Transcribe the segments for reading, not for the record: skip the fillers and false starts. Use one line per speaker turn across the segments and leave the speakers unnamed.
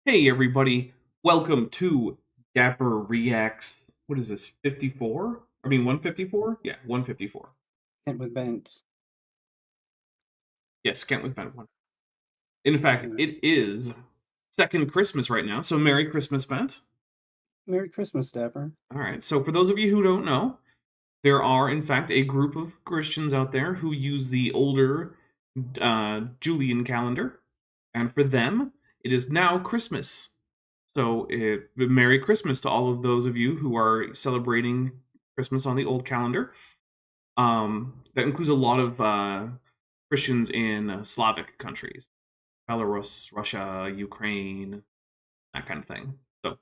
Hey everybody, welcome to Dapper Reacts. What is this, 54? I mean 154? Yeah, 154.
Hit with bent.
Yes, can't with Bent one. In fact,
Yeah.
it is second Christmas right now, so Merry Christmas, Bent.
Merry Christmas, Dapper.
Alright, so for those of you who don't know, there are in fact a group of Christians out there who use the older Julian calendar, and for them, it is now Christmas. So, Merry Christmas to all of those of you who are celebrating Christmas on the old calendar. That includes a lot of Christians in Slavic countries, Belarus, Russia, Ukraine, that kind of thing. So,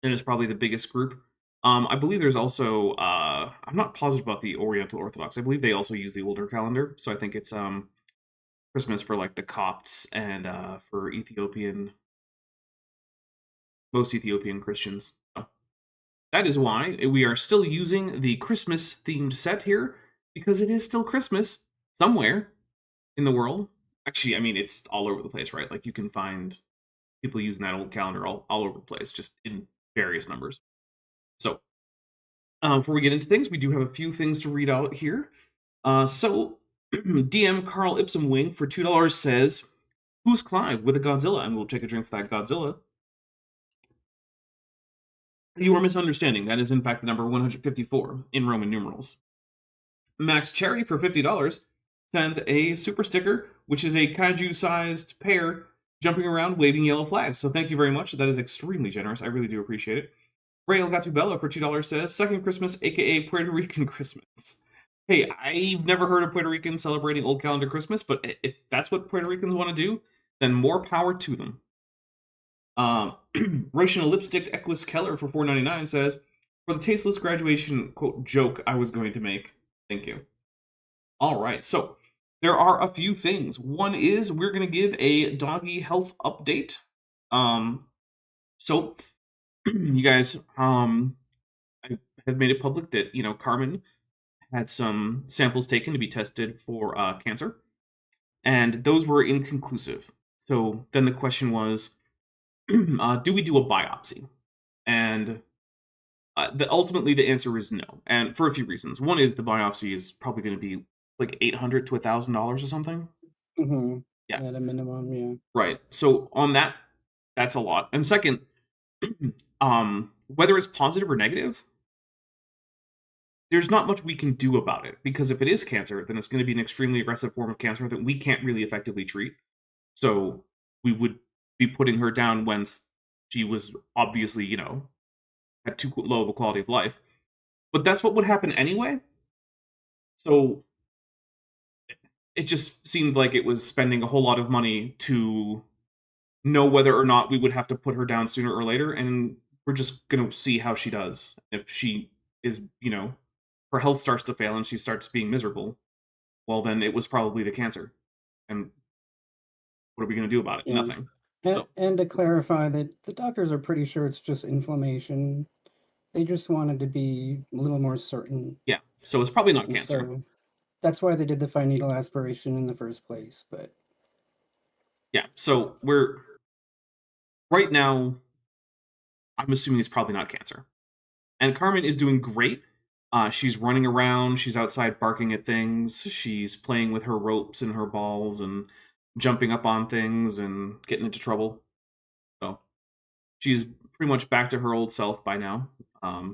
it is probably the biggest group. I believe there's also, I'm not positive about the Oriental Orthodox. I believe they also use the older calendar. So, I think it's Christmas for like the Copts and for most Ethiopian Christians. So, that is why we are still using the Christmas themed set here, because it is still Christmas somewhere in the world. Actually, I mean, it's all over the place, right? Like, you can find people using that old calendar all over the place, just in various numbers. So, before we get into things, we do have a few things to read out here. DM Carl Ipsum Wing for $2 says, "Who's Clive with a Godzilla?" And we'll take a drink for that Godzilla. You are misunderstanding. That is, in fact, the number 154 in Roman numerals. Max Cherry for $50 sends a super sticker, which is a kaiju-sized pear jumping around waving yellow flags. So thank you very much. That is extremely generous. I really do appreciate it. Ray Gatubella for $2 says, "Second Christmas, aka Puerto Rican Christmas." Hey, I've never heard of Puerto Ricans celebrating old calendar Christmas, but if that's what Puerto Ricans want to do, then more power to them. Russian Lipstick Equus Keller for $4.99 says, "For the tasteless graduation quote joke I was going to make. Thank you." All right, so there are a few things. One is we're going to give a doggy health update. So you guys, I have made it public that Carmen had some samples taken to be tested for cancer, and those were inconclusive. So then the question was, do we do a biopsy? And ultimately the answer is no, and for a few reasons. One is the biopsy is probably going to be like $800 to $1,000 or something. Yeah,
At a minimum, yeah.
right. So on that, that's a lot. And second, whether it's positive or negative, there's not much we can do about it, because if it is cancer, then it's going to be an extremely aggressive form of cancer that we can't really effectively treat. So we would be putting her down when she was obviously, at too low of a quality of life. But that's what would happen anyway. So it just seemed like it was spending a whole lot of money to know whether or not we would have to put her down sooner or later, and we're just gonna see how she does. If she is, her health starts to fail and she starts being miserable, well, then it was probably the cancer. And what are we gonna do about it?
Yeah.
Nothing.
And,
So,
and to clarify that the doctors are pretty sure it's just inflammation. They just wanted to be a little more certain.
yeah. So it's probably not
And
cancer.
so that's why they did the fine needle aspiration in the first place. But
Yeah. So we're right now, I'm assuming it's probably not cancer. And Carmen is doing great. She's running around. She's outside barking at things. She's playing with her ropes and her balls and jumping up on things and getting into trouble. So she's pretty much back to her old self by now.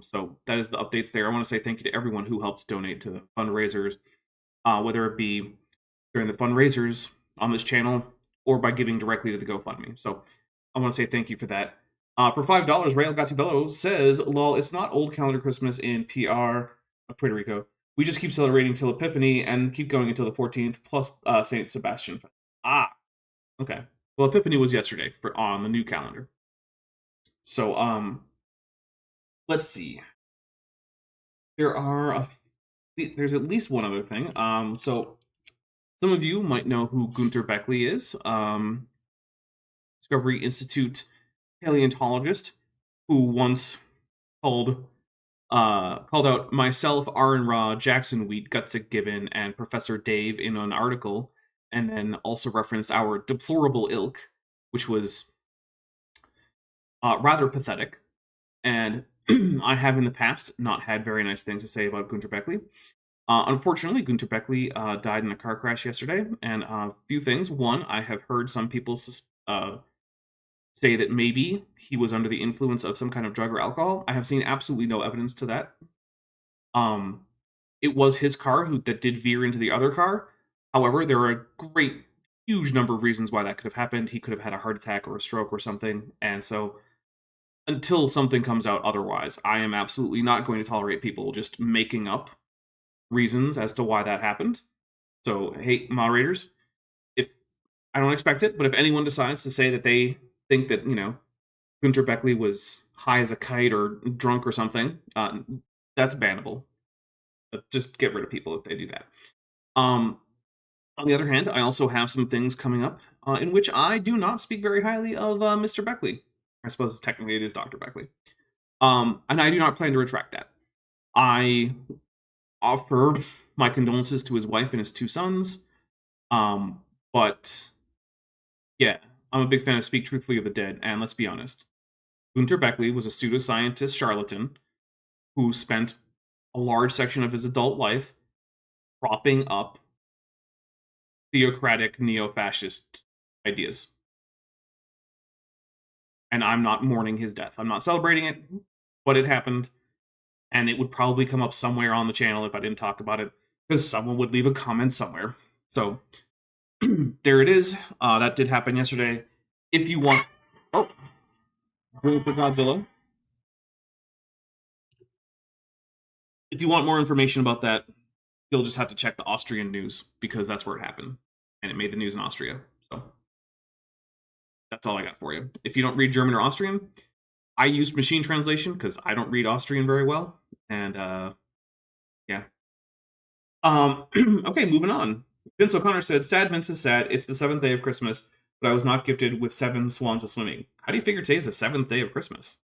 So that is the updates there. I want to say thank you to everyone who helped donate to the fundraisers, whether it be during the fundraisers on this channel or by giving directly to the GoFundMe. So I want to say thank you for that. For $5, Rael Gatubello says, "Lol, it's not old calendar Christmas in PR of Puerto Rico. We just keep celebrating till Epiphany and keep going until the 14th, plus Saint Sebastian." Ah, okay. Well, Epiphany was yesterday on the new calendar. So, let's see. There's at least one other thing. So some of you might know who Gunter Bechly is. Discovery Institute paleontologist who once called out myself, Aaron Ra, Jackson Wheat, Gutsick Gibbon, and Professor Dave in an article, and then also referenced our deplorable ilk, which was rather pathetic. And I have in the past not had very nice things to say about Gunter Bechly. Unfortunately, Gunter Bechly died in a car crash yesterday, and a few things. One, I have heard some people say that maybe he was under the influence of some kind of drug or alcohol. I have seen absolutely no evidence to that. Um, it was his car that did veer into the other car. However, there are a huge number of reasons why that could have happened. He could have had a heart attack or a stroke or something, and so until something comes out otherwise, I am absolutely not going to tolerate people just making up reasons as to why that happened. So, hey, moderators, if I don't expect it, but if anyone decides to say that they think that, Gunter Bechly was high as a kite or drunk or something, that's bannable. Just get rid of people if they do that. On the other hand, I also have some things coming up in which I do not speak very highly of Mr. Bechly. I suppose technically it is Dr. Bechly. And I do not plan to retract that. I offer my condolences to his wife and his two sons. But yeah, I'm a big fan of Speak Truthfully of the Dead, and let's be honest. Gunter Bechly was a pseudoscientist charlatan who spent a large section of his adult life propping up theocratic neo-fascist ideas. And I'm not mourning his death. I'm not celebrating it, but it happened, and it would probably come up somewhere on the channel if I didn't talk about it, because someone would leave a comment somewhere. So there it is. That did happen yesterday. If you want... Oh! Vote for Godzilla. If you want more information about that, you'll just have to check the Austrian news, because that's where it happened. And it made the news in Austria. So that's all I got for you. If you don't read German or Austrian, I used machine translation because I don't read Austrian very well. And yeah. Okay, moving on. Vince O'Connor said, "Sad Vince is sad. It's the 7th day of Christmas, but I was not gifted with 7 swans of swimming." How do you figure today is the 7th day of Christmas?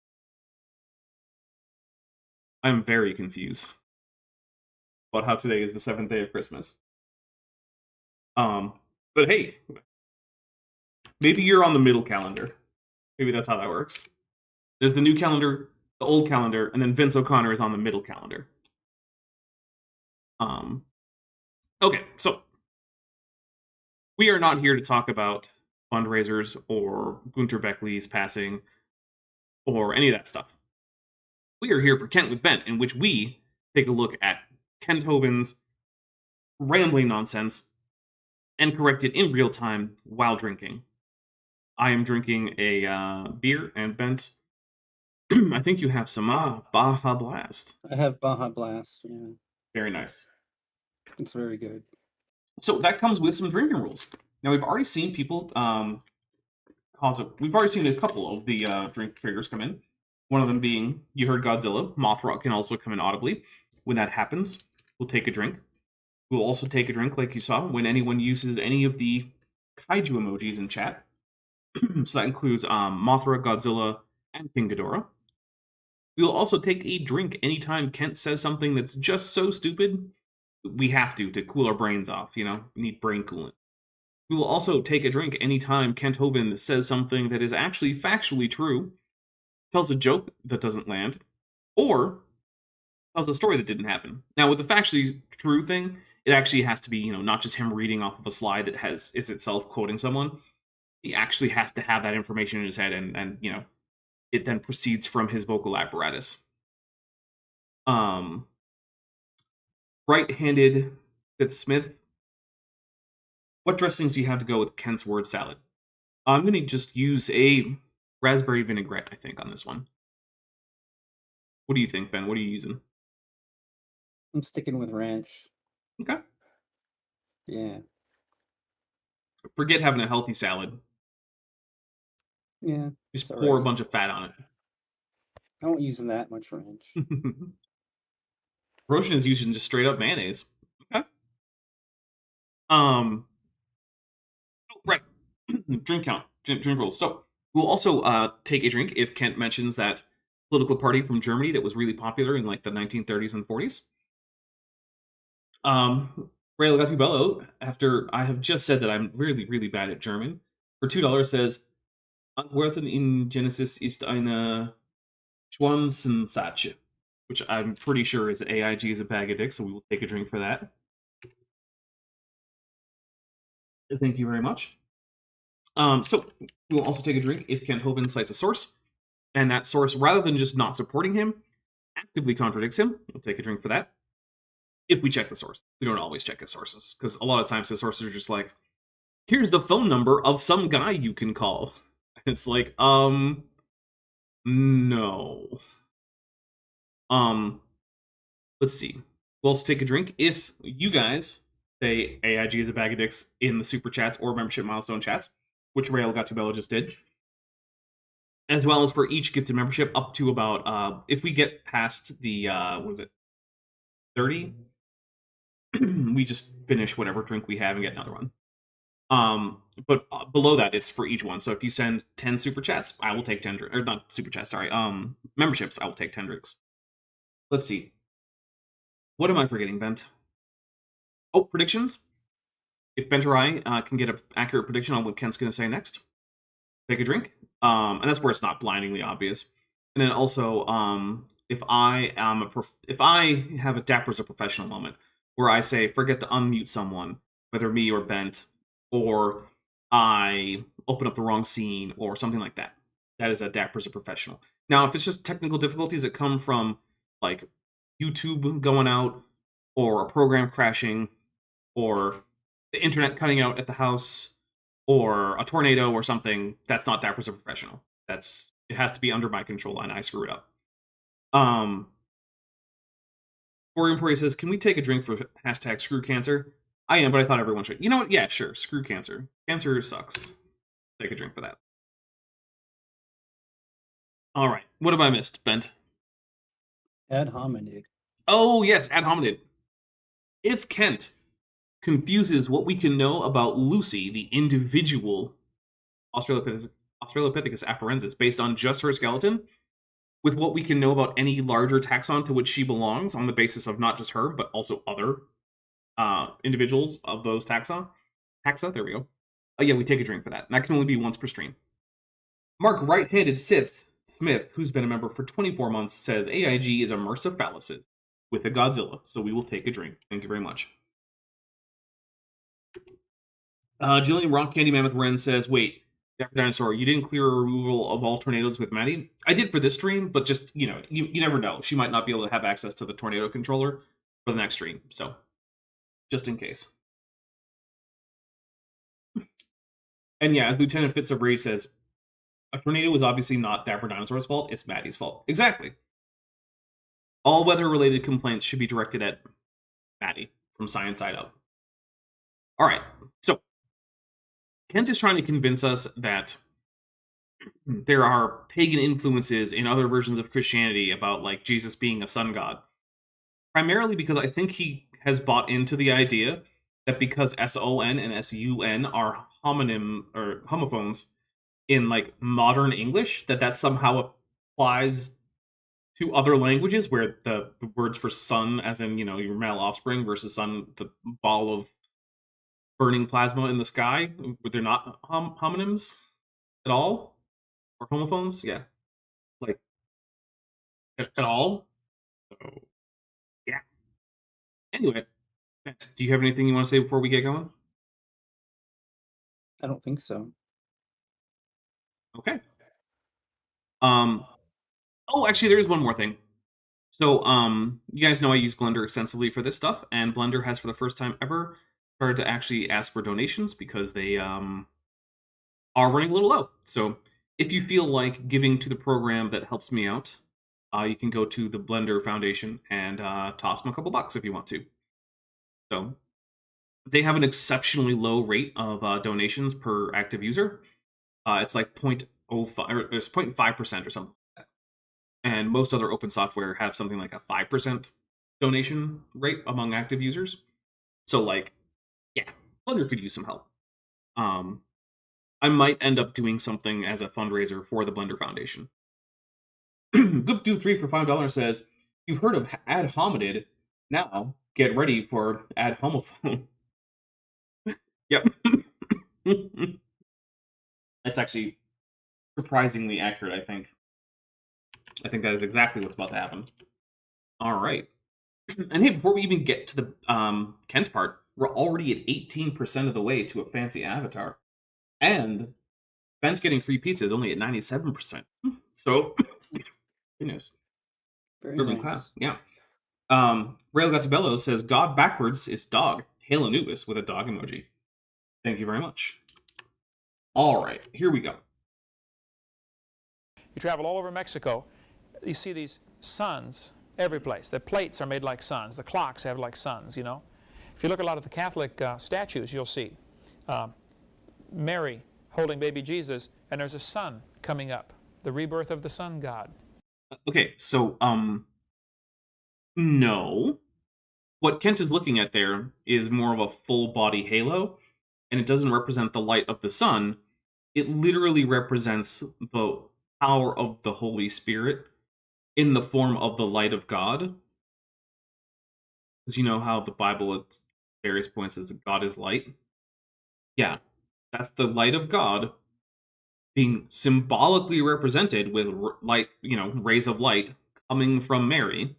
I'm very confused about how today is the 7th day of Christmas. But hey, maybe you're on the middle calendar. Maybe that's how that works. There's the new calendar, the old calendar, and then Vince O'Connor is on the middle calendar. Okay, so we are not here to talk about fundraisers or Gunter Bechly's passing or any of that stuff. We are here for Kent with Bent, in which we take a look at Kent Hovind's rambling nonsense and correct it in real time while drinking. I am drinking a beer, and Bent, I think you have some Baja Blast.
I have Baja Blast, yeah.
Very nice.
It's very good.
So that comes with some drinking rules. Now, we've already seen people we've already seen a couple of the drink triggers come in. One of them being, you heard Godzilla. Mothra can also come in audibly. When that happens, we'll take a drink. We'll also take a drink, like you saw, when anyone uses any of the kaiju emojis in chat. So that includes Mothra, Godzilla, and King Ghidorah. We will also take a drink anytime Kent says something that's just so stupid, we have to cool our brains off, We need brain coolant. We will also take a drink anytime Kent Hovind says something that is actually factually true, tells a joke that doesn't land, or tells a story that didn't happen. Now, with the factually true thing, it actually has to be, not just him reading off of a slide that is itself quoting someone. He actually has to have that information in his head, and it then proceeds from his vocal apparatus. Right-handed Sid Smith. What dressings do you have to go with Kent's word salad? I'm going to just use a raspberry vinaigrette, I think, on this one. What do you think, Ben? What are you using?
I'm sticking with ranch.
Okay.
Yeah.
Forget having a healthy salad.
Yeah.
Just pour a bunch of fat on it.
I don't use that much ranch.
Roshan is using just straight up mayonnaise. Okay. Right. Drink count. Drink rules. So we'll also take a drink if Kent mentions that political party from Germany that was really popular in like the 1930s and 40s. Ray Legatubello, after I have just said that I'm really, really bad at German, for $2 says, Antworten in Genesis ist eine Schwanzensatz, which I'm pretty sure is AIG is a bag of dicks, so we will take a drink for that. Thank you very much. So we will also take a drink if Kent Hovind cites a source, and that source, rather than just not supporting him, actively contradicts him. We'll take a drink for that. If we check the source, we don't always check his sources because a lot of times his sources are just like, "Here's the phone number of some guy you can call." It's like, no. Let's see. We'll also take a drink if you guys say AIG is a bag of dicks in the super chats or membership milestone chats, which Rail Got to Bello just did. As well as for each gifted membership up to about if we get past the what is it 30, we just finish whatever drink we have and get another one. But below that it's for each one. So if you send 10 super chats, I will take 10 drinks. Or not super chats, sorry. Memberships, I will take 10 drinks. Let's see. What am I forgetting, Bent? Oh, predictions. If Bent or I can get an accurate prediction on what Kent's going to say next, take a drink. And that's where it's not blindingly obvious. And then also, if I am if I have a Dapper as a professional moment where I say forget to unmute someone, whether me or Bent, or I open up the wrong scene or something like that, that is a Dapper as a professional. Now, if it's just technical difficulties that come from like YouTube going out, or a program crashing, or the internet cutting out at the house, or a tornado or something, that's not Dapper as a professional. It has to be under my control and I screw it up. Employee says, can we take a drink for hashtag screw cancer? I am, but I thought everyone should. You know what? Yeah, sure. Screw cancer. Cancer sucks. Take a drink for that. All right. What have I missed, Bent?
Ad hominid.
Oh, yes, ad hominid. If Kent confuses what we can know about Lucy, the individual Australopithecus afarensis, based on just her skeleton, with what we can know about any larger taxon to which she belongs on the basis of not just her, but also other individuals of those taxa, there we go. Yeah, we take a drink for that. And that can only be once per stream. Mark Right-Handed Sith Smith, who's been a member for 24 months, says AIG is a MRSA phalluses with a Godzilla, so we will take a drink. Thank you very much. Jillian Rock Candy Mammoth Wren says, wait, Dapper Dinosaur, you didn't clear a removal of all tornadoes with Maddie? I did for this stream, but just, you never know. She might not be able to have access to the tornado controller for the next stream, so just in case. And yeah, as Lieutenant Fitzabray says, a tornado is obviously not Dapper Dinosaur's fault, it's Maddie's fault. Exactly. All weather-related complaints should be directed at Maddie from Science Side Up. Alright, so Kent is trying to convince us that there are pagan influences in other versions of Christianity about like Jesus being a sun god. Primarily because I think he has bought into the idea that because SON and SUN are homonym or homophones in like modern English, that somehow applies to other languages where the words for sun, as in, your male offspring, versus sun, the ball of burning plasma in the sky, they're not homonyms at all? Or homophones? Yeah. Like, at all? So, yeah. Anyway, do you have anything you want to say before we get going?
I don't think so.
Okay. Oh, actually, there is one more thing. So, you guys know I use Blender extensively for this stuff, and Blender has, for the first time ever, started to actually ask for donations because they are running a little low. So, if you feel like giving to the program that helps me out, you can go to the Blender Foundation and toss them a couple bucks if you want to. So, they have an exceptionally low rate of donations per active user. It's like 0.05 or it's 0.5% or something like that. And most other open software have something like a 5% donation rate among active users. So like, yeah, Blender could use some help. I might end up doing something as a fundraiser for the Blender Foundation. Goop23 for $5 says, you've heard of ad hominid. Now get ready for ad homophone. Yep. That's actually surprisingly accurate, I think. I think that is exactly what's about to happen. All right. And hey, before we even get to the Kent part, we're already at 18% of the way to a fancy avatar. And Ben's getting free pizza is only at 97%. So, goodness.
Very
Serving class.
nice.
Yeah. Rail Gattabello says, God backwards is dog. Hail Anubis with a dog emoji. Thank you very much. All right, here we go.
You travel all over Mexico, you see these suns every place. The plates are made like suns. The clocks have like suns, you know. If you look at a lot of the Catholic statues, you'll see Mary holding baby Jesus, and there's a sun coming up, the rebirth of the sun god.
Okay, so, no. What Kent is looking at there is more of a full body halo, and it doesn't represent the light of the sun. It literally represents the power of the Holy Spirit in the form of the light of God. Because you know how the Bible at various points says that God is light? Yeah, that's the light of God being symbolically represented with light, rays of light coming from Mary.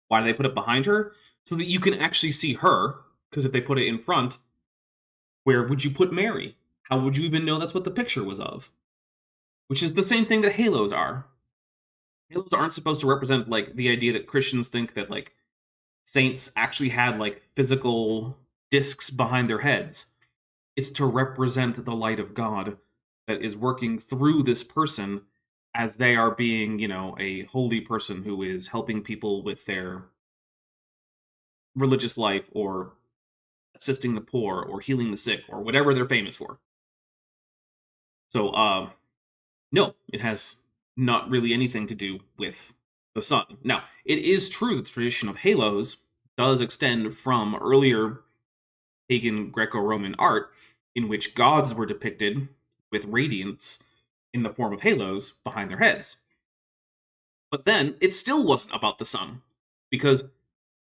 Why do they put it behind her? So that you can actually see her, because if they put it in front, where would you put Mary? How would you even know that's what the picture was of? Which is the same thing that halos are. Halos aren't supposed to represent, like, the idea that Christians think that, like, saints actually had, like, physical discs behind their heads. It's to represent the light of God that is working through this person as they are being, a holy person who is helping people with their religious life or assisting the poor or healing the sick or whatever they're famous for. So, no, it has not really anything to do with the sun. Now, it is true that the tradition of halos does extend from earlier pagan Greco-Roman art, in which gods were depicted with radiance in the form of halos behind their heads. But then, it still wasn't about the sun, because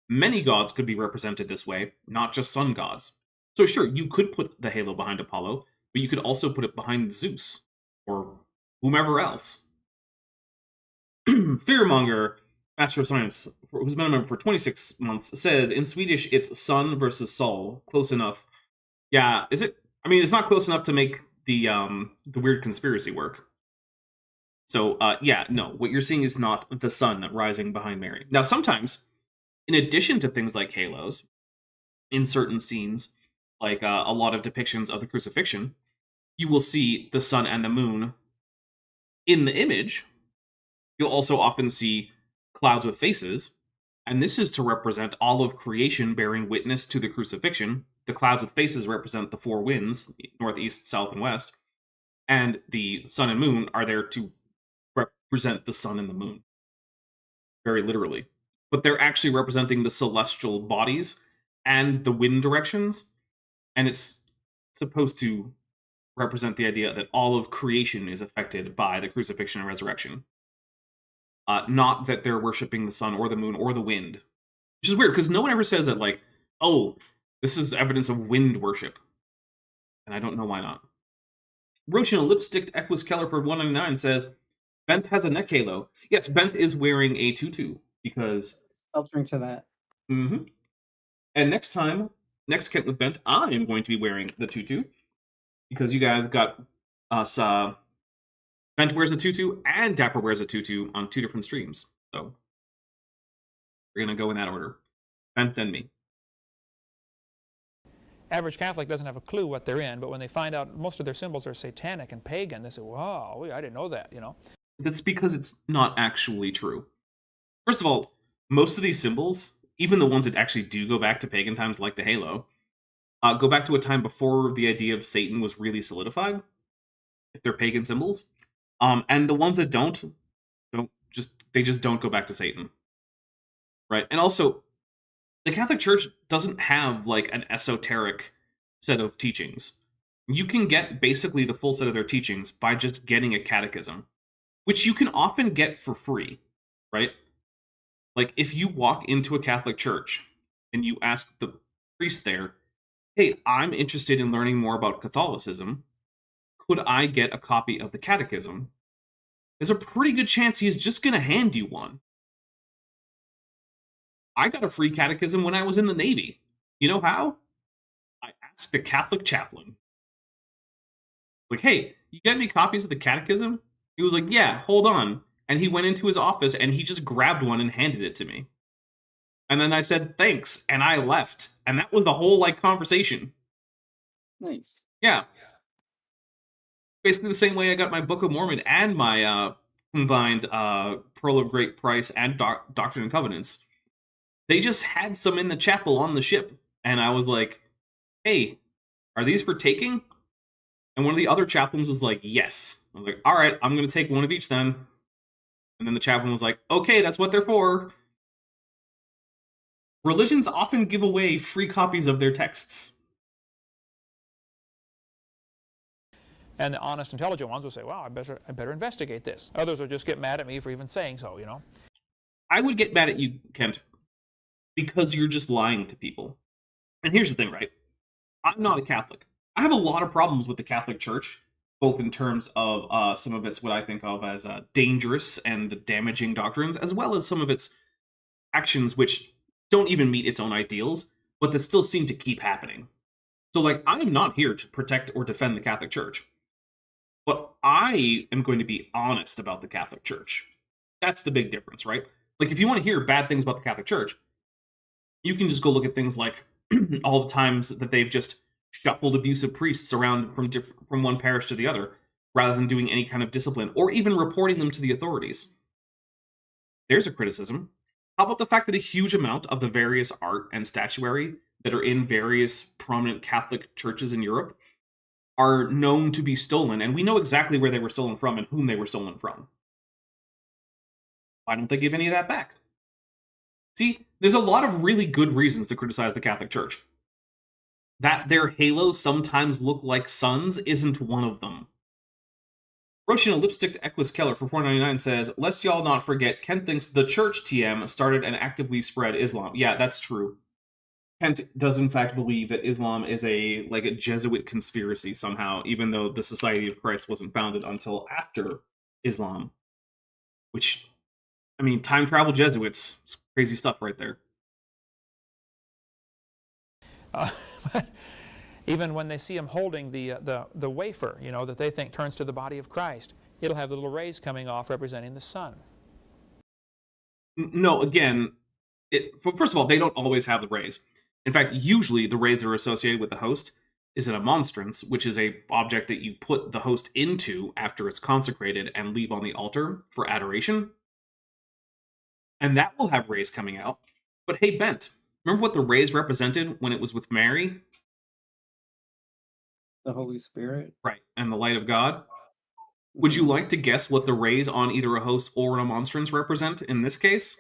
many gods could be represented this way, not just sun gods. So sure, you could put the halo behind Apollo, but you could also put it behind Zeus, or whomever else. Fearmonger, Master of Science, who's been a member for 26 months, says, in Swedish, it's sun versus sol. Close enough. Yeah, is it? I mean, it's not close enough to make the weird conspiracy work. So, yeah, no, what you're seeing is not the sun rising behind Mary. Now, sometimes, in addition to things like halos, in certain scenes, like a lot of depictions of the crucifixion, you will see the sun and the moon in the image. You'll also often see clouds with faces, and this is to represent all of creation bearing witness to the crucifixion. The clouds with faces represent the four winds, northeast, south, and west, and the sun and moon are there to represent the sun and the moon, very literally. But they're actually representing the celestial bodies and the wind directions, and it's supposed to represent the idea that all of creation is affected by the crucifixion and resurrection. Not that they're worshipping the sun or the moon or the wind. Which is weird, because no one ever says that, like, oh, this is evidence of wind worship. And I don't know why not. Roshan Lipstick Equus Keller for 199 says, Bent has a neck halo. Yes, Bent is wearing a tutu, because...
I'll drink to that.
Mm-hmm. And next Kent with Bent, I am going to be wearing the tutu, because you guys got us, Bent wears a tutu, and Dapper wears a tutu on 2 different streams. So, we're going to go in that order. Bent, then me.
Average Catholic doesn't have a clue what they're in, but when they find out most of their symbols are satanic and pagan, they say, wow, I didn't know that, you know.
That's because it's not actually true. First of all, most of these symbols, even the ones that actually do go back to pagan times, like the halo, go back to a time before the idea of Satan was really solidified, if they're pagan symbols. And the ones that don't just don't go back to Satan. Right? And also, the Catholic Church doesn't have, like, an esoteric set of teachings. You can get basically the full set of their teachings by just getting a catechism, which you can often get for free, right? Like, if you walk into a Catholic church and you ask the priest there, hey, I'm interested in learning more about Catholicism, could I get a copy of the catechism? there's a pretty good chance he's just going to hand you one. I got a free catechism when I was in the Navy. You know how? I asked a Catholic chaplain. Like, hey, you got any copies of the catechism? He was like, yeah, hold on. And he went into his office and he just grabbed one and handed it to me. And then I said, thanks, and I left. And that was the whole, conversation.
Nice.
Yeah. Basically the same way I got my Book of Mormon and my combined Pearl of Great Price and Doctrine and Covenants. They just had some in the chapel on the ship. And I was like, hey, are these for taking? And one of the other chaplains was like, yes. I was like, all right, I'm going to take one of each then. And then the chaplain was like, okay, that's what they're for. Religions often give away free copies of their texts.
And the honest, intelligent ones will say, well, I better investigate this. Others will just get mad at me for even saying so, you know.
I would get mad at you, Kent, because you're just lying to people. And here's the thing, right? I'm not a Catholic. I have a lot of problems with the Catholic Church, both in terms of some of its what I think of as dangerous and damaging doctrines, as well as some of its actions which don't even meet its own ideals, but that still seem to keep happening. So, I'm not here to protect or defend the Catholic Church. But I am going to be honest about the Catholic Church. That's the big difference, right? If you want to hear bad things about the Catholic Church, you can just go look at things like all the times that they've just shuffled abusive priests around from one parish to the other, rather than doing any kind of discipline, or even reporting them to the authorities. There's a criticism. How about the fact that a huge amount of the various art and statuary that are in various prominent Catholic churches in Europe are known to be stolen, and we know exactly where they were stolen from and whom they were stolen from. Why don't they give any of that back? See, there's a lot of really good reasons to criticize the Catholic Church. That their halos sometimes look like suns isn't one of them. Roshan, a lipstick to Equus Keller for $4.99 says, lest y'all not forget, Kent thinks the church TM started and actively spread Islam. Yeah, that's true. Kent does in fact believe that Islam is a Jesuit conspiracy somehow, even though the Society of Christ wasn't founded until after Islam. Which, I mean, time travel Jesuits, it's crazy stuff right there.
But even when they see him holding the wafer, you know, that they think turns to the body of Christ, it'll have the little rays coming off representing the sun.
No, again, first of all, they don't always have the rays. In fact, usually the rays that are associated with the host is in a monstrance, which is a object that you put the host into after it's consecrated and leave on the altar for adoration. And that will have rays coming out. But hey, Bent, remember what the rays represented when it was with Mary?
The Holy Spirit.
Right, and the light of God. Would you like to guess what the rays on either a host or a monstrance represent in this case?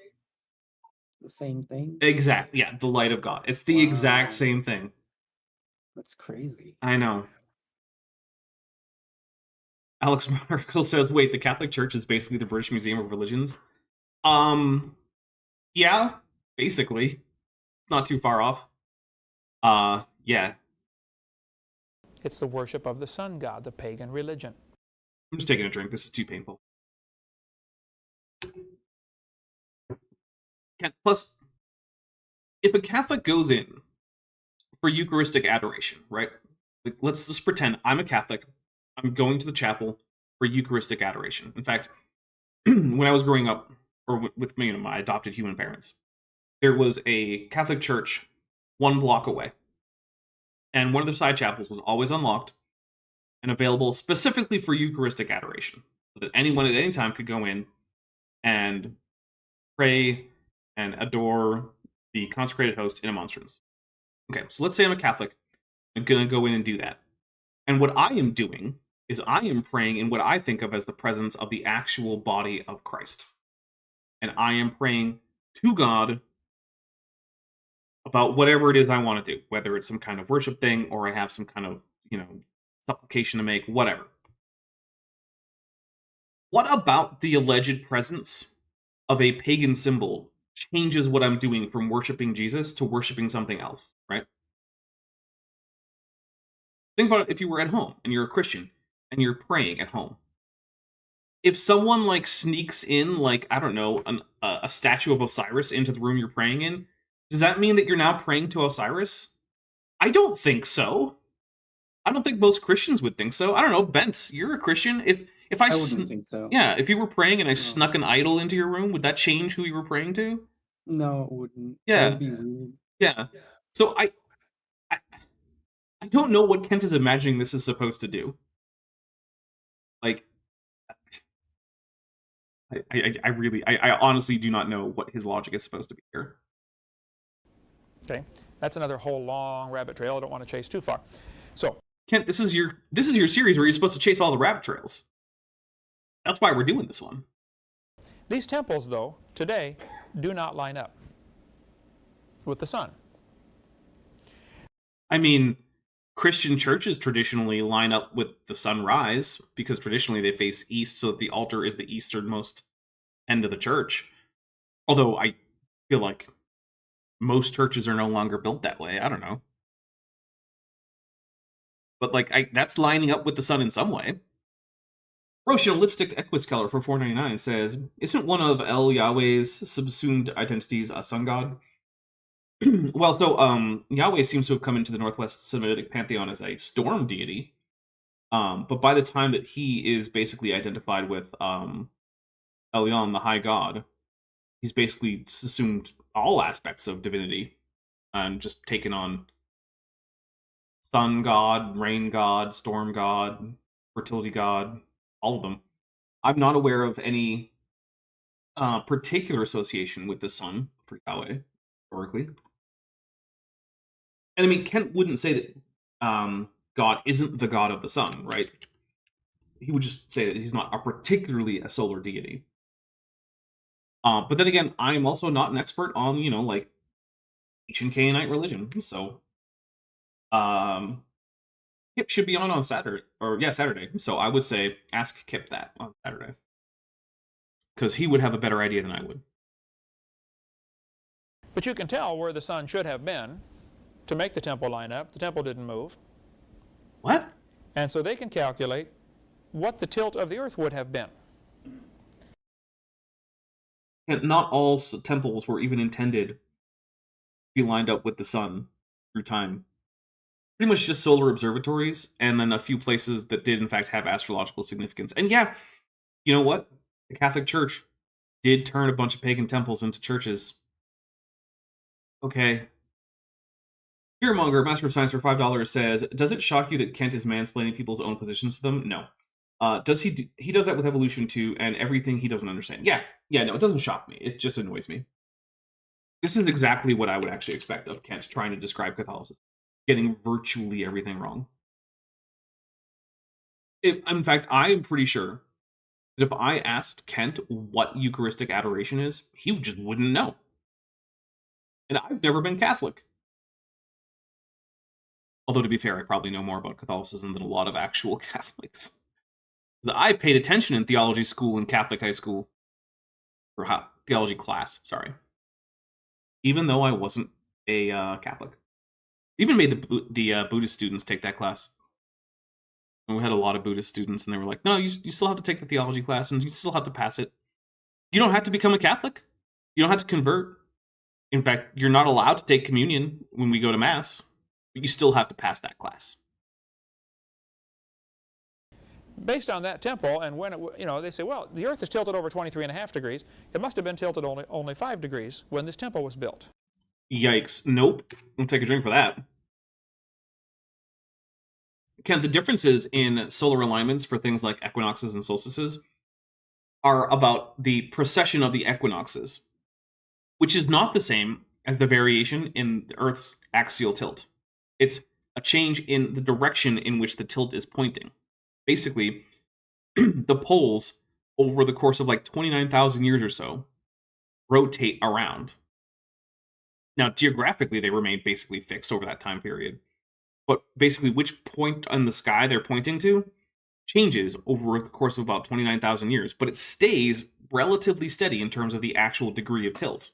The same thing?
Exactly, yeah, the light of God. It's the exact same thing.
That's crazy.
I know. Alex Markle says, wait, the Catholic Church is basically the British Museum of Religions? Yeah, basically. It's not too far off. Yeah.
It's the worship of the sun god, the pagan religion.
I'm just taking a drink. This is too painful. Plus, if a Catholic goes in for Eucharistic adoration, right? Let's just pretend I'm a Catholic. I'm going to the chapel for Eucharistic adoration. In fact, when I was growing up, or with me and my adopted human parents, there was a Catholic church 1 block away. And one of the side chapels was always unlocked and available specifically for Eucharistic adoration, so that anyone at any time could go in and pray and adore the consecrated host in a monstrance. Okay, so let's say I'm a Catholic. I'm going to go in and do that. And what I am doing is I am praying in what I think of as the presence of the actual body of Christ. And I am praying to God about whatever it is I want to do, whether it's some kind of worship thing or I have some kind of, supplication to make, whatever. What about the alleged presence of a pagan symbol changes what I'm doing from worshiping Jesus to worshiping something else, right? Think about it if you were at home and you're a Christian and you're praying at home. if someone like sneaks in, like, I don't know, a statue of Osiris into the room you're praying in, does that mean that you're now praying to Osiris? I don't think so. I don't think most Christians would think so. I don't know, Bent, you're a Christian. If
I wouldn't think so.
yeah, if you were praying and I
No.
snuck an idol into your room, would that change who you were praying to?
No, it wouldn't.
Yeah.
That would be weird.
Yeah. So I don't know what Kent is imagining this is supposed to do. Like, I honestly do not know what his logic is supposed to be here.
Okay, that's another whole long rabbit trail. I don't want to chase too far. So,
Kent, this is your series where you're supposed to chase all the rabbit trails. That's why we're doing this one.
these temples, though, today, do not line up with the sun.
I mean, Christian churches traditionally line up with the sunrise because traditionally they face east, so that the altar is the easternmost end of the church. Although I feel like most churches are no longer built that way. I don't know. But like, that's lining up with the sun in some way. Roshan Lipstick Equiskeller for $4.99 says, "Isn't one of El Yahweh's subsumed identities a sun god?" Well, so Yahweh seems to have come into the Northwest Semitic pantheon as a storm deity. But by the time that he is basically identified with Elyon, the high god, he's basically assumed all aspects of divinity and just taken on sun god, rain god, storm god, fertility god, all of them. I'm not aware of any particular association with the sun for Yahweh historically. And I mean, Kent wouldn't say that God isn't the god of the sun, right? He would just say that he's not particularly a solar deity. But then again, I am also not an expert on, like ancient Canaanite religion. So, Kip should be on Saturday, Saturday. So I would say ask Kip that on Saturday, because he would have a better idea than I would.
But you can tell where the sun should have been to make the temple line up. The temple didn't move.
What?
And so they can calculate what the tilt of the earth would have been.
And not all temples were even intended to be lined up with the sun through time. Pretty much just solar observatories, and then a few places that did in fact have astrological significance. And yeah, you know what? The Catholic Church did turn a bunch of pagan temples into churches. Okay. Fearmonger, Master of Science for $5 says, "Does it shock you that Kent is mansplaining people's own positions to them?" No. Does he does that with evolution too, and everything he doesn't understand. Yeah, no, it doesn't shock me. It just annoys me. This is exactly what I would actually expect of Kent trying to describe Catholicism, getting virtually everything wrong. In fact, I am pretty sure that if I asked Kent what Eucharistic adoration is, he just wouldn't know. And I've never been Catholic. Although, to be fair, I probably know more about Catholicism than a lot of actual Catholics. I paid attention in theology school in Catholic high school. Or theology class, sorry. Even though I wasn't a Catholic. Even made the Buddhist students take that class. And we had a lot of Buddhist students, and they were like, "No, you still have to take the theology class, and you still have to pass it. You don't have to become a Catholic. You don't have to convert. In fact, you're not allowed to take communion when we go to Mass. But you still have to pass that class."
Based on that temple, and when they say, well, the earth is tilted over 23.5 degrees. It must have been tilted only 5 degrees when this temple was built.
Yikes. Nope. I'll take a drink for that. Ken, the differences in solar alignments for things like equinoxes and solstices are about the precession of the equinoxes, which is not the same as the variation in the Earth's axial tilt. It's a change in the direction in which the tilt is pointing. Basically, the poles, over the course of like 29,000 years or so, rotate around. Now, geographically, they remain basically fixed over that time period. But basically, which point on the sky they're pointing to changes over the course of about 29,000 years, but it stays relatively steady in terms of the actual degree of tilt.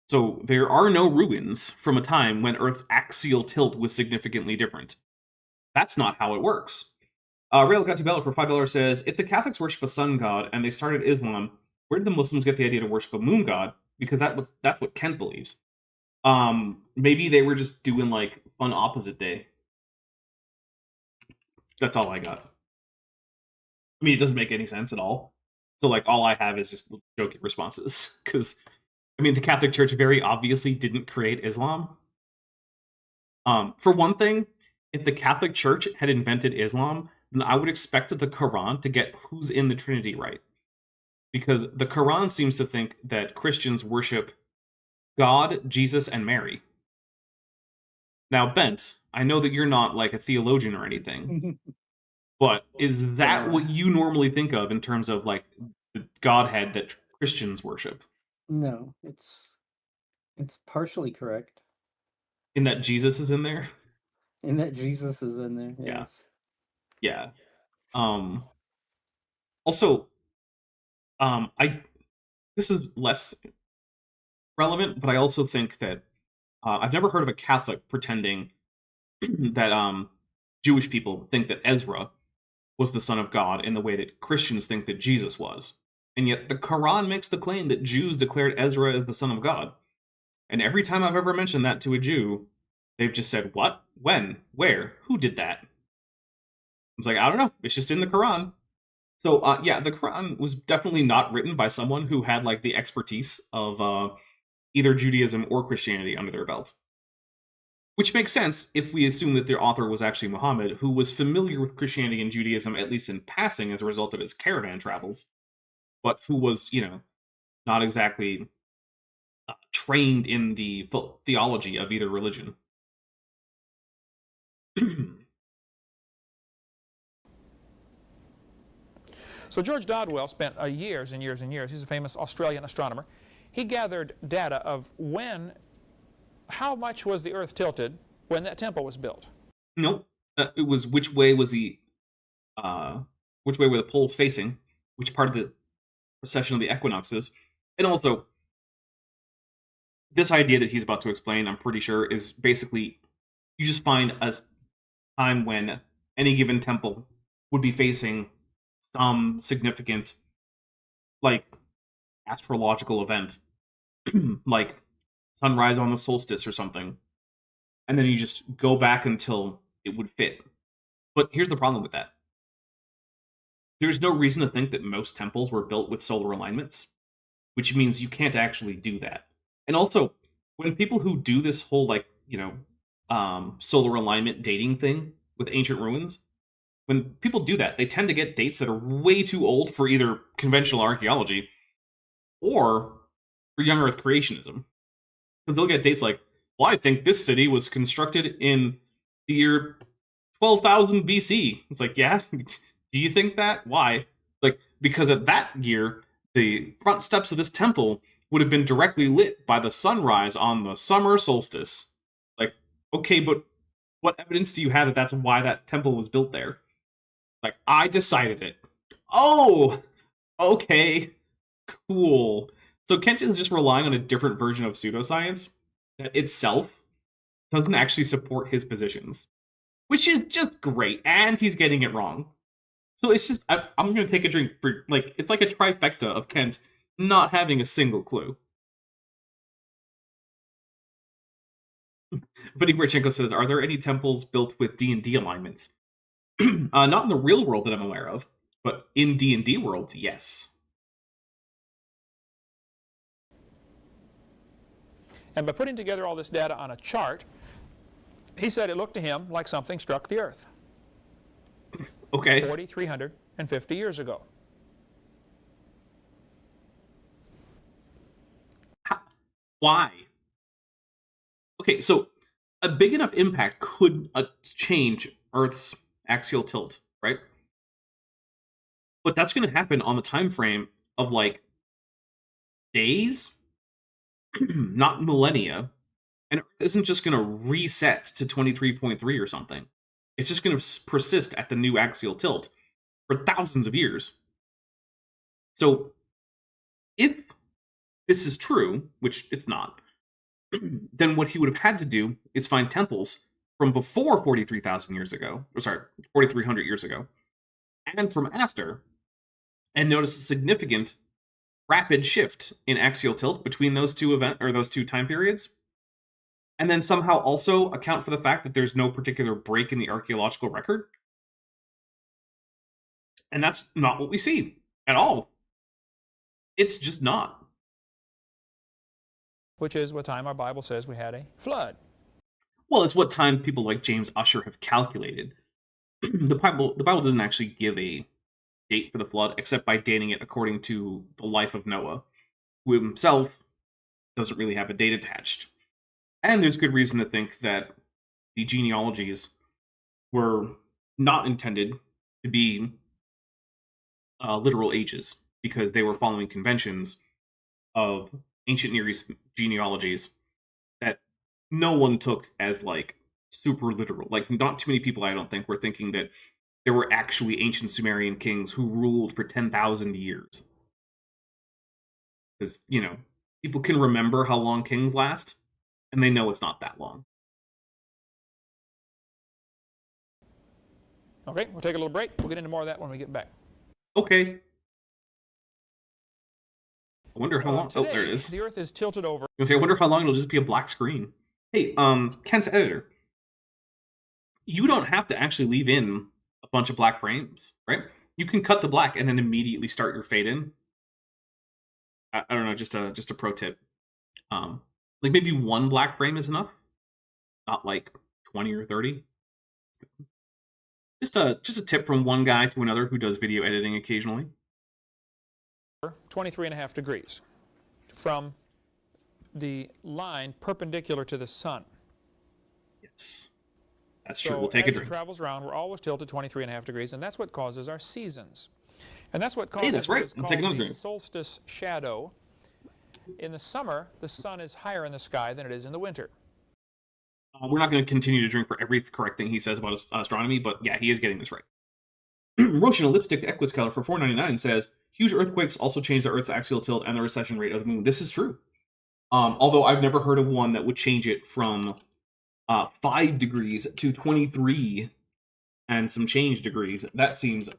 So there are no ruins from a time when Earth's axial tilt was significantly different. That's not how it works. Rail got $2 for $5 says, if the Catholics worship a sun god and they started Islam, where did the Muslims get the idea to worship a moon god? Because that's what Kent believes. Maybe they were just doing like fun opposite day. That's all I got. I mean, it doesn't make any sense at all. So like, all I have is just joking responses. Because, I mean, the Catholic Church very obviously didn't create Islam. For one thing, if the Catholic Church had invented Islam, then I would expect the Quran to get who's in the Trinity right. Because the Quran seems to think that Christians worship God, Jesus, and Mary. Now, Bent, I know that you're not like a theologian or anything, but is that what you normally think of in terms of like the Godhead that Christians worship?
No, it's partially correct.
In that Jesus is in there?
In that Jesus is in there, yes.
Yeah. Also, this is less relevant, but I also think that I've never heard of a Catholic pretending that Jewish people think that Ezra was the son of God in the way that Christians think that Jesus was. And yet the Quran makes the claim that Jews declared Ezra as the son of God. And every time I've ever mentioned that to a Jew, they've just said, what? When? Where? Who did that? I was like, I don't know. It's just in the Quran. So, yeah, the Quran was definitely not written by someone who had, like, the expertise of either Judaism or Christianity under their belt. Which makes sense if we assume that the author was actually Muhammad, who was familiar with Christianity and Judaism, at least in passing, as a result of his caravan travels, but who was, not exactly trained in the theology of either religion.
So George Dodwell spent years and years and years, he's a famous Australian astronomer, he gathered data of how much was the Earth tilted when that temple was built?
Nope. It was which way were the poles facing, which part of the precession of the equinoxes, and also this idea that he's about to explain, I'm pretty sure, is basically you just find a time when any given temple would be facing some significant, like, astrological event, like sunrise on the solstice or something, and then you just go back until it would fit. But here's the problem with that. There's no reason to think that most temples were built with solar alignments, which means you can't actually do that. And also, when people who do this whole, like, solar alignment dating thing with ancient ruins, when people do that, they tend to get dates that are way too old for either conventional archaeology or for young Earth creationism. Because they'll get dates like, well, I think this city was constructed in the year 12,000 BC. It's like, yeah, do you think that? Why? Like, because at that year, the front steps of this temple would have been directly lit by the sunrise on the summer solstice. Like, okay, but what evidence do you have that that's why that temple was built there? Like, I decided it. Oh, okay, cool. So Kent is just relying on a different version of pseudoscience that itself doesn't actually support his positions, which is just great, and he's getting it wrong. So it's just, I'm going to take a drink for, like, it's like a trifecta of Kent not having a single clue. Vadim Marchenko says, are there any temples built with D&D alignments? Not in the real world that I'm aware of, but in D&D worlds, yes.
And by putting together all this data on a chart, he said it looked to him like something struck the Earth.
Okay.
4,350 years ago.
Why? Okay, so a big enough impact could change Earth's axial tilt, right? But that's going to happen on the time frame of, like, days, not millennia. And Earth isn't just going to reset to 23.3 or something. It's just going to persist at the new axial tilt for thousands of years. So, if this is true, which it's not, then what he would have had to do is find temples from before 43,000 years ago, or sorry, 4,300 years ago, and from after, and notice a significant rapid shift in axial tilt between those two time periods, and then somehow also account for the fact that there's no particular break in the archaeological record. And that's not what we see at all. It's just not.
Which is what time our Bible says we had a flood.
Well, it's what time people like James Ussher have calculated. The Bible doesn't actually give a date for the flood, except by dating it according to the life of Noah, who himself doesn't really have a date attached. And there's good reason to think that the genealogies were not intended to be literal ages, because they were following conventions of ancient Near East genealogies that no one took as, like, super literal. Like, not too many people, I don't think, were thinking that there were actually ancient Sumerian kings who ruled for 10,000 years. Because, you know, people can remember how long kings last, and they know it's not that long.
Okay, we'll take a little break. We'll get into more of that when we get back.
Okay. I wonder how long...
Today,
oh, there it is.
The Earth is tilted over.
I wonder how long it'll just be a black screen. Hey, Kent's editor. You don't have to actually leave in a bunch of black frames, right? You can cut to black and then immediately start your fade in. I don't know, just a pro tip. Like maybe one black frame is enough, not like 20 or 30. Just a tip from one guy to another who does video editing occasionally.
23.5 degrees from the line perpendicular to the sun.
Yes, that's true. We'll take a drink.
As it travels around, we're always tilted 23.5 degrees, and that's what causes our seasons. And that's what causes
that's right.
what is
We'll take another
called the
drink.
solstice shadow. In the summer, the sun is higher in the sky than it is in the winter.
We're not going to continue to drink for every correct thing he says about astronomy, but yeah, he is getting this right. Roshan, a lipstick to Equus Color for $4.99 says, huge earthquakes also change the Earth's axial tilt and the recession rate of the moon. This is true. Although I've never heard of one that would change it from 5 degrees to 23 and some change degrees. That seems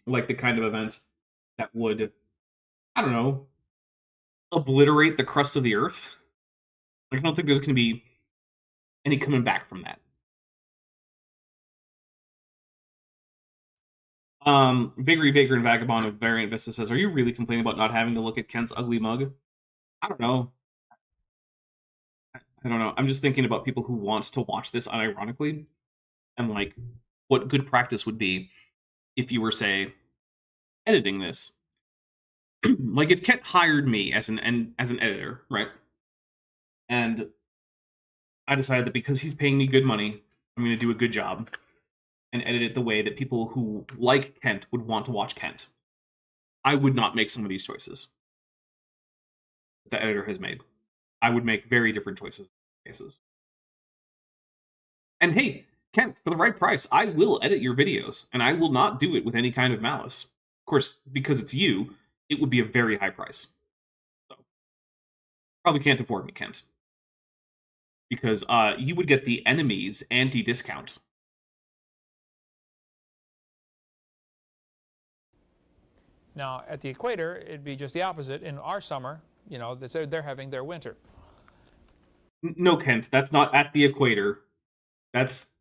like the kind of event that would, I don't know, obliterate the crust of the Earth. Like, I don't think there's going to be any coming back from that. Vigor and Vagabond of Variant Vista says, are you really complaining about not having to look at Kent's ugly mug? I don't know. I'm just thinking about people who want to watch this unironically, and like what good practice would be if you were, say, editing this. Like if Kent hired me as an editor, right? And I decided that because he's paying me good money, I'm going to do a good job and edit it the way that people who like Kent would want to watch Kent. I would not make some of these choices the editor has made. I would make very different choices. And hey, Kent, for the right price, I will edit your videos, and I will not do it with any kind of malice. Of course, because it's you, it would be a very high price. So, probably can't afford me, Kent. Because you would get the enemy's anti-discount.
Now, at the equator, it'd be just the opposite. In our summer, you know, they're having their winter.
No, Kent, that's not at the equator. That's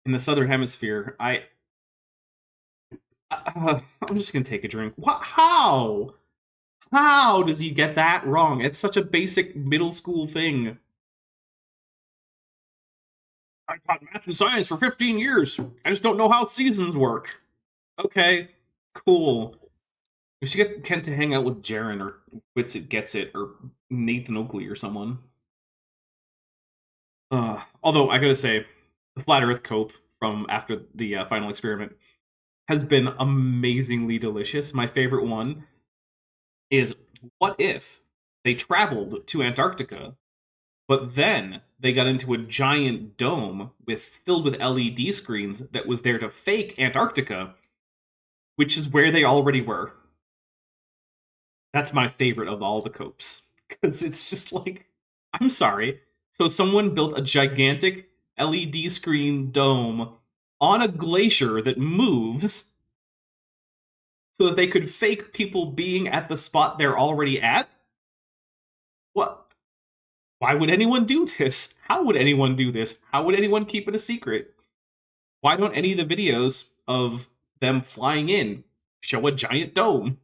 in the southern hemisphere. I'm just gonna take a drink. What? How? How does he get that wrong? It's such a basic middle school thing. I taught math and science for 15 years. I just don't know how seasons work. Okay, cool. We should get Kent to hang out with Jaren or Witsit Gets It or Nathan Oakley or someone. Although, I gotta say, the Flat Earth cope from after the final experiment has been amazingly delicious. My favorite one is, what if they traveled to Antarctica, but then they got into a giant dome filled with LED screens that was there to fake Antarctica, which is where they already were. That's my favorite of all the copes. Because it's just like, I'm sorry. So someone built a gigantic LED screen dome on a glacier that moves, so that they could fake people being at the spot they're already at? What? Why would anyone do this? How would anyone do this? How would anyone keep it a secret? Why don't any of the videos of them flying in show a giant dome?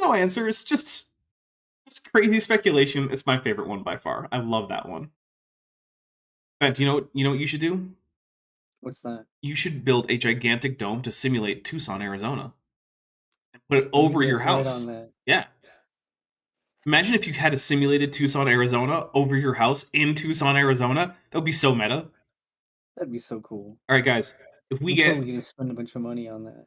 No answer. It's just crazy speculation. It's my favorite one by far. I love that one. Ben, you know what you should do?
What's that?
You should build a gigantic dome to simulate Tucson, Arizona, and put it
Let me
over
get
your
right
house.
on that.
Yeah. Imagine if you had a simulated Tucson, Arizona over your house in Tucson, Arizona. That would be so meta.
That'd be so cool.
All right, guys. If we
I'm
get
totally gonna spend a bunch of money on that.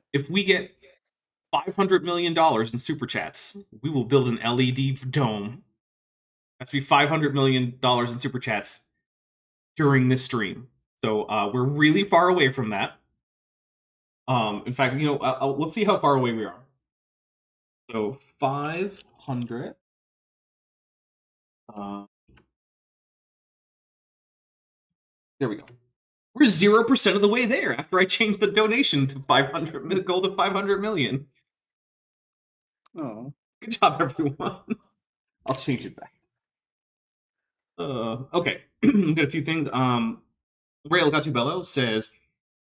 $500 million in super chats, we will build an LED dome. That's to be $500 million in super chats during this stream. So we're really far away from that. In fact, let's see how far away we are. So 500. There we go. We're 0% of the way there after I changed the donation to 500, the goal to 500 million.
Oh,
Good job, everyone. I'll change it back. Okay, got a few things. Rail Gatubello says,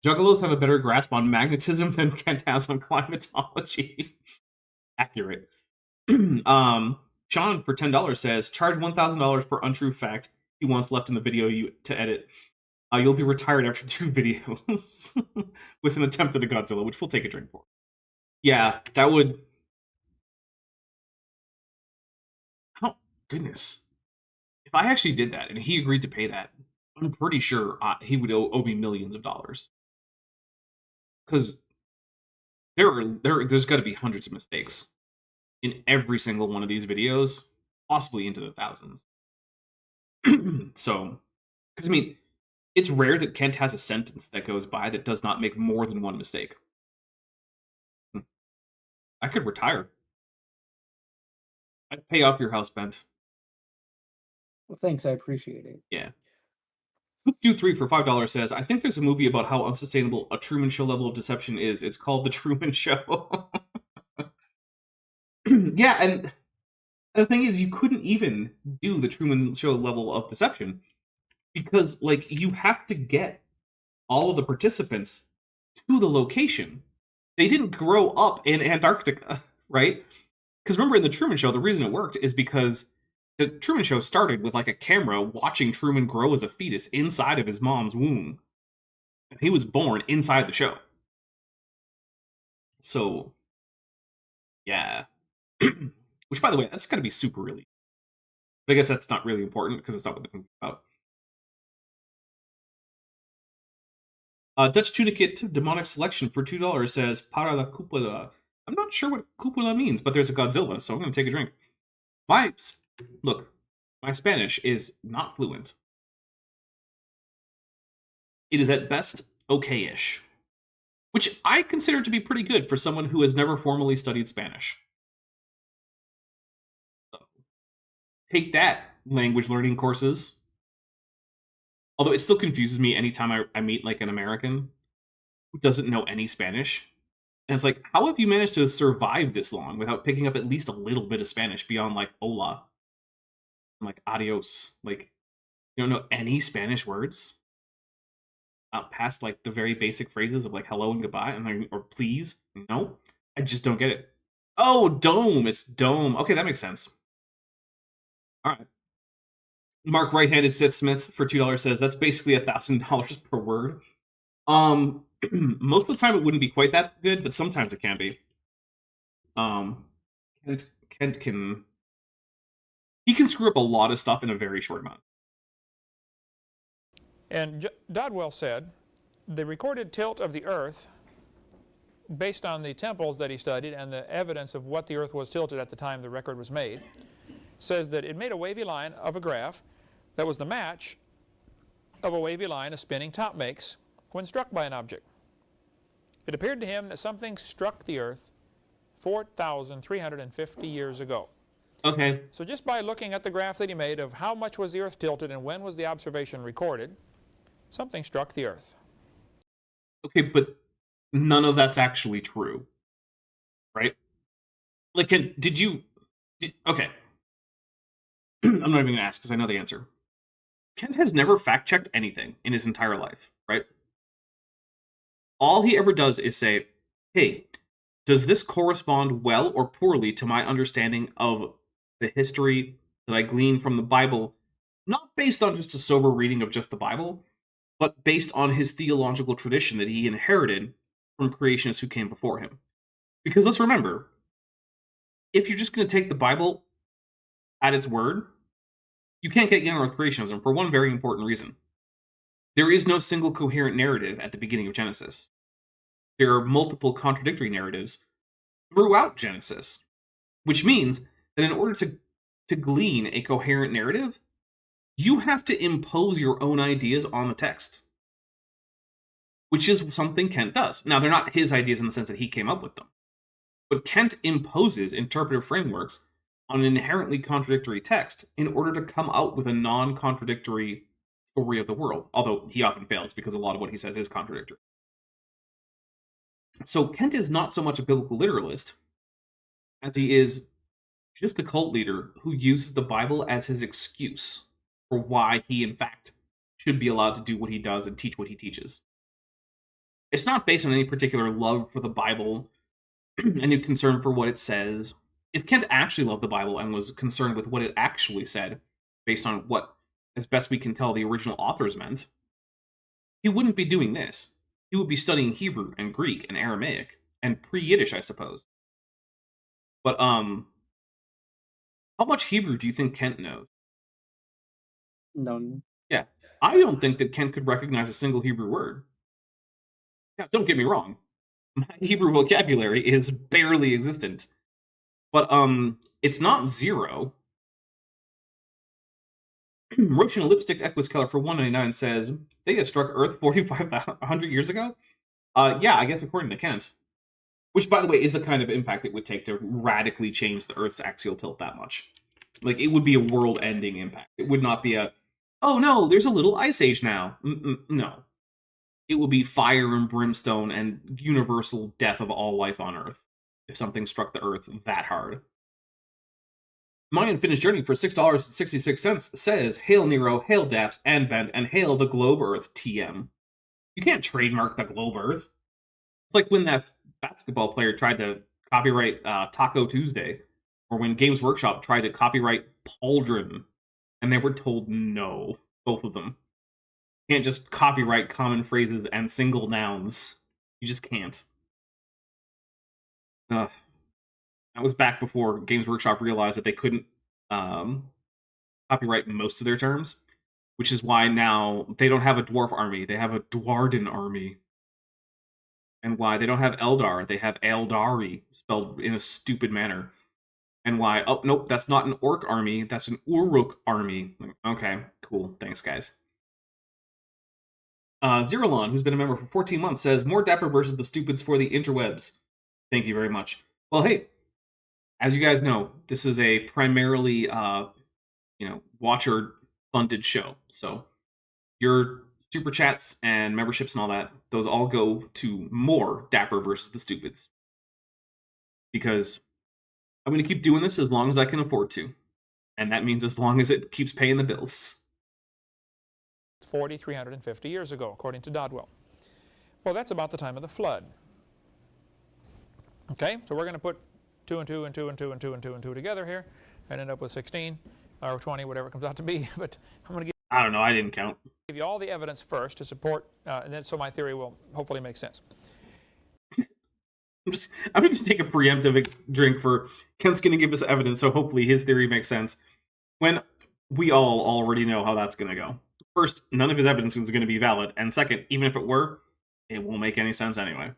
Juggalos have a better grasp on magnetism than Kent has on climatology. Accurate. Sean, for $10, says, charge $1,000 per untrue fact he wants left in the video to edit. You'll be retired after 2 videos with an attempt at a Godzilla, which we'll take a drink for. Yeah, that would... Oh, goodness. If I actually did that and he agreed to pay that, I'm pretty sure he would owe me millions of dollars. Because there's got to be hundreds of mistakes in every single one of these videos, possibly into the thousands. So, because I mean, it's rare that Kent has a sentence that goes by that does not make more than one mistake. I could retire. I'd pay off your house, Bent.
well, thanks. I appreciate it.
Yeah. 23 for $5 says, I think there's a movie about how unsustainable a Truman Show level of deception is. It's called The Truman Show. Yeah, and the thing is, you couldn't even do the Truman Show level of deception because, like, you have to get all of the participants to the location. They didn't grow up in Antarctica, right? Because remember, in the Truman Show, the reason it worked is because the Truman Show started with, like, a camera watching Truman grow as a fetus inside of his mom's womb. And he was born inside the show. So, yeah. Which, by the way, that's gotta be super really. But I guess that's not really important because it's not what they're thinking about. Dutch Tunicate Demonic Selection for $2 says, Para la cupola. I'm not sure what cupola means, but there's a Godzilla, so I'm going to take a drink. Look, my Spanish is not fluent. It is at best okay-ish, which I consider to be pretty good for someone who has never formally studied Spanish. So, take that, language learning courses. Although it still confuses me anytime I meet, like, an American who doesn't know any Spanish. And it's like, how have you managed to survive this long without picking up at least a little bit of Spanish beyond, like, hola? And, like, adios. Like, you don't know any Spanish words? Past, like, the very basic phrases of, like, hello and goodbye, and like, or please? No? I just don't get it. Oh, dome! It's dome. Okay, that makes sense. Alright. Mark Right-Handed Sith Smith for $2 says, that's basically $1,000 per word. Most of the time it wouldn't be quite that good, but sometimes it can be. Kent can... He can screw up a lot of stuff in a very short amount.
And Dodwell said, the recorded tilt of the Earth, based on the temples that he studied and the evidence of what the Earth was tilted at the time the record was made, says that it made a wavy line of a graph that was the match of a wavy line a spinning top makes when struck by an object. It appeared to him that something struck the Earth 4,350 years ago.
Okay.
So just by looking at the graph that he made of how much was the Earth tilted and when was the observation recorded, something struck the Earth.
Okay, but none of that's actually true. right? Like, okay. I'm not even going to ask because I know the answer. Kent has never fact-checked anything in his entire life, right? All he ever does is say, hey, does this correspond well or poorly to my understanding of the history that I glean from the Bible, not based on just a sober reading of just the Bible, but based on his theological tradition that he inherited from creationists who came before him. Because let's remember, if you're just going to take the Bible at its word, you can't get young Earth creationism for one very important reason. There is no single coherent narrative at the beginning of Genesis. There are multiple contradictory narratives throughout Genesis, which means that in order to glean a coherent narrative, you have to impose your own ideas on the text, which is something Kent does. Now, they're not his ideas in the sense that he came up with them, but Kent imposes interpretive frameworks on an inherently contradictory text in order to come out with a non-contradictory story of the world, although he often fails because a lot of what he says is contradictory. So Kent is not so much a biblical literalist as he is just a cult leader who uses the Bible as his excuse for why he, in fact, should be allowed to do what he does and teach what he teaches. It's not based on any particular love for the Bible, any concern for what it says. If Kent actually loved the Bible and was concerned with what it actually said, based on what, as best we can tell, the original authors meant, he wouldn't be doing this. He would be studying Hebrew and Greek and Aramaic and pre-Yiddish, I suppose. But how much Hebrew do you think Kent knows?
None.
Yeah, I don't think that Kent could recognize a single Hebrew word. Now, don't get me wrong. My Hebrew vocabulary is barely existent. But it's not zero. Roshan Lipstick Equiskeller for 199 says, they had struck Earth 4,500 years ago? Yeah, I guess according to Kent. Which, by the way, is the kind of impact it would take to radically change the Earth's axial tilt that much. Like, it would be a world-ending impact. It would not be a, oh no, there's a little ice age now. No. It would be fire and brimstone and universal death of all life on Earth if something struck the Earth that hard. My Unfinished Journey for $6.66 says, hail Nero, hail Daps, and Bent, and hail the Globe Earth TM. You can't trademark the Globe Earth. It's like when that basketball player tried to copyright Taco Tuesday, or when Games Workshop tried to copyright Pauldron, and they were told no, both of them. You can't just copyright common phrases and single nouns. You just can't. That was back before Games Workshop realized that they couldn't copyright most of their terms, which is why now they don't have a dwarf army, they have a Dwarden army. And why they don't have Eldar, they have Eldari, spelled in a stupid manner. And why, oh, nope, that's not an Orc army, that's an Uruk army. Okay, cool, thanks guys. Zerolon, who's been a member for 14 months, says, more Dapper versus the Stupids for the interwebs. Thank you very much. Well, hey, as you guys know, this is a primarily, watcher-funded show. So your super chats and memberships and all that, those all go to more Dapper versus the Stupids. Because I'm going to keep doing this as long as I can afford to. And that means as long as it keeps paying the bills.
4,350 years ago, according to Dodwell. Well, that's about the time of the flood. Okay, so we're going to put 2 and 2 and 2 and 2 and 2 and 2 and 2 together here and end up with 16 or 20, whatever it comes out to be. But I'm going to
I don't know, I didn't count.
give you all the evidence first to support, and then so my theory will hopefully make sense.
I'm going to take a preemptive drink for Kent's going to give us evidence, so hopefully his theory makes sense. When we all already know how that's going to go. First, none of his evidence is going to be valid, and second, even if it were, it won't make any sense anyway.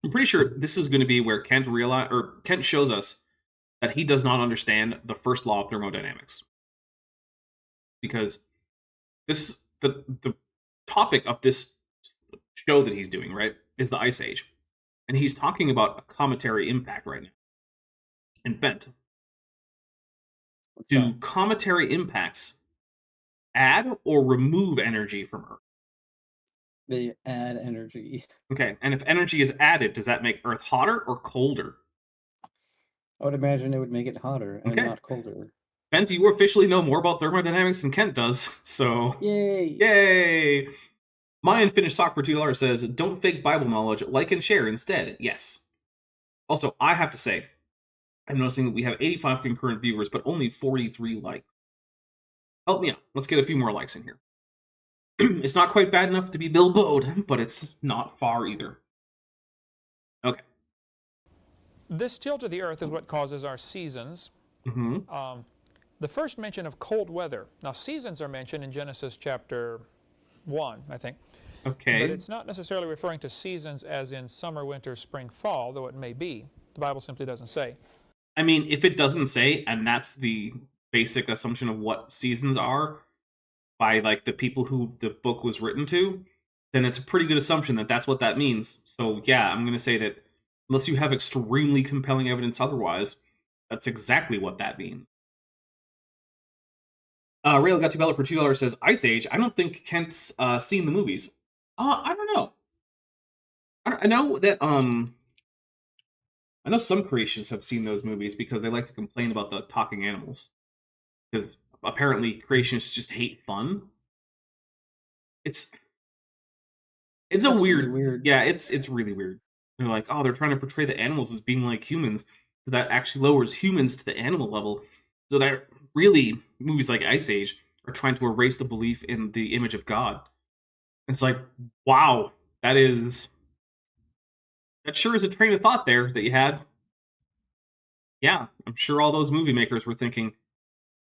I'm pretty sure this is going to be where Kent shows us that he does not understand the first law of thermodynamics. Because the topic of this show that he's doing, right, is the Ice Age. And he's talking about a cometary impact right now. And Bent. Do cometary impacts add or remove energy from Earth?
They add energy.
Okay, and if energy is added, does that make Earth hotter or colder?
I would imagine it would make it hotter and
Okay.
not colder.
Kent, you officially know more about thermodynamics than Kent does, so...
Yay!
Yay! My unfinished sock for $2 says, don't fake Bible knowledge, like and share instead. Yes. Also, I have to say, I'm noticing that we have 85 concurrent viewers, but only 43 likes. Help me out. Let's get a few more likes in here. It's not quite bad enough to be Bilbo'd, but it's not far either. Okay.
This tilt of the Earth is what causes our seasons.
Mm-hmm.
The first mention of cold weather. Now, seasons are mentioned in Genesis chapter 1, I think.
Okay.
But it's not necessarily referring to seasons as in summer, winter, spring, fall, though it may be. The Bible simply doesn't say.
I mean, if it doesn't say, and that's the basic assumption of what seasons are by, like, the people who the book was written to, then it's a pretty good assumption that that's what that means. So, yeah, I'm going to say that unless you have extremely compelling evidence otherwise, that's exactly what that means. Rail got $2 for $2 says, Ice Age, I don't think Kent's seen the movies. I don't know. I know that, I know some creationists have seen those movies because they like to complain about the talking animals. Because apparently creationists just hate fun. It's a weird,
really weird.
Yeah, it's really weird. They're like, oh, they're trying to portray the animals as being like humans, so that actually lowers humans to the animal level. So that really, movies like Ice Age are trying to erase the belief in the image of God. It's like, wow, that sure is a train of thought there that you had. Yeah, I'm sure all those movie makers were thinking,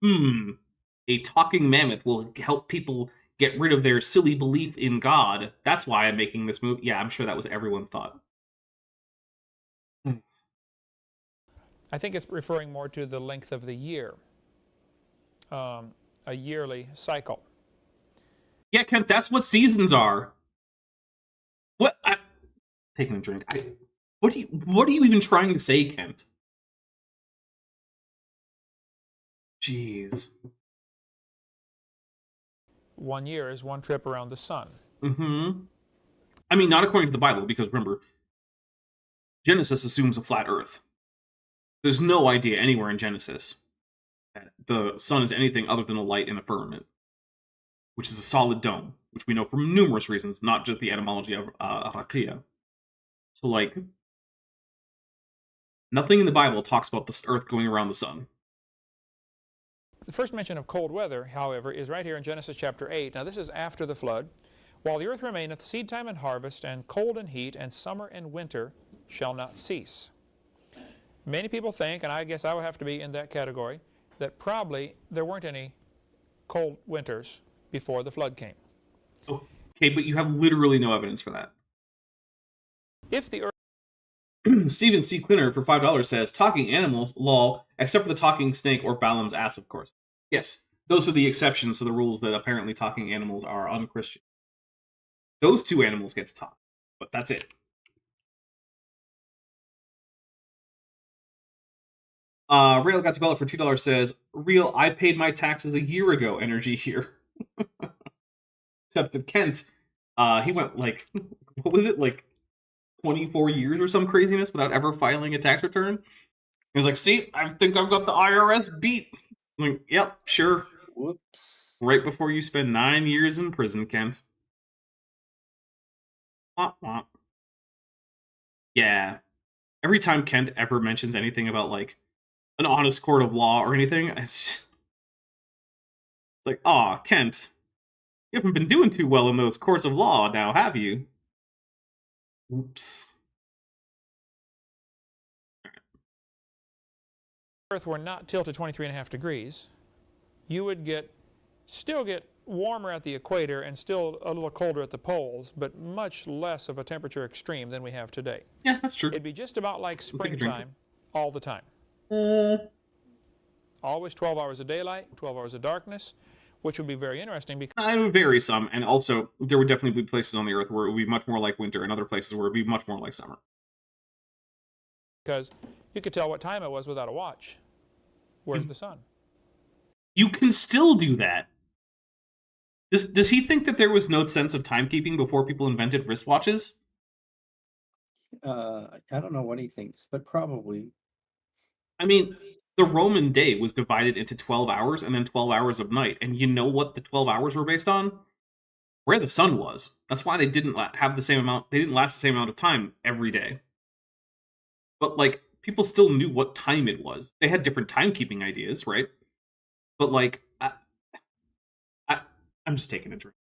a talking mammoth will help people get rid of their silly belief in God. That's why I'm making this movie. Yeah, I'm sure that was everyone's thought.
I think it's referring more to the length of the year, a yearly cycle.
Yeah, Kent, that's what seasons are. What? Taking a drink. What are you even trying to say, Kent? Jeez.
1 year is one trip around the sun.
Mm-hmm. I mean, not according to the Bible, because remember, Genesis assumes a flat Earth. There's no idea anywhere in Genesis that the sun is anything other than a light in the firmament, which is a solid dome, which we know from numerous reasons, not just the etymology of Arakia. So, like, nothing in the Bible talks about this Earth going around the sun.
The first mention of cold weather, however, is right here in Genesis chapter 8. Now, this is after the flood. While the earth remaineth, seed time and harvest, and cold and heat, and summer and winter shall not cease. Many people think, and I guess I would have to be in that category, that probably there weren't any cold winters before the flood came.
Okay, but you have literally no evidence for that.
If the earth...
Stephen C. Clinner for $5 says, talking animals, lol, except for the talking snake or Balaam's ass, of course. Yes, those are the exceptions to the rules that apparently talking animals are unchristian. Those two animals get to talk, but that's it. Rail got $2 for $2 says, Real, I paid my taxes a year ago, energy here. Except that Kent, he went like, what was it, like 24 years or some craziness without ever filing a tax return. He was like, see, I think I've got the IRS beat. I'm like, yep, sure.
Whoops.
Right before you spend 9 years in prison, Kent. Womp womp. Yeah. Every time Kent ever mentions anything about, like, an honest court of law or anything, it's like, aw, Kent, you haven't been doing too well in those courts of law now, have you? Oops.
Earth were not tilted 23.5 degrees, you would still get warmer at the equator and still a little colder at the poles, but much less of a temperature extreme than we have today.
Yeah, that's true.
It'd be just about like
take a drink.
springtime all the time. Always 12 hours of daylight, 12 hours of darkness, which would be very interesting because
It would vary some, and also there would definitely be places on the Earth where it would be much more like winter, and other places where it would be much more like summer.
you could tell what time it was without a watch. Where's the sun?
You can still do that. Does he think that there was no sense of timekeeping before people invented wristwatches?
I don't know what he thinks, but probably.
I mean, the Roman day was divided into 12 hours and then 12 hours of night. And you know what the 12 hours were based on? Where the sun was. That's why they didn't have the same amount, they didn't last the same amount of time every day. But, like, people still knew what time it was. They had different timekeeping ideas, right? But, like, I'm just taking a drink.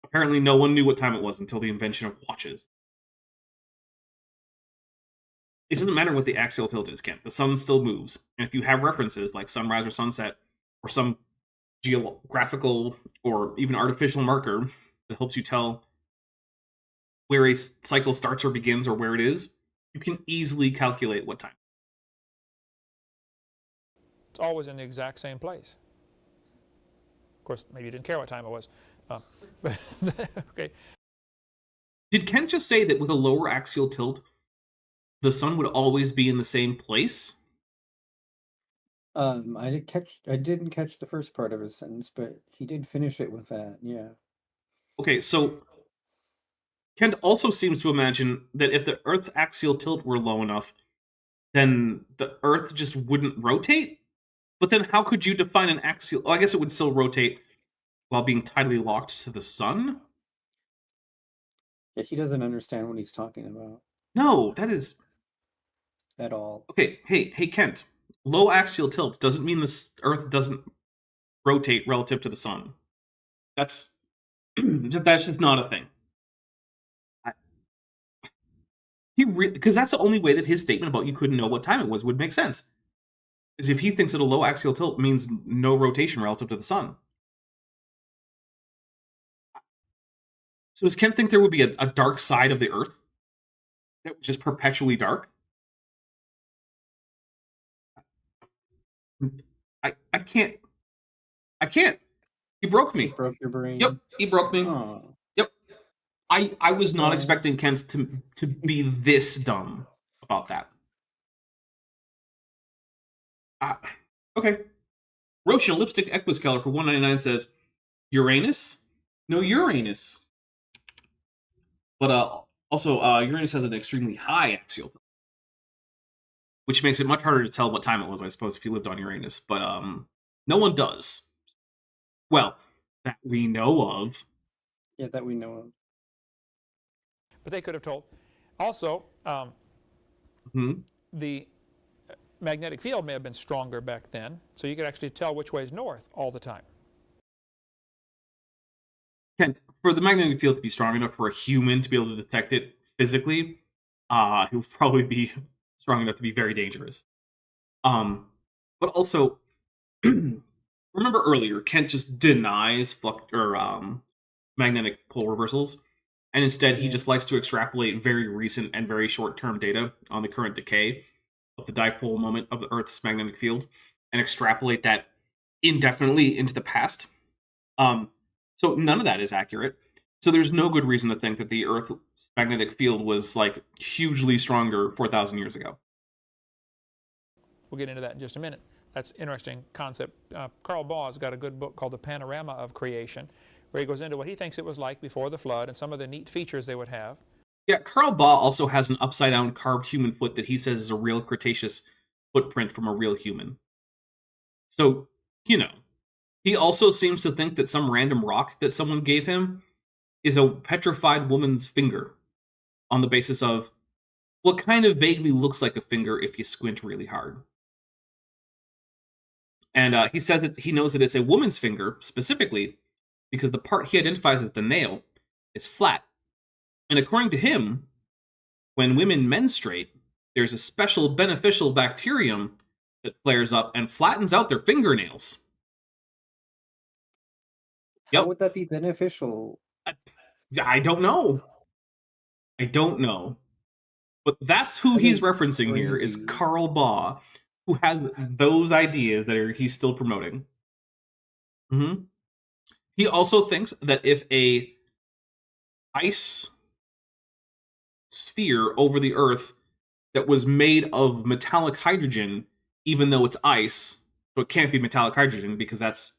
Apparently no one knew what time it was until the invention of watches. It doesn't matter what the axial tilt is, Kent. The sun still moves. And if you have references like sunrise or sunset, or some geographical or even artificial marker that helps you tell where a cycle starts or begins or where it is, you can easily calculate what time.
It's always in the exact same place. Of course, maybe you didn't care what time it was. Okay.
Did Kent just say that with a lower axial tilt, the sun would always be in the same place?
I didn't catch the first part of his sentence, but he did finish it with that. Yeah.
Okay, so Kent also seems to imagine that if the Earth's axial tilt were low enough, then the Earth just wouldn't rotate? But then how could you define an axial... Oh, I guess it would still rotate while being tidally locked to the sun?
Yeah, he doesn't understand what he's talking about
No, that is...
at all.
Okay, hey, Kent. Low axial tilt doesn't mean the Earth doesn't rotate relative to the sun. That's just not a thing. Because that's the only way that his statement about you couldn't know what time it was would make sense. Is if he thinks that a low axial tilt means no rotation relative to the sun. So does Kent think there would be a dark side of the Earth that was just perpetually dark? I can't. He broke me.
He broke your brain.
Yep, he broke me.
Oh.
Yep. I was not expecting Kent to be this dumb about that. Okay. Roshan Lipstick Equiskeller for $1.99 says, Uranus? No, Uranus. But also, Uranus has an extremely high axial tilt, which makes it much harder to tell what time it was, I suppose, if you lived on Uranus. But no one does. Well, that we know of.
Yeah, that we know of.
But they could have told. Also, the magnetic field may have been stronger back then, so you could actually tell which way is north all the time.
Kent, for the magnetic field to be strong enough for a human to be able to detect it physically, it would probably be strong enough to be very dangerous. But also, remember earlier, Kent just denies magnetic pole reversals, and instead he just likes to extrapolate very recent and very short-term data on the current decay of the dipole moment of the Earth's magnetic field, and extrapolate that indefinitely into the past. So none of that is accurate. So there's no good reason to think that the Earth's magnetic field was, like, hugely stronger 4,000 years ago.
We'll get into that in just a minute. That's an interesting concept. Carl Baugh's got a good book called The Panorama of Creation, where he goes into what he thinks it was like before the flood and some of the neat features they would have.
Yeah, Carl Baugh also has an upside-down carved human foot that he says is a real Cretaceous footprint from a real human. So, you know. He also seems to think that some random rock that someone gave him is a petrified woman's finger, on the basis of what kind of vaguely looks like a finger if you squint really hard. And he says that he knows that it's a woman's finger, specifically, because the part he identifies as the nail is flat. And according to him, when women menstruate, there's a special beneficial bacterium that flares up and flattens out their fingernails.
How would that be beneficial?
I don't know. But that's who he's referencing here, is Carl Baugh, who has those ideas that he's still promoting. He also thinks that if a ice sphere over the Earth that was made of metallic hydrogen, even though it's ice, so it can't be metallic hydrogen because that's,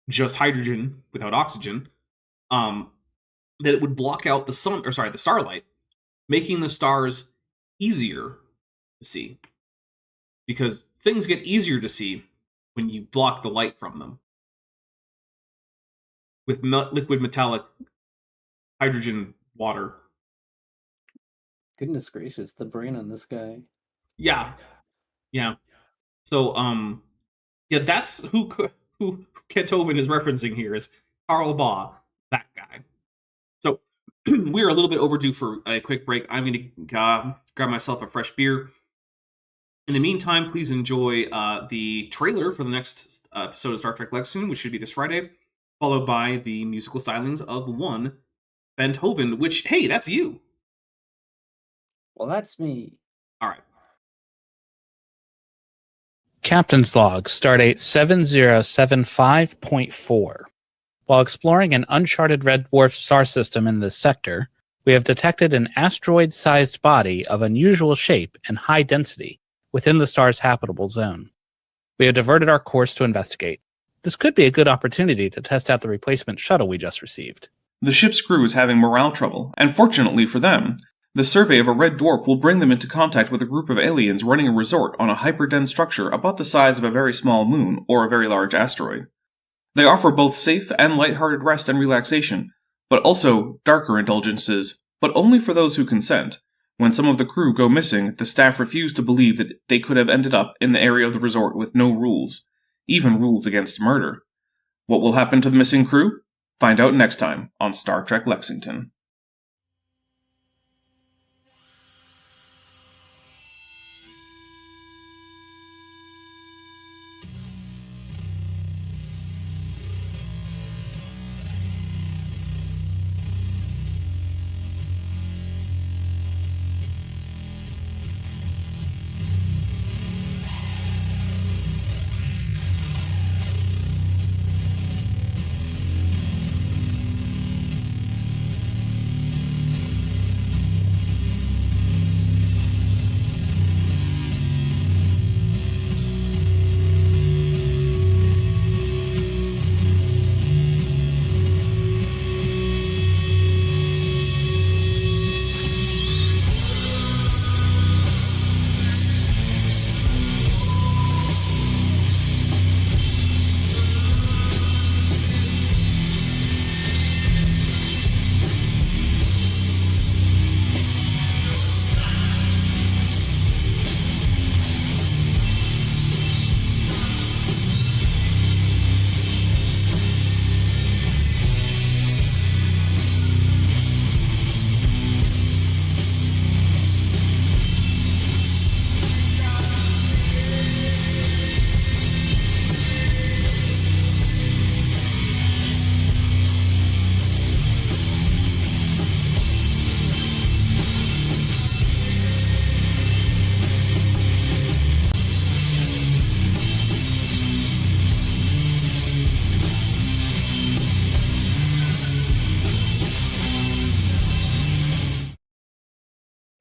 just hydrogen without oxygen, that it would block out the starlight, making the stars easier to see. Because things get easier to see when you block the light from them. With liquid metallic hydrogen water.
Goodness gracious, the brain on this guy.
Yeah. So, yeah, that's who Kethoven is referencing here is Karl Baugh, that guy. So, we are a little bit overdue for a quick break. I'm going to grab myself a fresh beer. In the meantime, please enjoy the trailer for the next episode of Star Trek Lexington, which should be this Friday, followed by the musical stylings of one Beethoven, which, hey, that's you.
Well, that's me.
All right.
Captain's Log, Stardate 7075.4. While exploring an uncharted red dwarf star system in this sector, we have detected an asteroid-sized body of unusual shape and high density within the star's habitable zone. We have diverted our course to investigate. This could be a good opportunity to test out the replacement shuttle we just received.
The ship's crew is having morale trouble, and fortunately for them, the survey of a red dwarf will bring them into contact with a group of aliens running a resort on a hyperdense structure about the size of a very small moon or a very large asteroid. They offer both safe and lighthearted rest and relaxation, but also darker indulgences, but only for those who consent. When some of the crew go missing, the staff refuse to believe that they could have ended up in the area of the resort with no rules, even rules against murder. What will happen to the missing crew? Find out next time on Star Trek Lexington.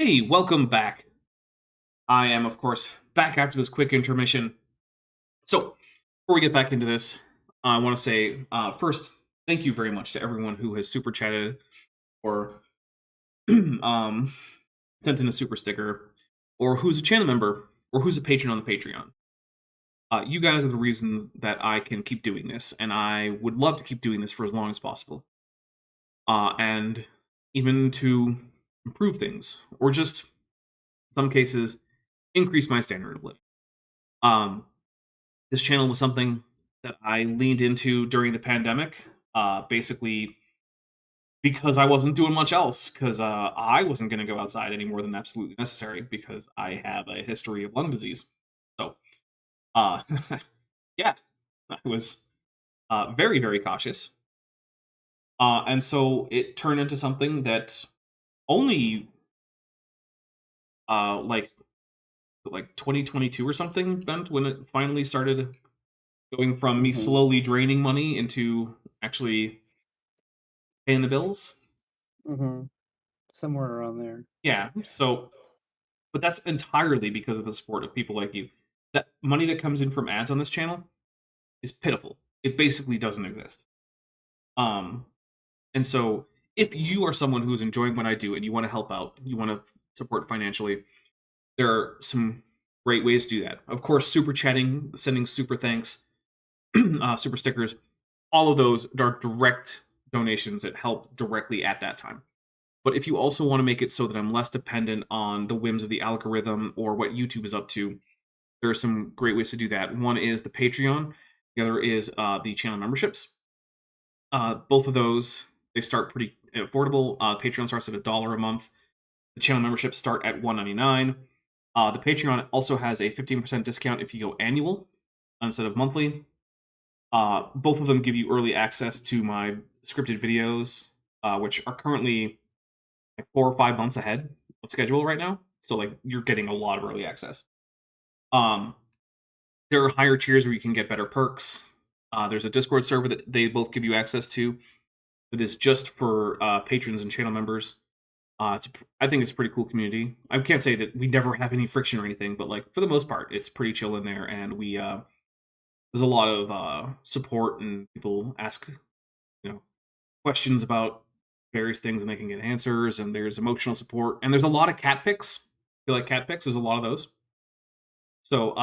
Hey, welcome back. I am, of course, back after this quick intermission. So, before we get back into this, I want to say, first, thank you very much to everyone who has super chatted or sent in a super sticker, or who's a channel member, or who's a patron on the Patreon. You guys are the reasons that I can keep doing this, and I would love to keep doing this for as long as possible. And even to improve things, or just, in some cases, increase my standard of living. This channel was something that I leaned into during the pandemic, basically because I wasn't doing much else, because I wasn't going to go outside any more than absolutely necessary, because I have a history of lung disease. So, yeah, I was very, very cautious. And so it turned into something that only like 2022 or something meant, when it finally started going from me slowly draining money into actually paying the bills.
Somewhere around there.
Yeah, so, but that's entirely because of the support of people like you. That money that comes in from ads on this channel is pitiful. It basically doesn't exist. And so if you are someone who's enjoying what I do and you want to help out, you want to support financially, there are some great ways to do that. Of course, super chatting, sending super thanks, super stickers, all of those are direct donations that help directly at that time. But if you also want to make it so that I'm less dependent on the whims of the algorithm or what YouTube is up to, there are some great ways to do that. One is the Patreon. The other is the channel memberships. Both of those, they start pretty affordable. Patreon starts at $1 a month. The channel memberships start at $1.99. The Patreon also has a 15% discount if you go annual instead of monthly. Both of them give you early access to my scripted videos, which are currently like 4 or 5 months ahead of schedule right now. So like you're getting a lot of early access. There are higher tiers where you can get better perks. There's a Discord server that they both give you access to that is just for patrons and channel members. I think it's a pretty cool community. I can't say that we never have any friction or anything, but like for the most part, it's pretty chill in there, and we there's a lot of support, and people ask questions about various things, and they can get answers. And there's emotional support, and there's a lot of cat pics. If you like cat pics, there's a lot of those. So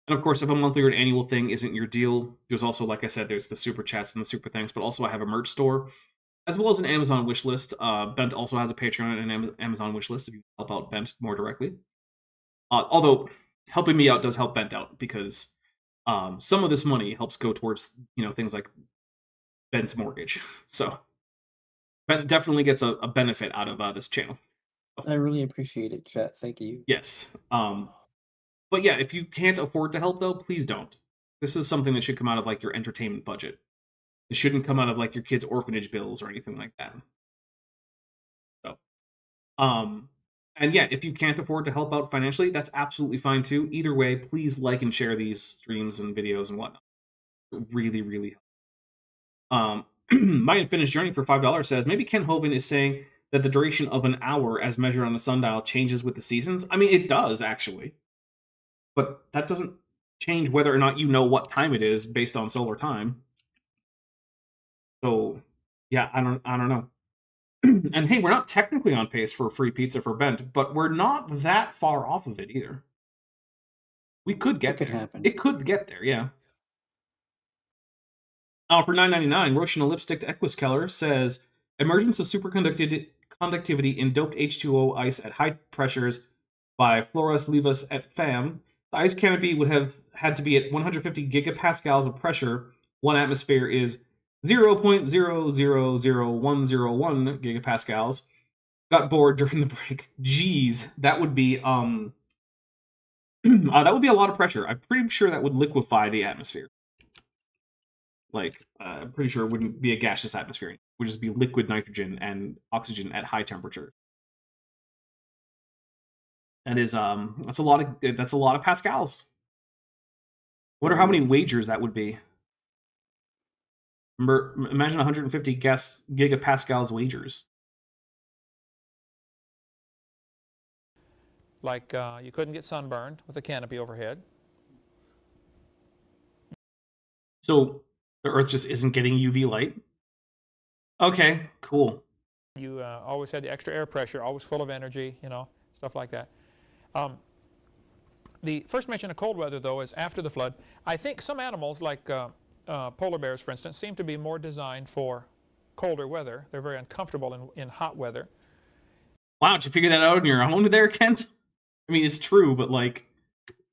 and of course, if a monthly or an annual thing isn't your deal, there's also, like I said, there's the super chats and the super thanks, but also I have a merch store, as well as an Amazon wish list. Bent also has a Patreon and an Amazon wish list if you help out Bent more directly. Although helping me out does help Bent out, because some of this money helps go towards things like Bent's mortgage. So Bent definitely gets a benefit out of this channel.
I really appreciate it, chat. Thank you.
Yes. But yeah, if you can't afford to help, though, please don't. This is something that should come out of like your entertainment budget. It shouldn't come out of like your kids' orphanage bills or anything like that. So, and yeah, if you can't afford to help out financially, that's absolutely fine too. Either way, please like and share these streams and videos and whatnot. It really, really helps. My Unfinished Journey for $5 says, maybe Ken Hovind is saying that the duration of an hour as measured on a sundial changes with the seasons. I mean, it does, actually. But that doesn't change whether or not you know what time it is based on solar time. So, yeah, I don't know. And hey, we're not technically on pace for free pizza for Bent, but we're not that far off of it either. We could get there.
Happen.
It could get there, yeah. For $9.99, Roshan Lipstick Equus Keller says, emergence of superconductivity in doped H2O ice at high pressures by Floras Levas et Fam. The ice canopy would have had to be at 150 gigapascals of pressure. 1 atmosphere is 0.000101 gigapascals. Got bored during the break. Jeez, that would be that would be a lot of pressure. I'm pretty sure that would liquefy the atmosphere. Like, I'm pretty sure it wouldn't be a gaseous atmosphere. It would just be liquid nitrogen and oxygen at high temperature. That is that's a lot of pascals. Wonder how many wagers that would be. Remember, imagine 150 gigapascals wagers.
Like you couldn't get sunburned with a canopy overhead.
So the Earth just isn't getting UV light? Okay, cool.
You always had the extra air pressure, always full of energy, stuff like that. The first mention of cold weather, though, is after the flood. I think some animals, like polar bears, for instance, seem to be more designed for colder weather. They're very uncomfortable in hot weather.
Wow, did you figure that out on your own there, Kent? I mean, it's true, but like,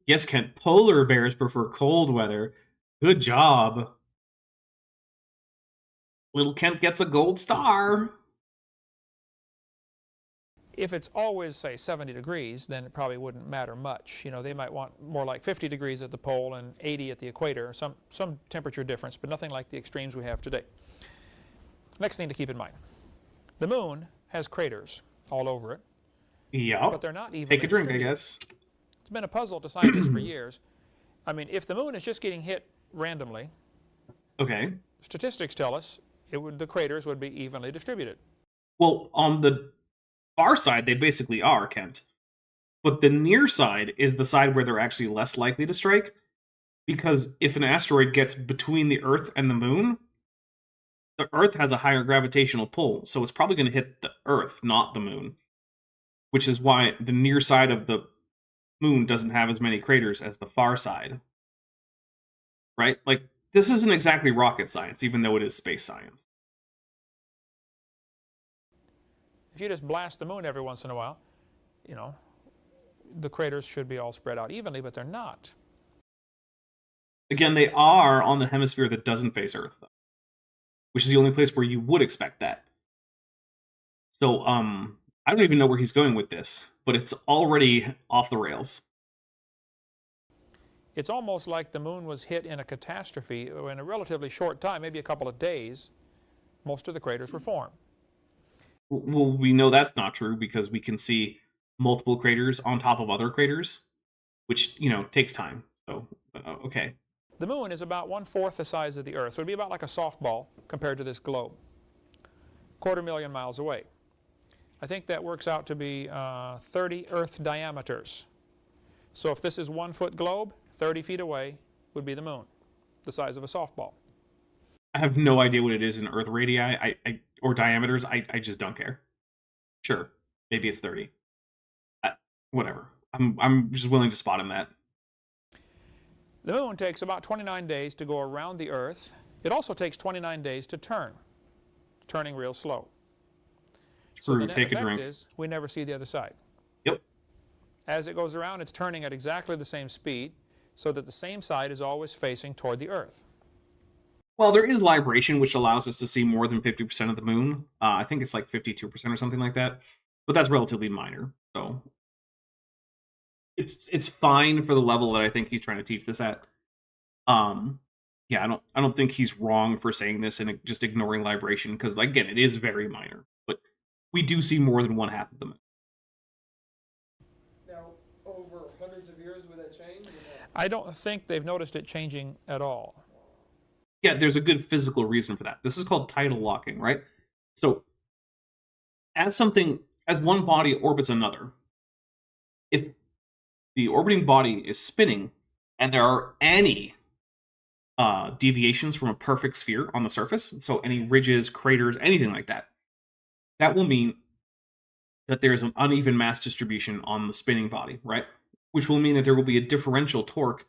yes, Kent, polar bears prefer cold weather. Good job. Little Kent gets a gold star.
If it's always, say, 70 degrees, then it probably wouldn't matter much. They might want more like 50 degrees at the pole and 80 at the equator, some temperature difference, but nothing like the extremes we have today. Next thing to keep in mind. The moon has craters all over it.
Yeah.
But they're not even.
Take a drink, I guess.
It's been a puzzle to scientists for years. I mean, if the moon is just getting hit randomly,
okay,
statistics tell us the craters would be evenly distributed.
Well, on the far side, they basically are, Kent. But the near side is the side where they're actually less likely to strike, Because if an asteroid gets between the Earth and the Moon, the Earth has a higher gravitational pull, so it's probably going to hit the Earth, not the Moon. Which is why the near side of the Moon doesn't have as many craters as the far side. Right? Like, this isn't exactly rocket science, even though it is space science.
If you just blast the moon every once in a while, you know, the craters should be all spread out evenly, but they're not.
Again, they are on the hemisphere that doesn't face Earth, though, which is the only place where you would expect that. So, I don't even know where he's going with this, but it's already off the rails.
It's almost like the moon was hit in a catastrophe in a relatively short time, maybe a couple of days. Most of the craters were formed.
Well, we know that's not true because we can see multiple craters on top of other craters, which, takes time. So, okay.
The moon is about 1/4 the size of the Earth, so it would be about like a softball compared to this globe. 250,000 miles away. I think that works out to be 30 Earth diameters. So if this is 1 foot globe, 30 feet away would be the moon, the size of a softball.
I have no idea what it is in Earth radii or diameters. I just don't care. Sure, maybe it's 30. Whatever. I'm just willing to spot him that.
The moon takes about 29 days to go around the Earth. It also takes 29 days to turn, turning real slow. So the net
Take a
effect
drink.
is we never see the other side.
Yep.
As it goes around, it's turning at exactly the same speed, so that the same side is always facing toward the Earth.
Well, there is libration, which allows us to see more than 50% of the moon. I think it's like 52% or something like that. But that's relatively minor. So it's fine for the level that I think he's trying to teach this at. Yeah, I don't think he's wrong for saying this and just ignoring libration, because again, it is very minor. But we do see more than 1/2 of the moon.
Now, over hundreds of years, would that change?
I don't think they've noticed it changing at all.
Yeah, there's a good physical reason for that. This is called tidal locking, right? So, as one body orbits another, if the orbiting body is spinning and there are any deviations from a perfect sphere on the surface, so any ridges, craters, anything like that, that will mean that there's an uneven mass distribution on the spinning body, right? Which will mean that there will be a differential torque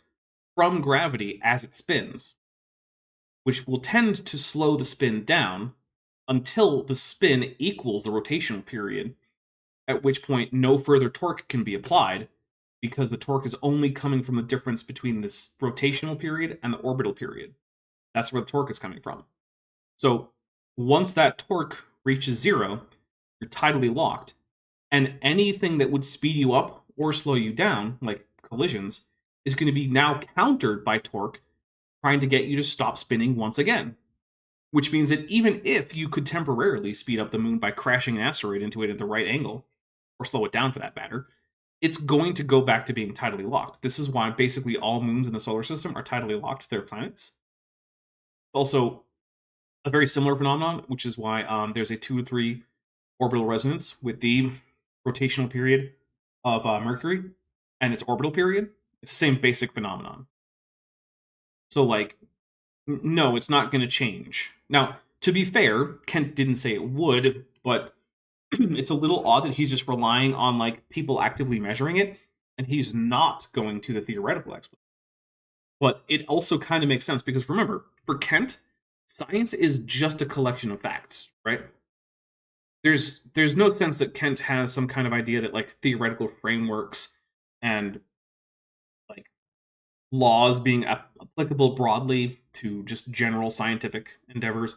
from gravity as it spins, which will tend to slow the spin down until the spin equals the rotational period, at which point no further torque can be applied, because the torque is only coming from the difference between this rotational period and the orbital period. That's where the torque is coming from. So once that torque reaches 0, you're tidally locked, and anything that would speed you up or slow you down, like collisions, is going to be now countered by torque trying to get you to stop spinning once again. Which means that even if you could temporarily speed up the moon by crashing an asteroid into it at the right angle, or slow it down for that matter, it's going to go back to being tidally locked. This is why basically all moons in the solar system are tidally locked to their planets. Also, a very similar phenomenon, which is why there's a 2 to 3 orbital resonance with the rotational period of Mercury and its orbital period. It's the same basic phenomenon. So, no, it's not going to change. Now, to be fair, Kent didn't say it would, but it's a little odd that he's just relying on, people actively measuring it, and he's not going to the theoretical explanation. But it also kind of makes sense, because remember, for Kent, science is just a collection of facts, right? There's no sense that Kent has some kind of idea that, theoretical frameworks and laws being applicable broadly to just general scientific endeavors.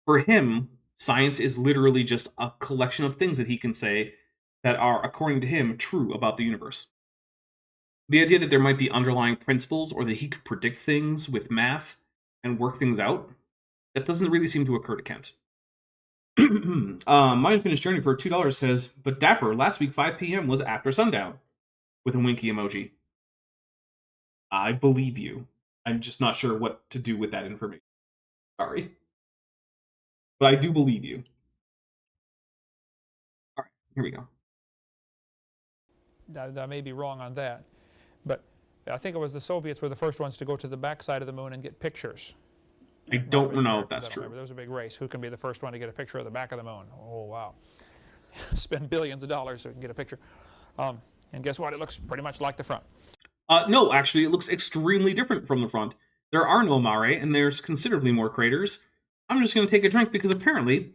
For him, science is literally just a collection of things that he can say that are, according to him, true about the universe. The idea that there might be underlying principles or that he could predict things with math and work things out, that doesn't really seem to occur to Kent. My Unfinished Journey for $2 says, but Dapper, last week 5 p.m. was after sundown, with a winky emoji. I believe you. I'm just not sure what to do with that information. Sorry. But I do believe you. All right, here we go.
I may be wrong on that. But I think it was the Soviets were the first ones to go to the backside of the moon and get pictures.
I don't know if that's true.
There was a big race. Who can be the first one to get a picture of the back of the moon? Oh, wow. Spend billions of dollars so we can get a picture. And guess what? It looks pretty much like the front.
No, actually, it looks extremely different from the front. There are no mare, and there's considerably more craters. I'm just going to take a drink because apparently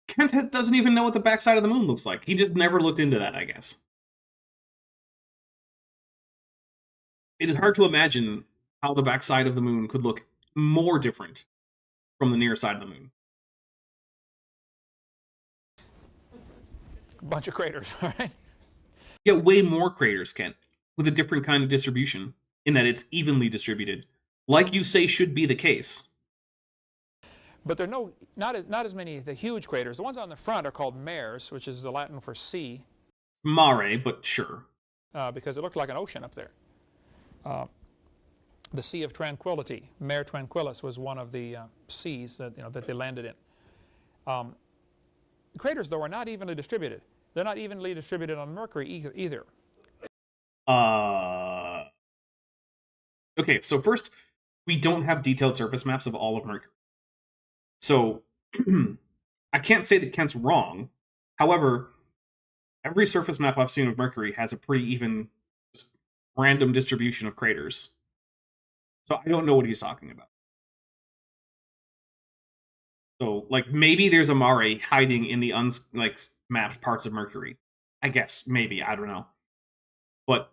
Kent doesn't even know what the backside of the moon looks like. He just never looked into that, I guess. It is hard to imagine how the backside of the moon could look more different from the near side of the moon.
A bunch of craters, all right?
Yeah, way more craters, Kent, with a different kind of distribution, in that it's evenly distributed, like you say should be the case.
But there are not as many the huge craters. The ones on the front are called mares, which is the Latin for sea.
It's mare, but sure.
Because it looked like an ocean up there. The Sea of Tranquility, Mare Tranquillus, was one of the seas that that they landed in. The craters, though, are not evenly distributed. They're not evenly distributed on Mercury either.
Okay, so first, we don't have detailed surface maps of all of Mercury. So, I can't say that Kent's wrong. However, every surface map I've seen of Mercury has a pretty even, just random distribution of craters. So I don't know what he's talking about. So, like, maybe there's a mare hiding in the mapped parts of Mercury. I guess, maybe, I don't know. But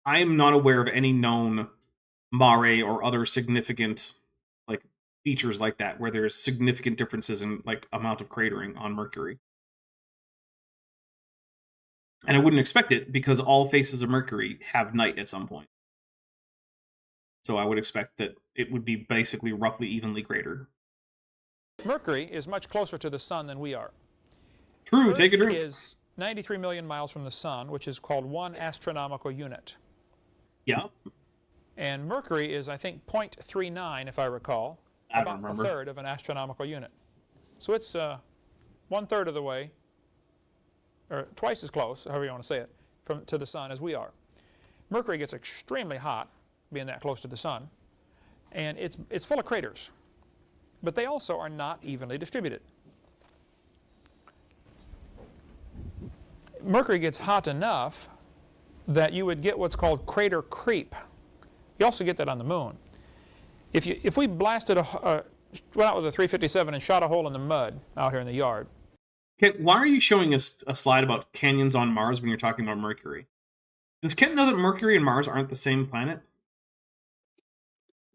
I am not aware of any known mare or other significant, like, features like that, where there's significant differences in, like, amount of cratering on Mercury. And I wouldn't expect it, because all faces of Mercury have night at some point. So I would expect that it would be basically roughly evenly cratered.
Mercury is much closer to the sun than we are.
True,
Earth
take a drink.
is 93 million miles from the sun, which is called 1 astronomical unit.
Yeah.
And Mercury is, I think, 0.39, if I recall.
I don't
about
remember.
a third of an astronomical unit. So it's 1/3 of the way, or twice as close, however you want to say it, to the sun as we are. Mercury gets extremely hot, being that close to the sun, and it's full of craters. But they also are not evenly distributed. Mercury gets hot enough that you would get what's called crater creep. You also get that on the moon. If we blasted went out with a 357 and shot a hole in the mud out here in the yard.
Kent, why are you showing us a slide about canyons on Mars when you're talking about Mercury? Does Kent know that Mercury and Mars aren't the same planet?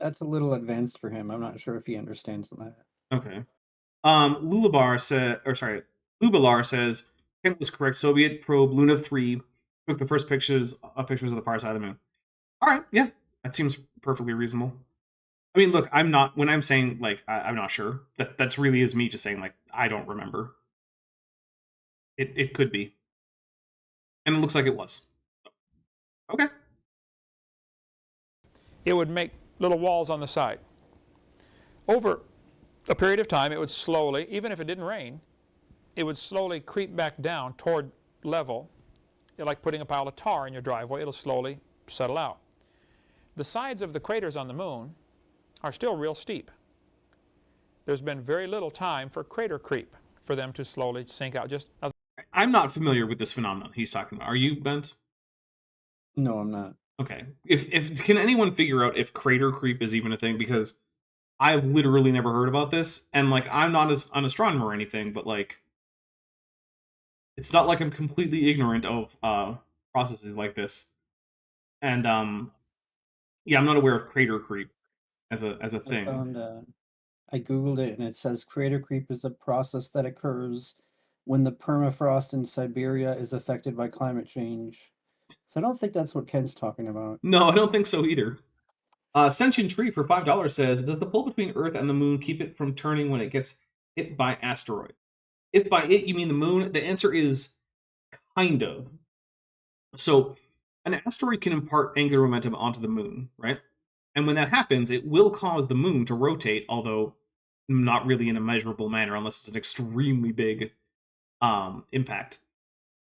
That's a little advanced for him. I'm not sure if he understands that.
Okay. Lubalar says Kent was correct. Soviet probe Luna 3 took the first pictures of the far side of the moon. All right, yeah, that seems perfectly reasonable. I mean, look, when I'm saying, like, I'm not sure. That's really is me just saying, like, I don't remember. It could be. And it looks like it was. Okay.
It would make little walls on the side. Over a period of time, it would slowly, even if it didn't rain, it would slowly creep back down toward level. Like putting a pile of tar in your driveway, it'll slowly settle out. The sides of the craters on the moon are still real steep. There's been very little time for crater creep, for them to slowly sink out.
I'm not familiar with this phenomenon he's talking about. Are you, Bent?
No, I'm not.
Okay. If can anyone figure out if crater creep is even a thing? Because I've literally never heard about this, and, like, I'm not an astronomer or anything, but, like, it's not like I'm completely ignorant of processes like this. And yeah, I'm not aware of crater creep as a thing.
I googled it, and it says crater creep is a process that occurs when the permafrost in Siberia is affected by climate change. So I don't think that's what Ken's talking about.
No, I don't think so either. Sentient Tree for $5 says, does the pull between Earth and the moon keep it from turning when it gets hit by asteroid? If by it you mean the moon, the answer is kind of. So an asteroid can impart angular momentum onto the moon, right? And when that happens, it will cause the moon to rotate, although not really in a measurable manner unless it's an extremely big impact.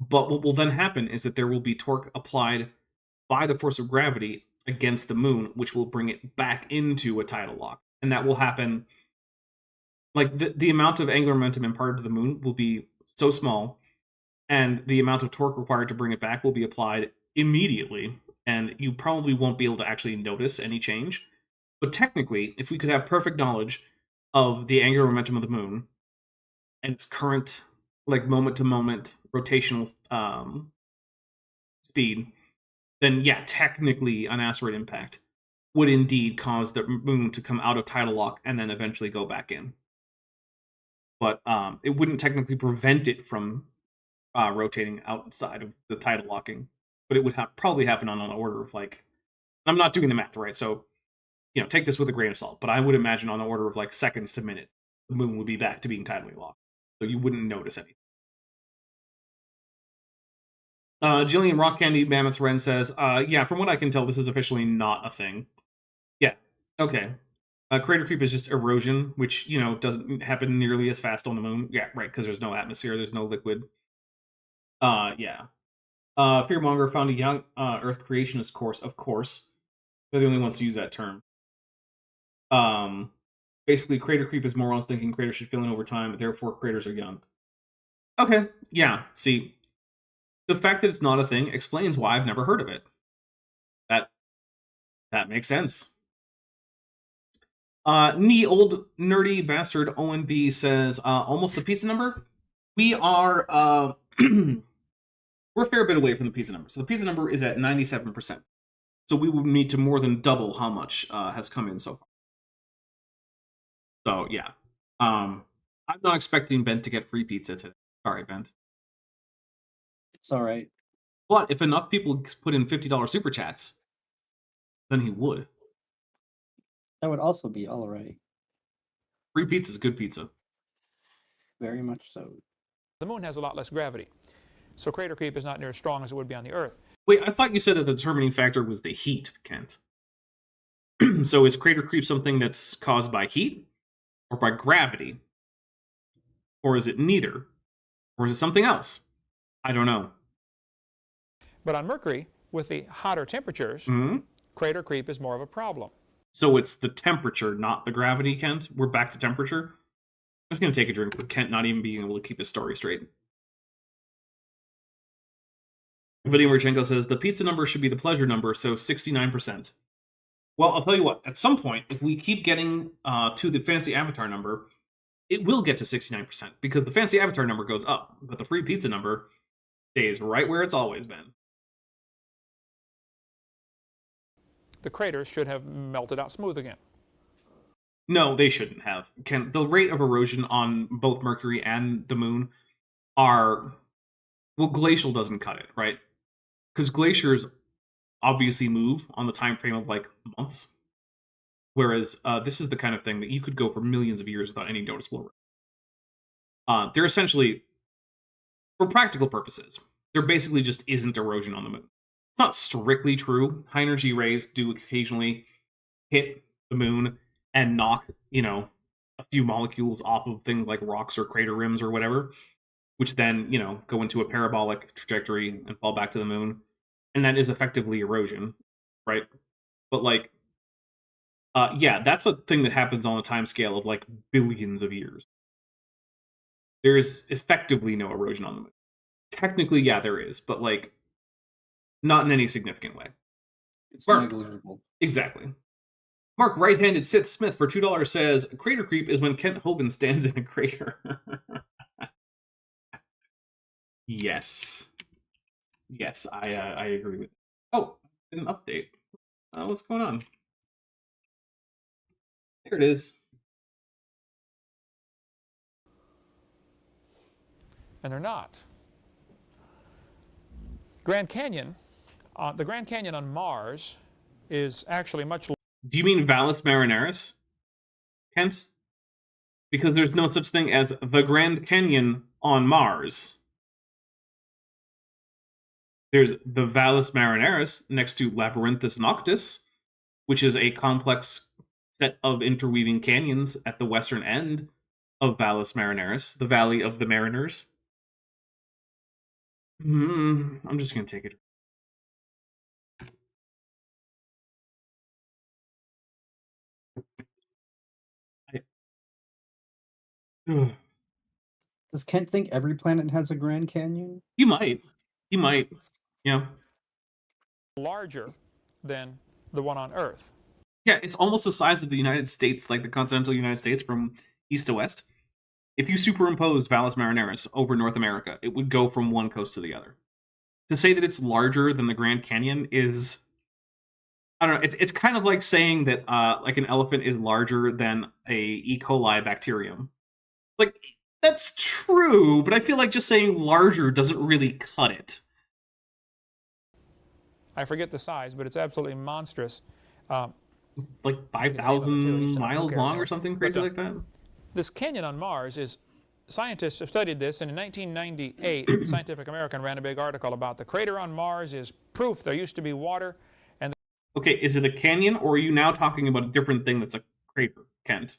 But what will then happen is that there will be torque applied by the force of gravity against the moon, which will bring it back into a tidal lock. And that will happen, like, the amount of angular momentum imparted to the moon will be so small, and the amount of torque required to bring it back will be applied immediately, and you probably won't be able to actually notice any change. But technically, if we could have perfect knowledge of the angular momentum of the moon and its current, like, moment-to-moment rotational speed, then yeah, technically an asteroid impact would indeed cause the moon to come out of tidal lock and then eventually go back in. But it wouldn't technically prevent it from rotating outside of the tidal locking. But it would probably happen on an order of, like, I'm not doing the math, right? So, take this with a grain of salt. But I would imagine on the order of, like, seconds to minutes, the moon would be back to being tidally locked. So you wouldn't notice anything. Jillian Rock Candy Mammoth Wren says, yeah, from what I can tell, this is officially not a thing. Yeah, okay. Crater creep is just erosion, which, doesn't happen nearly as fast on the moon. Yeah, right, because there's no atmosphere, there's no liquid. Yeah. Fearmonger found a young Earth creationist course, of course. They're the only ones to use that term. Basically, crater creep is morons thinking craters should fill in over time, therefore craters are young. Okay, yeah, see. The fact that it's not a thing explains why I've never heard of it. That makes sense. Old nerdy bastard ONB says, almost the pizza number? We are, we're a fair bit away from the pizza number. So the pizza number is at 97%. So we would need to more than double how much has come in so far. So, yeah. I'm not expecting Bent to get free pizza today. Sorry, Bent.
It's all right.
But if enough people put in $50 super chats, then he would.
That would also be all right.
Free pizza is good pizza.
Very much so.
The moon has a lot less gravity, so crater creep is not near as strong as it would be on the Earth.
Wait, I thought you said that the determining factor was the heat, Kent. So is crater creep something that's caused by heat? Or by gravity? Or is it neither? Or is it something else? I don't know.
But on Mercury, with the hotter temperatures, crater creep is more of a problem.
So it's the temperature, not the gravity, Kent? We're back to temperature? I'm just going to take a drink with Kent not even being able to keep his story straight. Vadim Marchenko says, the pizza number should be the pleasure number, so 69%. Well, I'll tell you what, at some point, if we keep getting to the fancy avatar number, it will get to 69%, because the fancy avatar number goes up, but the free pizza number stays right where it's always been.
The craters should have melted out smooth again.
No, they shouldn't have. The rate of erosion on both Mercury and the moon are... Well, glacial doesn't cut it, right? Because glaciers obviously move on the time frame of, like, months. Whereas this is the kind of thing that you could go for millions of years without any noticeable erosion. They're essentially, for practical purposes, there basically just isn't erosion on the moon. It's not strictly true. High energy rays do occasionally hit the moon and knock, a few molecules off of things like rocks or crater rims or whatever, which then, go into a parabolic trajectory and fall back to the moon. And that is effectively erosion, right? But, like, yeah, that's a thing that happens on a time scale of, like, billions of years. There's effectively no erosion on the moon. Technically, yeah, there is, but, like, not in any significant way.
It's
Mark,
negligible.
Exactly. Mark Right-Handed Sith Smith for $2 says, crater creep is when Kent Hovind stands in a crater. Yes. Yes, I agree with. Oh, an update. What's going on? There it is.
And they're not. Grand Canyon, the Grand Canyon on Mars is actually much.
Do you mean Valles Marineris, Kent? Because there's no such thing as the Grand Canyon on Mars. There's the Valles Marineris next to Labyrinthus Noctis, which is a complex set of interweaving canyons at the western end of Valles Marineris, the Valley of the Mariners. I'm just going to take it. Ugh.
Does Kent think every planet has a Grand Canyon?
You might. You might. Yeah.
larger than the one on Earth.
Yeah, it's almost the size of the United States, like the continental United States from east to west. If you superimposed Valles Marineris over North America, it would go from one coast to the other. To say that it's larger than the Grand Canyon is, I don't know. It's kind of like saying that like an elephant is larger than a E. coli bacterium. Like that's true, but I feel like just saying larger doesn't really cut it.
I forget the size, but it's absolutely monstrous.
It's like
I forget the name of it, too. I
5,000
used to know. Who
miles
cares,
long
though?
or something
But,
crazy like that.
This canyon on Mars is, scientists have studied this, and in 1998, Scientific American ran a big article about the crater on Mars is proof there used to be water.
Okay, is it a canyon, or are you now talking about a different thing that's a crater, Kent?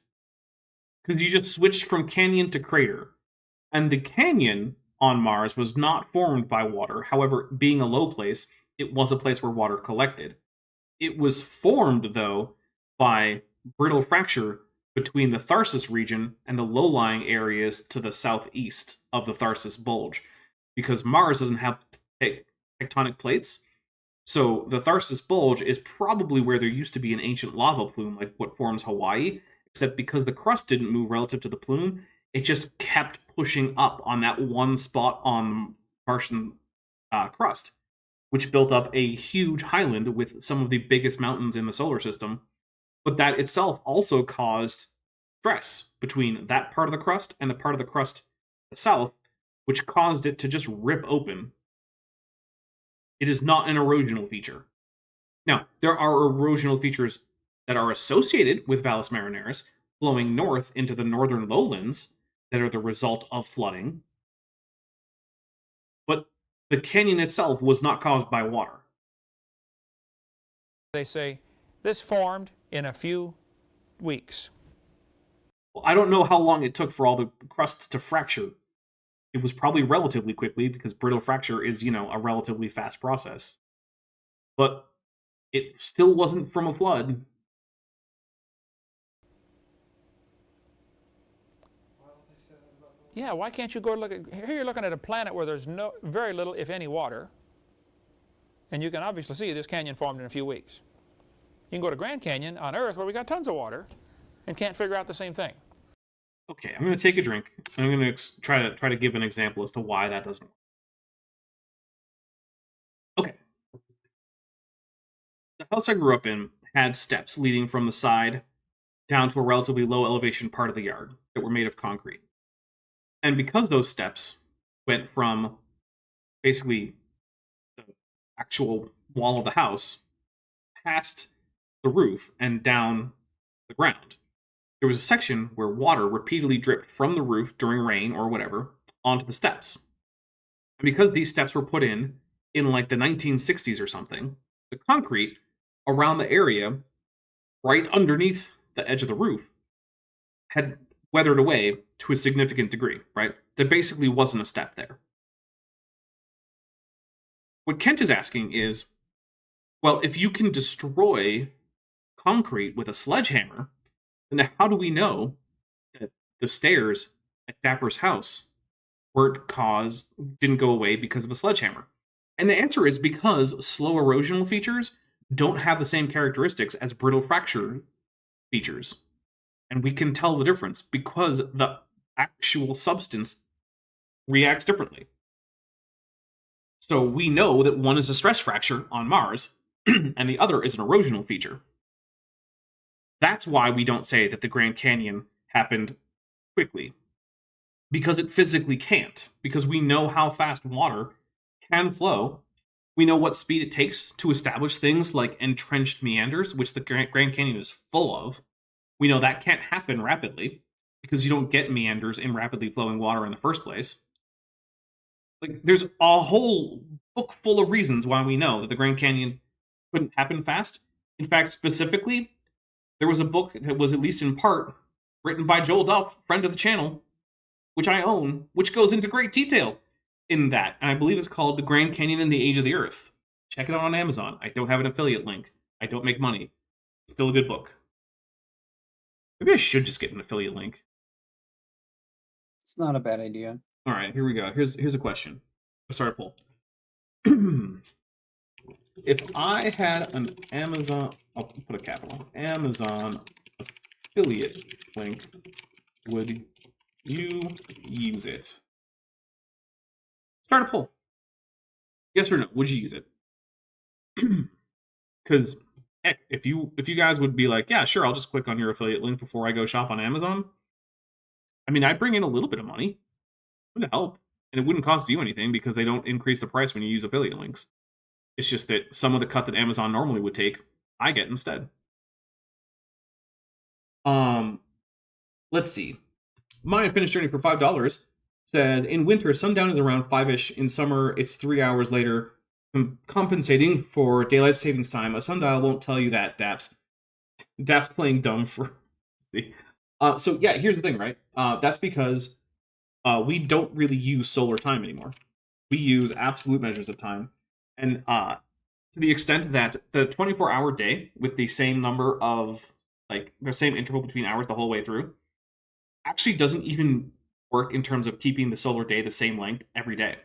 Because you just switched from canyon to crater. And the canyon on Mars was not formed by water. However, being a low place, it was a place where water collected. It was formed, though, by brittle fracture between the Tharsis region and the low-lying areas to the southeast of the Tharsis bulge. Because Mars doesn't have tectonic plates, so the Tharsis bulge is probably where there used to be an ancient lava plume, like what forms Hawaii, except because the crust didn't move relative to the plume, it just kept pushing up on that one spot on Martian crust, which built up a huge highland with some of the biggest mountains in the solar system. But that itself also caused stress between that part of the crust and the part of the crust to the south, which caused it to just rip open. It is not an erosional feature. Now, there are erosional features that are associated with Valles Marineris flowing north into the northern lowlands that are the result of flooding. But the canyon itself was not caused by water.
They say this formed in a few weeks.
Well, I don't know how long it took for all the crust to fracture. It was probably relatively quickly because brittle fracture is, a relatively fast process. But it still wasn't from a flood.
Yeah, why can't you go look at, here you're looking at a planet where there's very little, if any, water. And you can obviously see this canyon formed in a few weeks. You can go to Grand Canyon on Earth where we got tons of water and can't figure out the same thing.
Okay, I'm going to take a drink. I'm going to try to give an example as to why that doesn't work. Okay. The house I grew up in had steps leading from the side down to a relatively low elevation part of the yard that were made of concrete. And because those steps went from basically the actual wall of the house past the roof and down the ground, there was a section where water repeatedly dripped from the roof during rain or whatever onto the steps. And because these steps were put in like the 1960s or something, the concrete around the area right underneath the edge of the roof had weathered away to a significant degree, right? There basically wasn't a step there. What Kent is asking is, well, if you can destroy concrete with a sledgehammer, then how do we know that the stairs at Dapper's house didn't go away because of a sledgehammer? And the answer is because slow erosional features don't have the same characteristics as brittle fracture features. And we can tell the difference because the actual substance reacts differently. So we know that one is a stress fracture on Mars, and the other is an erosional feature. That's why we don't say that the Grand Canyon happened quickly. Because it physically can't. Because we know how fast water can flow. We know what speed it takes to establish things like entrenched meanders, which the Grand Canyon is full of. We know that can't happen rapidly, because you don't get meanders in rapidly flowing water in the first place. Like, there's a whole book full of reasons why we know that the Grand Canyon couldn't happen fast. In fact, specifically, there was a book that was, at least in part, written by Joel Duff, friend of the channel, which I own, which goes into great detail in that. And I believe it's called The Grand Canyon and the Age of the Earth. Check it out on Amazon. I don't have an affiliate link. I don't make money. It's still a good book. Maybe I should just get an affiliate link.
It's not a bad idea.
All right, here we go. Here's a question. Start a poll. If I had an Amazon, I'll put a capital, Amazon affiliate link, would you use it? Start a poll. Yes or no? Would you use it? Because if you guys would be like, yeah, sure, I'll just click on your affiliate link before I go shop on Amazon. I mean, I bring in a little bit of money. It would help, and it wouldn't cost you anything because they don't increase the price when you use affiliate links. It's just that some of the cut that Amazon normally would take, I get instead. Let's see. My Unfinished Journey for $5 says, in winter, sundown is around 5-ish. In summer, it's 3 hours later. Compensating for daylight savings time. A sundial won't tell you that, Daps. Daps playing dumb for... see. So, yeah, here's the thing, right? That's because we don't really use solar time anymore. We use absolute measures of time. And to the extent that the 24-hour day with the same number of, like, the same interval between hours the whole way through, actually doesn't even work in terms of keeping the solar day the same length every day.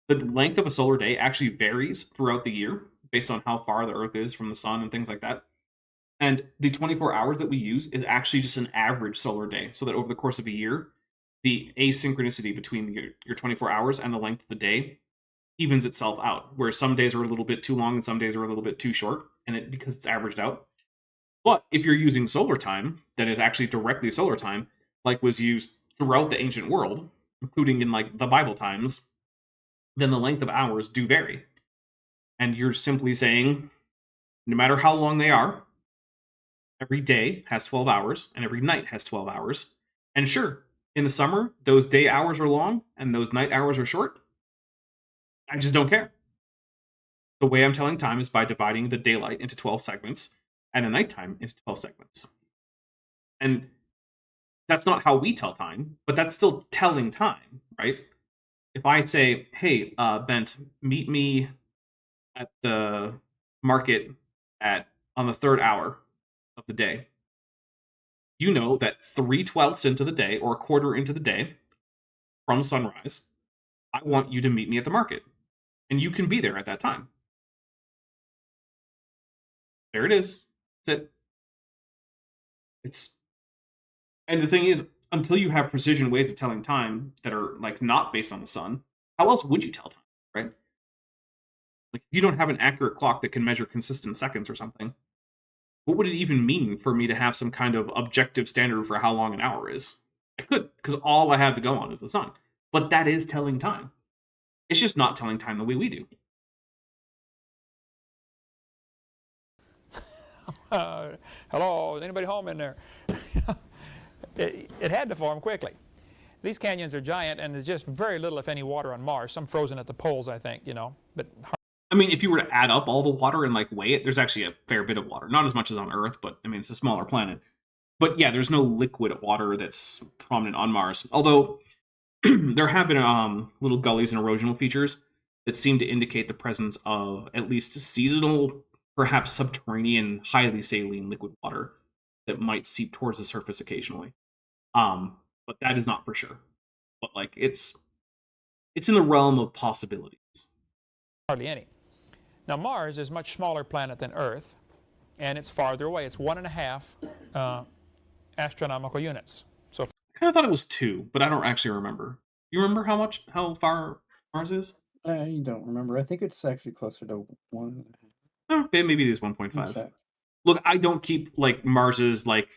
The length of a solar day actually varies throughout the year based on how far the Earth is from the sun and things like that. And the 24 hours that we use is actually just an average solar day, so that over the course of a year, the asynchronicity between your 24 hours and the length of the day evens itself out, where some days are a little bit too long and some days are a little bit too short, and because it's averaged out. But if you're using solar time, that is actually directly solar time, like was used throughout the ancient world, including in like the Bible times, then the length of hours do vary. And you're simply saying, no matter how long they are, every day has 12 hours and every night has 12 hours. And sure, in the summer, those day hours are long and those night hours are short. I just don't care. The way I'm telling time is by dividing the daylight into 12 segments and the nighttime into 12 segments. And that's not how we tell time, but that's still telling time, right? If I say, hey, Bent, meet me at the market on the 3rd hour of the day, you know that 3/12 into the day, or a quarter into the day, from sunrise, I want you to meet me at the market. And you can be there at that time. There it is. That's it. And the thing is, until you have precision ways of telling time that are like not based on the sun, how else would you tell time, right? Like, you don't have an accurate clock that can measure consistent seconds or something. What would it even mean for me to have some kind of objective standard for how long an hour is? I could, because all I have to go on is the sun. But that is telling time. It's just not telling time the way we do.
Hello, is anybody home in there? It had to form quickly. These canyons are giant, and there's just very little, if any, water on Mars. Some frozen at the poles, I think, you know. But
I mean, if you were to add up all the water and like weigh it, there's actually a fair bit of water. Not as much as on Earth, but I mean, it's a smaller planet. But yeah, there's no liquid water that's prominent on Mars. Although there have been little gullies and erosional features that seem to indicate the presence of at least seasonal, perhaps subterranean, highly saline liquid water that might seep towards the surface occasionally. But that is not for sure. But like, it's in the realm of possibilities.
hardly any. Now Mars is a much smaller planet than Earth, and it's farther away. It's 1.5 astronomical units. So
I kind of thought it was 2, but I don't actually remember. You remember how far Mars is?
I don't remember. I think it's actually closer to 1.
Okay, maybe it is 1.5. Look, I don't keep like Mars's like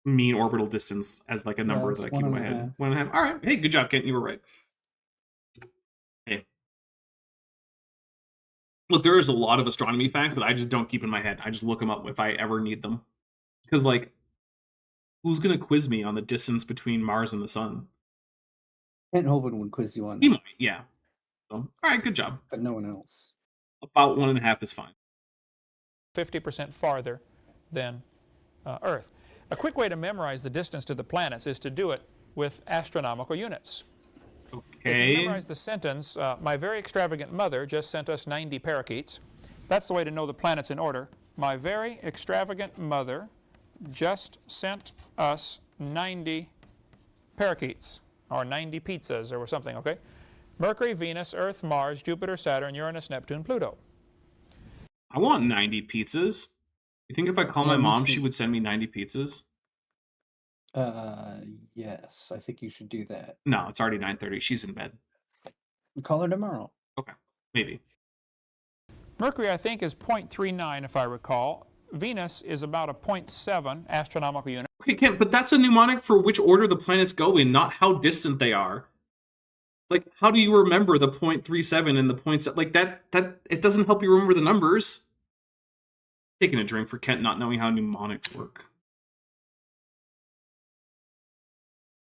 mean orbital distance as like a number that I keep in my head. 1.5. All right. Hey, good job, Kent. You were right. Hey. Look, there is a lot of astronomy facts that I just don't keep in my head. I just look them up if I ever need them. Because like, who's gonna quiz me on the distance between Mars and the Sun?
Kent Hovind would quiz you on that.
He might, yeah. So, all right, good job.
But no one else.
About 1.5 is fine.
50% farther than Earth. A quick way to memorize the distance to the planets is to do it with astronomical units.
Okay.
If you memorize the sentence, my very extravagant mother just sent us 90 parakeets. That's the way to know the planets in order. My very extravagant mother just sent us 90 parakeets, or 90 pizzas, or something, okay? Mercury, Venus, Earth, Mars, Jupiter, Saturn, Uranus, Neptune, Pluto.
I want 90 pizzas. You think if I call
Yeah,
my
me
mom,
too.
she would send me 90 pizzas?
Yes, I think you should do that.
No, it's already 9:30. She's in bed.
Call her tomorrow.
Okay, maybe.
Mercury, I think, is 0.39, if I recall. Venus is about a 0.7 astronomical unit.
Okay, Kent, but that's a mnemonic for which order the planets go in, not how distant they are. Like, how do you remember the 0.37 and the points like that it doesn't help you remember the numbers. Taking a drink for Kent not knowing how mnemonics work.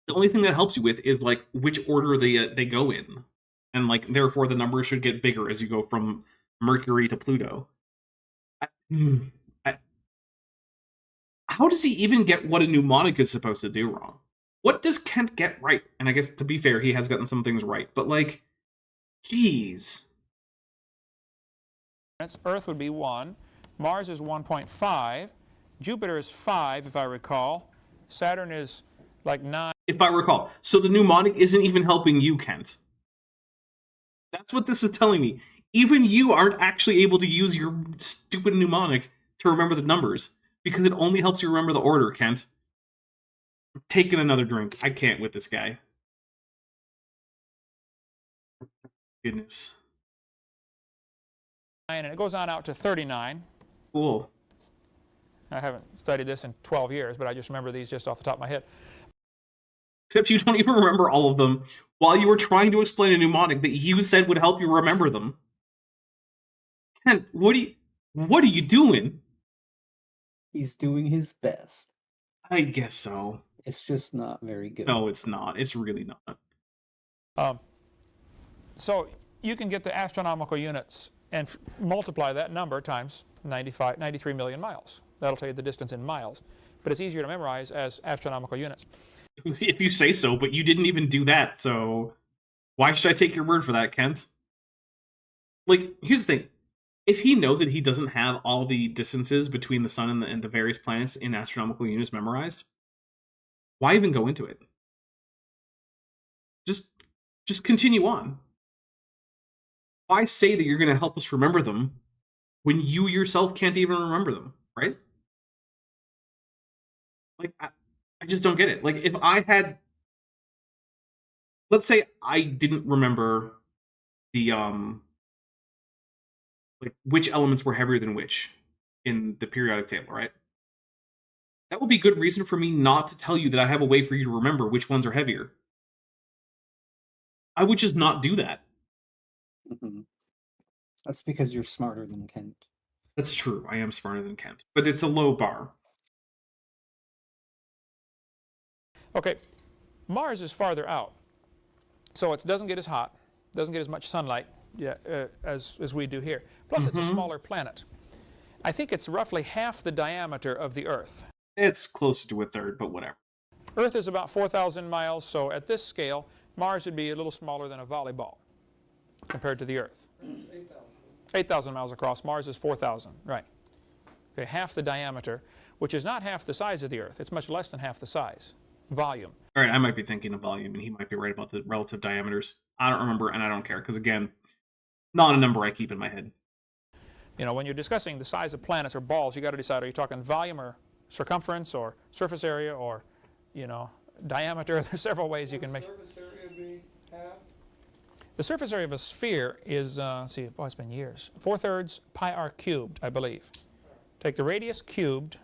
The only thing that helps you with is like which order they go in. And like therefore the numbers should get bigger as you go from Mercury to Pluto. How does he even get what a mnemonic is supposed to do wrong? What does Kent get right? And I guess, to be fair, he has gotten some things right. But, like, geez.
Earth would be 1. Mars is 1.5. Jupiter is 5, if I recall. Saturn is like 9.
If I recall. So the mnemonic isn't even helping you, Kent. That's what this is telling me. Even you aren't actually able to use your stupid mnemonic to remember the numbers. Because it only helps you remember the order, Kent. I'm taking another drink. I can't with this guy. Goodness.
And it goes on out to 39.
Cool.
I haven't studied this in 12 years, but I just remember these just off the top of my head.
Except you don't even remember all of them while you were trying to explain a mnemonic that you said would help you remember them. Kent, what are you doing?
He's doing his best.
I guess so.
It's just not very good.
No, it's not. It's really not.
So you can get the astronomical units and multiply that number times 93 million miles. That'll tell you the distance in miles. But it's easier to memorize as astronomical units.
If you say so, but you didn't even do that, so why should I take your word for that, Kent? Like, here's the thing. If he knows that he doesn't have all the distances between the sun and the various planets in astronomical units memorized, why even go into it? Just continue on. Why say that you're going to help us remember them when you yourself can't even remember them, right? Like, I just don't get it. Like, if I had... Let's say I didn't remember the, like, which elements were heavier than which in the periodic table, right? That would be good reason for me not to tell you that I have a way for you to remember which ones are heavier. I would just not do that.
Mm-hmm. That's because you're smarter than Kent.
That's true. I am smarter than Kent. But it's a low bar.
Okay, Mars is farther out. So it doesn't get as hot, doesn't get as much sunlight as we do here. Plus, it's a smaller planet. I think it's roughly half the diameter of the Earth.
It's closer to a third, but whatever.
Earth is about 4,000 miles, so at this scale, Mars would be a little smaller than a volleyball compared to the Earth. 8,000 miles across. Mars is 4,000, right. Okay, half the diameter, which is not half the size of the Earth. It's much less than half the size. Volume.
All right, I might be thinking of volume, and he might be right about the relative diameters. I don't remember, and I don't care, because again, not a number I keep in my head.
You know, when you're discussing the size of planets or balls, you got to decide, are you talking volume or circumference or surface area or, you know, diameter? There's several ways you can make.
Surface area be half?
The surface area of a sphere is, let's see, oh, it's been years. 4/3 pi r cubed, I believe. Take the radius cubed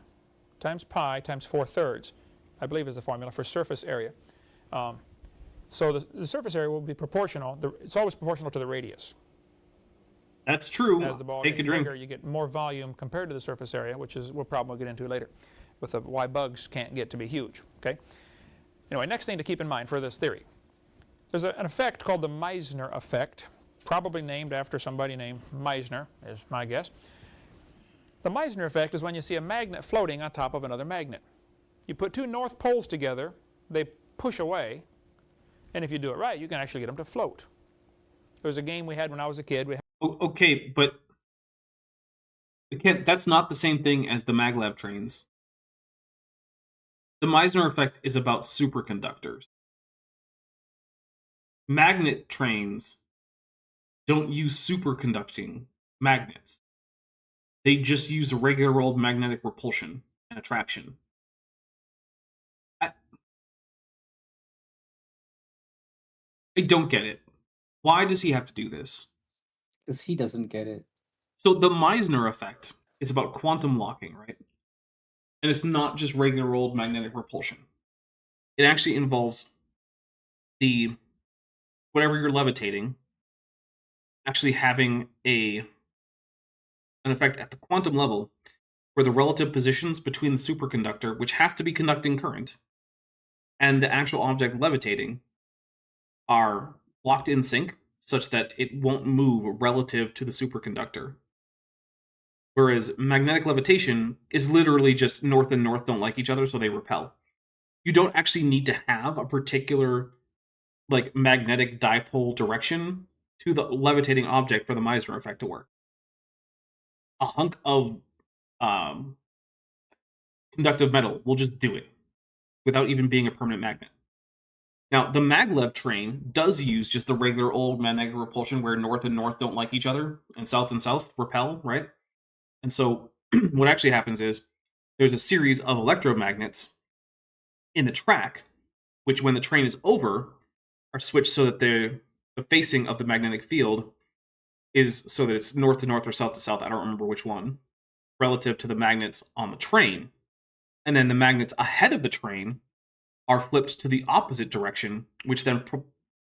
times pi times 4/3, I believe is the formula for surface area. So the surface area will be proportional. It's always proportional to the radius.
That's true.
As the ball
Take a
gets
drink.
bigger, you get more volume compared to the surface area, which is a problem we'll get into later with why bugs can't get to be huge. Okay. Anyway, next thing to keep in mind for this theory. There's an effect called the Meissner effect, probably named after somebody named Meissner, is my guess. The Meissner effect is when you see a magnet floating on top of another magnet. You put two north poles together, they push away, and if you do it right, you can actually get them to float. There was a game we had when I was a kid.
Okay, but again, that's not the same thing as the Maglev trains. The Meissner effect is about superconductors. magnet trains don't use superconducting magnets. They just use a regular old magnetic repulsion and attraction. I don't get it. Why does he have to do this?
Because he doesn't get it.
So the Meissner effect is about quantum locking, right? And it's not just regular old magnetic repulsion. It actually involves the whatever you're levitating actually having an effect at the quantum level where the relative positions between the superconductor, which has to be conducting current, and the actual object levitating are locked in sync such that it won't move relative to the superconductor. Whereas magnetic levitation is literally just north and north don't like each other, so they repel. You don't actually need to have a particular like magnetic dipole direction to the levitating object for the Meissner effect to work. A hunk of conductive metal will just do it without even being a permanent magnet. Now, the Maglev train does use just the regular old magnetic repulsion where north and north don't like each other and south repel, right? And so what actually happens is there's a series of electromagnets in the track, which when the train is over, are switched so that the facing of the magnetic field is so that it's north to north or south to south, I don't remember which one, relative to the magnets on the train. And then the magnets ahead of the train are flipped to the opposite direction, which then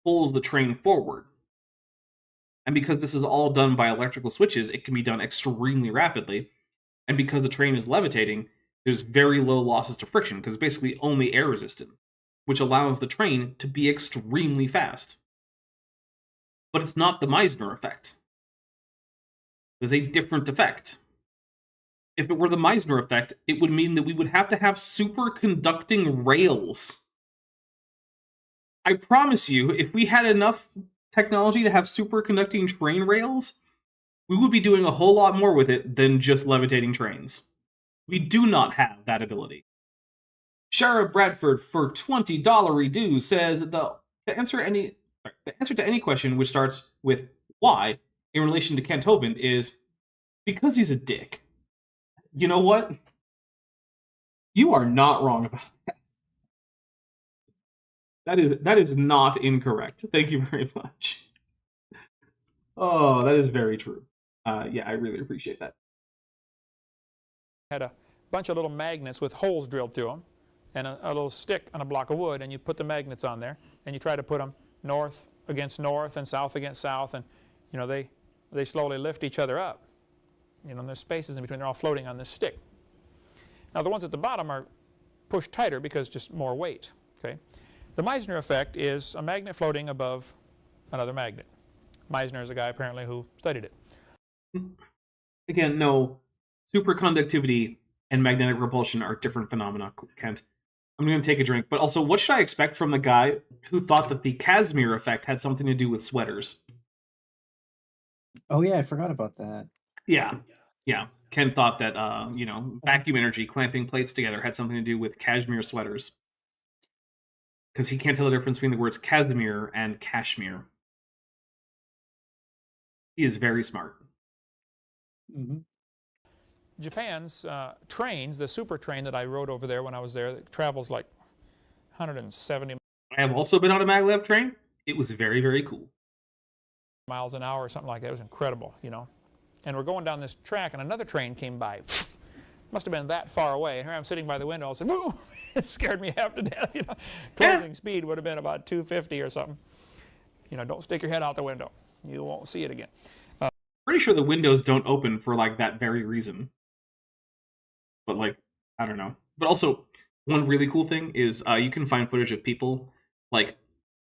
pulls the train forward. And because this is all done by electrical switches, it can be done extremely rapidly. And because the train is levitating, there's very low losses to friction, because it's basically only air resistance, which allows the train to be extremely fast. But it's not the Meissner effect. There's a different effect. If it were the Meissner effect, it would mean that we would have to have superconducting rails. I promise you, if we had enough technology to have superconducting train rails, we would be doing a whole lot more with it than just levitating trains. We do not have that ability. Shara Bradford for $20 redo says the answer to any question which starts with why in relation to Kent Hovind is because he's a dick. You know what? You are not wrong about that. That is not incorrect. Thank you very much. Oh, that is very true. Yeah, I really appreciate that.
Had a bunch of little magnets with holes drilled through them, and a little stick on a block of wood, and you put the magnets on there, and you try to put them north against north and south against south, and you know they slowly lift each other up. You know, and there's spaces in between. They're all floating on this stick. Now the ones at the bottom are pushed tighter because just more weight. Okay, the Meissner effect is a magnet floating above another magnet. Meissner is a guy apparently who studied it.
Again, no, superconductivity and magnetic repulsion are different phenomena, Kent. I'm going to take a drink, but also, what should I expect from the guy who thought that the Casimir effect had something to do with sweaters?
Oh yeah, I forgot about that.
Yeah. Ken thought that, vacuum energy clamping plates together had something to do with cashmere sweaters. Because he can't tell the difference between the words Casimir and cashmere. He is very smart.
Mm-hmm.
Japan's trains, the super train that I rode over there when I was there, that travels like 170
I have also been on a maglev train. It was very, very cool.
miles an hour or something like that. It was incredible, you know. And we're going down this track, and another train came by. Must have been that far away. And here I'm sitting by the window. I said, "Woo!" It scared me half to death. You know, closing speed would have been about 250 or something. You know, don't stick your head out the window. You won't see it again.
Pretty sure the windows don't open for like that very reason. But like, I don't know. But also, one really cool thing is you can find footage of people like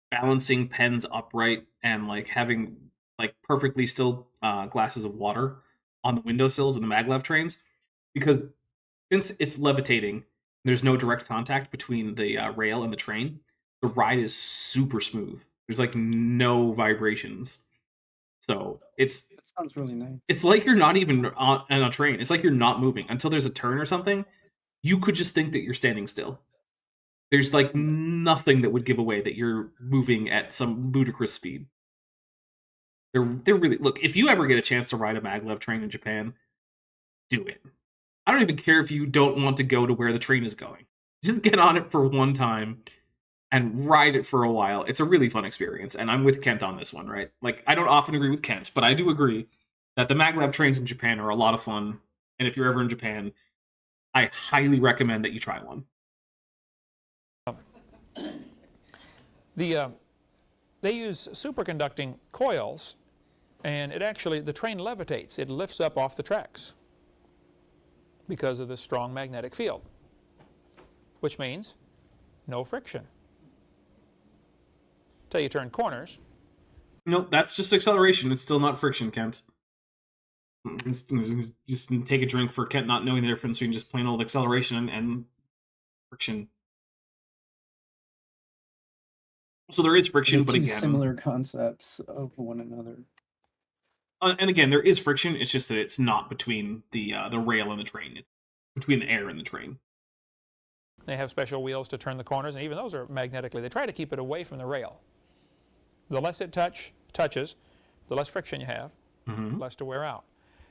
balancing pens upright and like having like perfectly still glasses of water on the windowsills of the maglev trains, because since it's levitating, there's no direct contact between the rail and the train. The ride is super smooth. There's like no vibrations. So
That sounds really nice.
it's like you're not even on a train. It's like you're not moving until there's a turn or something. You could just think that you're standing still. There's like nothing that would give away that you're moving at some ludicrous speed. They're really, look, if you ever get a chance to ride a maglev train in Japan, do it. I don't even care if you don't want to go to where the train is going. Just get on it for one time and ride it for a while. It's a really fun experience, and I'm with Kent on this one, right? Like, I don't often agree with Kent, but I do agree that the maglev trains in Japan are a lot of fun, and if you're ever in Japan, I highly recommend that you try one.
They use superconducting coils, and the train levitates. It lifts up off the tracks because of the strong magnetic field, which means no friction till you turn corners.
Nope, that's just acceleration. It's still not friction, Kent. Just take a drink for Kent not knowing the difference between just plain old acceleration and friction. So there is friction, but again,
similar concepts of one another.
And again, there is friction. It's just that it's not between the rail and the train. It's between the air and the train.
They have special wheels to turn the corners, and even those are magnetically. They try to keep it away from the rail. The less it touches, the less friction you have, the less to wear out.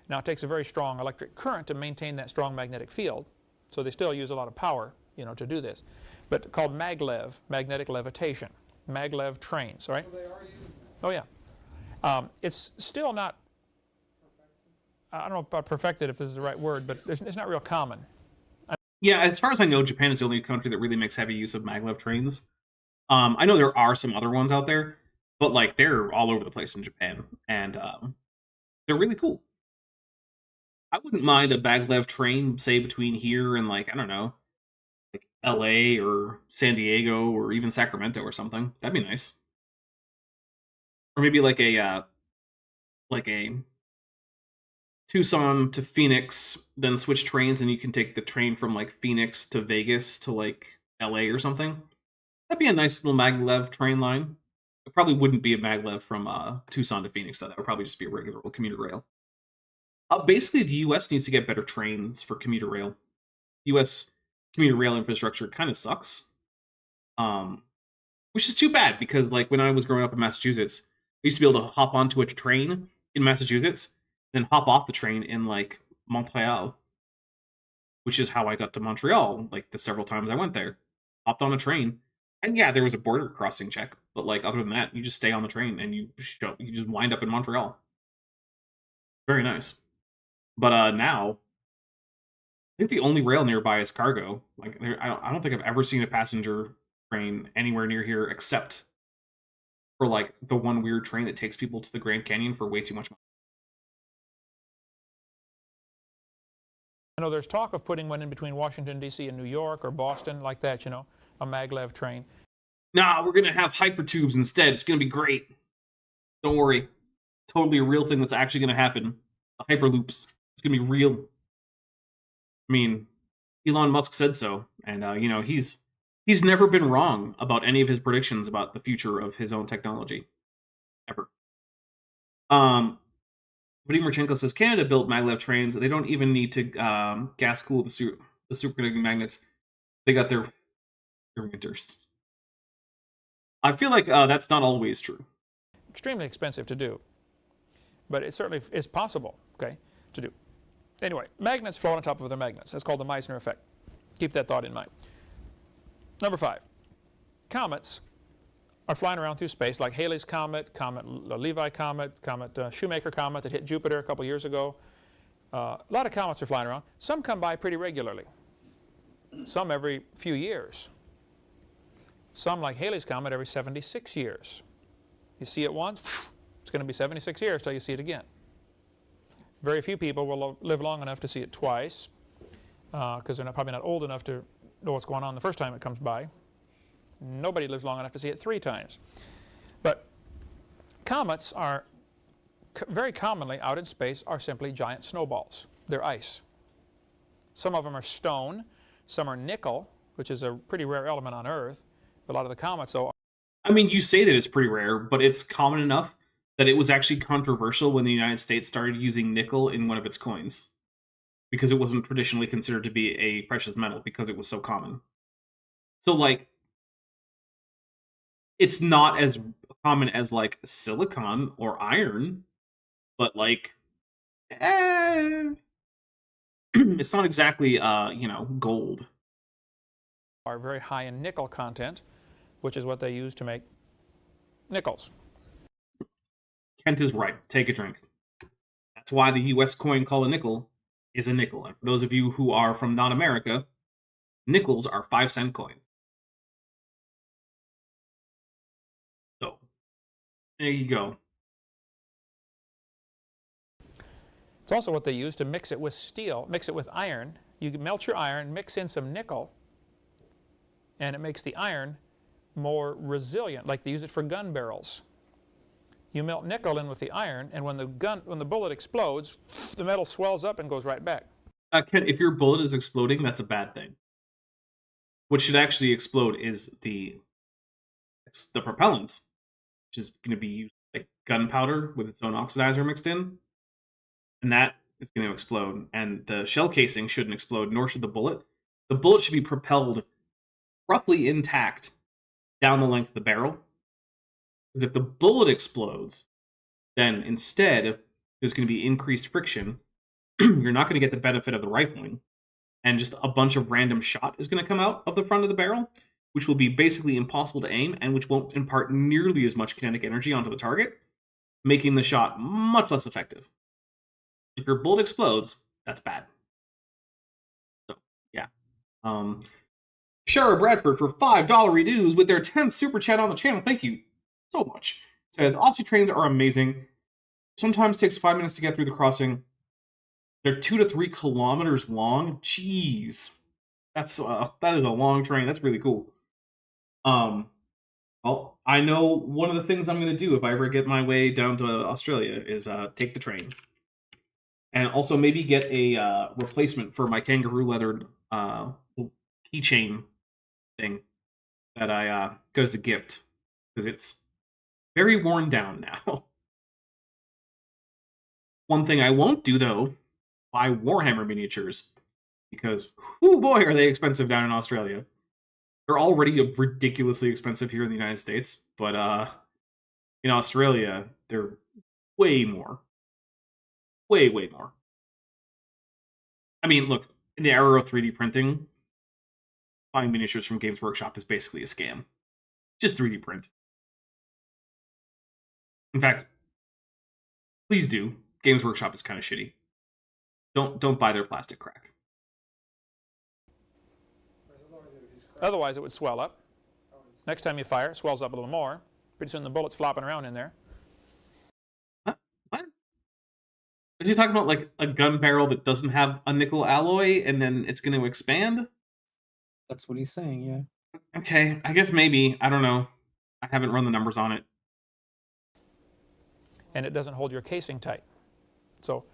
Now, it takes a very strong electric current to maintain that strong magnetic field, so they still use a lot of power, to do this. But called maglev, magnetic levitation. Maglev trains, right?
So they are used.
Oh, yeah. It's still not, I don't know about perfected if this is the right word, but it's not real common.
Yeah, as far as I know, Japan is the only country that really makes heavy use of maglev trains. I know there are some other ones out there, but like they're all over the place in Japan, and they're really cool. I wouldn't mind a maglev train, say between here and like, I don't know, like LA or San Diego or even Sacramento or something. That'd be nice. Or maybe like a Tucson to Phoenix, then switch trains, and you can take the train from like Phoenix to Vegas to like LA or something. That'd be a nice little maglev train line. It probably wouldn't be a maglev from Tucson to Phoenix, though. That would probably just be a regular old commuter rail. Basically, the U.S. needs to get better trains for commuter rail. U.S. commuter rail infrastructure kind of sucks, which is too bad because, like, when I was growing up in Massachusetts, I used to be able to hop onto a train in Massachusetts, then hop off the train in like Montreal, which is how I got to Montreal. Like the several times I went there, hopped on a train, and yeah, there was a border crossing check, but like other than that, you just stay on the train and you just wind up in Montreal. Very nice. But now, I think the only rail nearby is cargo. Like I don't think I've ever seen a passenger train anywhere near here except for like the one weird train that takes people to the Grand Canyon for way too much money.
I know there's talk of putting one in between Washington, D.C. and New York or Boston, like that, a maglev train.
Nah, we're going to have hypertubes instead. It's going to be great. Don't worry. Totally a real thing that's actually going to happen. The hyperloops. It's going to be real. I mean, Elon Musk said so. And, he's never been wrong about any of his predictions about the future of his own technology. Ever. Vladimir says, Canada built maglev trains. They don't even need to gas cool the superconducting magnets. They got their winters. I feel like that's not always true.
Extremely expensive to do, but it certainly is possible, okay, to do. Anyway, magnets float on top of other magnets. That's called the Meissner effect. Keep that thought in mind. Number 5, comets are flying around through space, like Halley's Comet, Levi Comet, Shoemaker Comet that hit Jupiter a couple years ago. A lot of comets are flying around. Some come by pretty regularly. Some every few years. Some, like Halley's Comet, every 76 years. You see it once, it's going to be 76 years till you see it again. Very few people will live long enough to see it twice because they're probably not old enough to know what's going on the first time it comes by. Nobody lives long enough to see it 3 times. But comets are very commonly out in space are simply giant snowballs. They're ice. Some of them are stone. Some are nickel, which is a pretty rare element on Earth. But a lot of the comets, though.
I mean, you say that it's pretty rare, but it's common enough that it was actually controversial when the United States started using nickel in one of its coins. Because it wasn't traditionally considered to be a precious metal because it was so common. So, like, it's not as common as, like, silicon or iron, but, like, it's not exactly, gold.
Are very high in nickel content, which is what they use to make nickels.
Kent is right. Take a drink. That's why the U.S. coin called a nickel is a nickel. And for those of you who are from non-America, nickels are 5-cent coins. So, there you go.
It's also what they use to mix it with steel, mix it with iron. You melt your iron, mix in some nickel, and it makes the iron more resilient, like they use it for gun barrels. You melt nickel in with the iron, and when the bullet explodes, the metal swells up and goes right back.
Ken, if your bullet is exploding, that's a bad thing. What should actually explode is the propellant, which is going to be used like gunpowder with its own oxidizer mixed in, and that is going to explode. And the shell casing shouldn't explode, nor should the bullet. The bullet should be propelled roughly intact down the length of the barrel. Because if the bullet explodes, then instead there's going to be increased friction. You're not going to get the benefit of the rifling, and just a bunch of random shot is going to come out of the front of the barrel, which will be basically impossible to aim and which won't impart nearly as much kinetic energy onto the target, making the shot much less effective. If your bullet explodes, that's bad. So, yeah. Shara Bradford for $5 redos with their 10th super chat on the channel. Thank you so much. Says, Aussie trains are amazing. Sometimes takes 5 minutes to get through the crossing. They're 2 to 3 kilometers long. Jeez. That is a long train. That's really cool. Well, I know one of the things I'm going to do if I ever get my way down to Australia is take the train. And also maybe get a replacement for my kangaroo leathered keychain thing that I got as a gift, because it's very worn down now. One thing I won't do, though, buy Warhammer miniatures, because, oh boy, are they expensive down in Australia. They're already ridiculously expensive here in the United States, but in Australia, they're way more. Way, way more. I mean, look, in the era of 3D printing, buying miniatures from Games Workshop is basically a scam. Just 3D print. In fact, please do. Games Workshop is kind of shitty. Don't buy their plastic crack.
Otherwise, it would swell up. Next time you fire, it swells up a little more. Pretty soon the bullet's flopping around in there.
What? Is he talking about like a gun barrel that doesn't have a nickel alloy and then it's going to expand?
That's what he's saying, yeah.
Okay, I guess maybe. I don't know. I haven't run the numbers on it.
And it doesn't hold your casing tight. So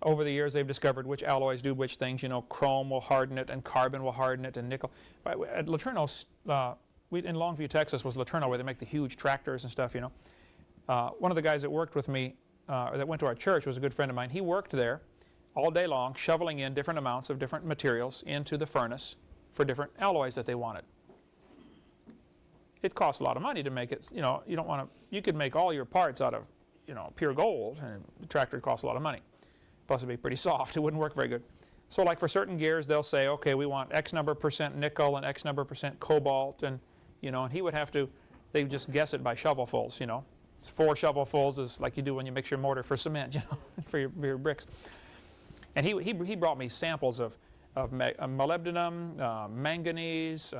over the years, they've discovered which alloys do which things. You know, chrome will harden it, and carbon will harden it, and nickel. At Laterno, in Longview, Texas, was Laterno, where they make the huge tractors and stuff, you know. One of the guys that worked with me, that went to our church, was a good friend of mine. He worked there all day long, shoveling in different amounts of different materials into the furnace for different alloys that they wanted. It costs a lot of money to make it. You know, you don't want to. You could make all your parts out of, you know, pure gold, and the tractor costs a lot of money. Plus, it'd be pretty soft. It wouldn't work very good. So, like for certain gears, they'll say, okay, we want X number % nickel and X number % cobalt, and you know, and he would have to. They would just guess it by shovelfuls. You know, it's 4 shovelfuls is like you do when you mix your mortar for cement. You know, for your bricks. And he brought me samples of molybdenum, manganese,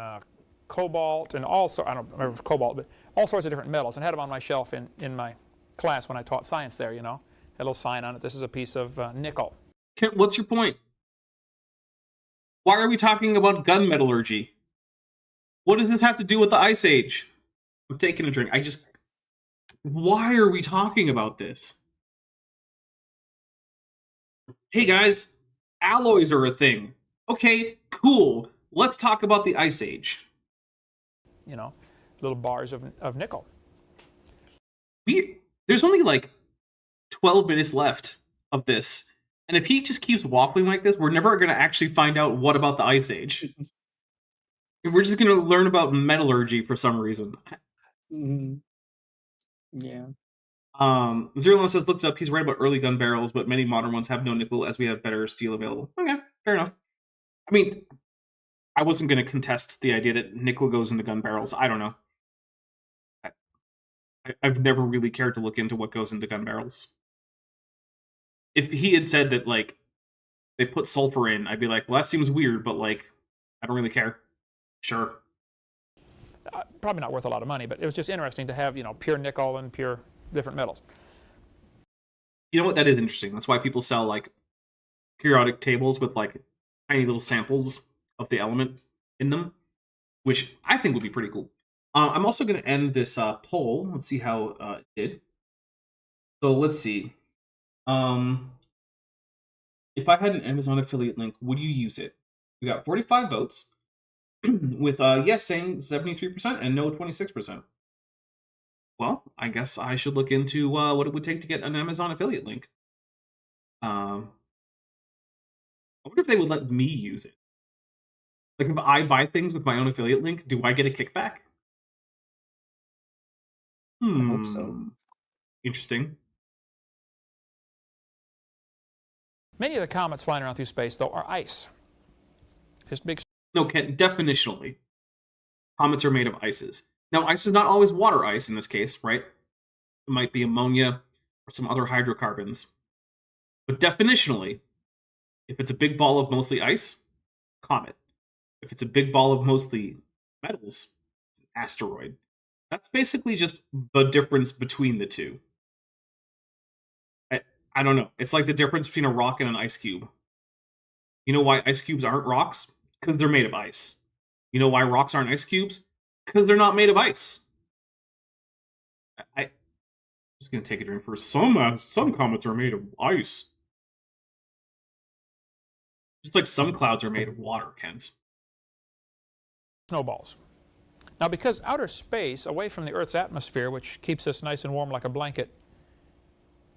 cobalt, and also, I don't remember cobalt, but all sorts of different metals, and had them on my shelf in my class when I taught science there, you know. Had a little sign on it, this is a piece of nickel.
Kent, what's your point? Why are we talking about gun metallurgy? What does this have to do with the Ice Age? I'm taking a drink. Why are we talking about this? Hey guys, alloys are a thing. Okay, cool. Let's talk about the Ice Age.
You know, little bars of nickel.
There's only like 12 minutes left of this. And if he just keeps waffling like this, we're never going to actually find out what about the Ice Age. We're just going to learn about metallurgy for some reason.
Mhm. Yeah.
Zerlon says, looked it up. He's right about early gun barrels, but many modern ones have no nickel as we have better steel available. Okay, fair enough. I mean, I wasn't going to contest the idea that nickel goes into gun barrels. I don't know. I've never really cared to look into what goes into gun barrels. If he had said that, like, they put sulfur in, I'd be like, well, that seems weird, but, like, I don't really care. Sure.
Probably not worth a lot of money, but it was just interesting to have, you know, pure nickel and pure different metals.
You know what? That is interesting. That's why people sell, like, periodic tables with, like, tiny little samples of the element in them, which I think would be pretty cool. I'm also going to end this poll. Let's see how it did. So let's see. If I had an Amazon affiliate link, would you use it? We got 45 votes, with yes saying 73% and no 26%. Well, I guess I should look into what it would take to get an Amazon affiliate link. I wonder if they would let me use it. Like, if I buy things with my own affiliate link, do I get a kickback?
I hope so.
Interesting.
Many of the comets flying around through space, though, are ice. Just big.
No, definitionally, comets are made of ices. Now, ice is not always water ice in this case, right? It might be ammonia or some other hydrocarbons. But definitionally, if it's a big ball of mostly ice, comet. If it's a big ball of mostly metals, it's an asteroid. That's basically just the difference between the two. I don't know. It's like the difference between a rock and an ice cube. You know why ice cubes aren't rocks? Because they're made of ice. You know why rocks aren't ice cubes? Because they're not made of ice. I'm just going to take a drink first. Some comets are made of ice. Just like some clouds are made of water, Kent.
Snowballs. Now, because outer space, away from the Earth's atmosphere, which keeps us nice and warm like a blanket,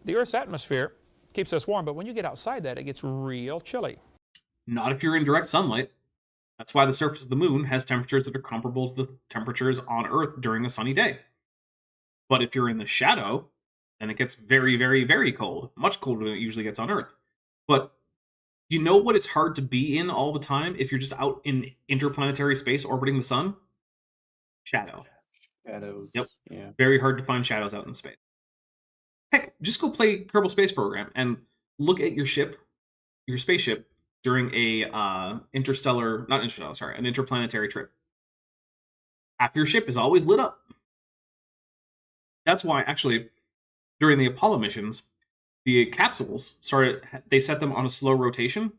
the Earth's atmosphere keeps us warm, but when you get outside that, it gets real chilly.
Not if you're in direct sunlight. That's why the surface of the moon has temperatures that are comparable to the temperatures on Earth during a sunny day. But if you're in the shadow, then it gets very, very, very cold. Much colder than it usually gets on Earth. But you know what it's hard to be in all the time if you're just out in interplanetary space orbiting the sun? Shadow.
Shadows.
Yep.
Yeah.
Very hard to find shadows out in space. Heck, just go play Kerbal Space Program and look at your spaceship, during a an interplanetary trip. Half your ship is always lit up. That's why, actually, during the Apollo missions, the capsules they set them on a slow rotation.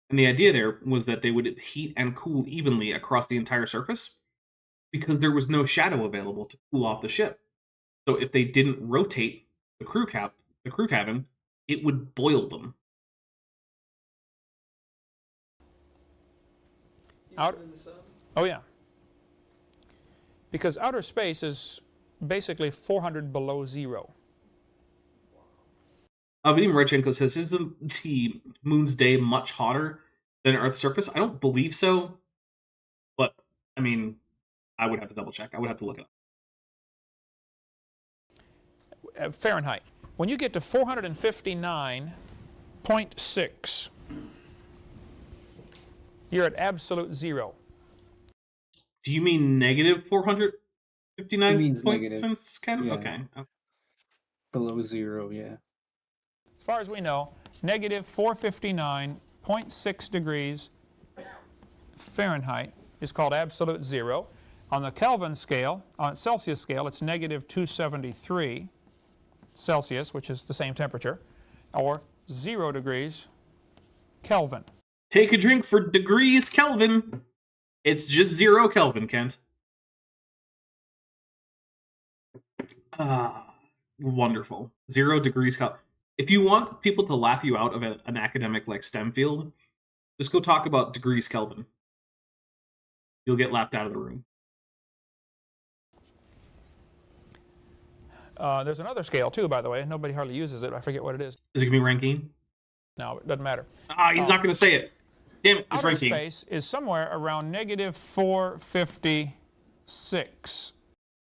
And the idea there was that they would heat and cool evenly across the entire surface because there was no shadow available to cool off the ship. So if they didn't rotate the crew cabin, it would boil them.
Oh, yeah. Because outer space is basically 400 below zero.
Vadim Redchenko says, is the moon's day much hotter than Earth's surface? I don't believe so. But, I mean, I would have to double check. I would have to look it up.
Fahrenheit. When you get to 459.6, you're at absolute zero.
Do you mean negative 459
It means
point
negative.
cents, Ken?
Yeah.
Okay.
Below zero, yeah.
As far as we know, negative 459.6 degrees Fahrenheit is called absolute zero. On the Kelvin scale, on Celsius scale, it's negative 273 Celsius, which is the same temperature, or 0 degrees Kelvin.
Take a drink for degrees Kelvin. It's just 0 Kelvin, Kent. Wonderful. 0 degrees Kelvin. If you want people to laugh you out of an academic like STEM field, just go talk about degrees Kelvin. You'll get laughed out of the room.
There's another scale too, by the way. Nobody hardly uses it. I forget what it is.
Is it going to be Rankine?
No, it doesn't matter.
He's not going to say it. Damn it, it's
outer
ranking.
space is somewhere around negative 456.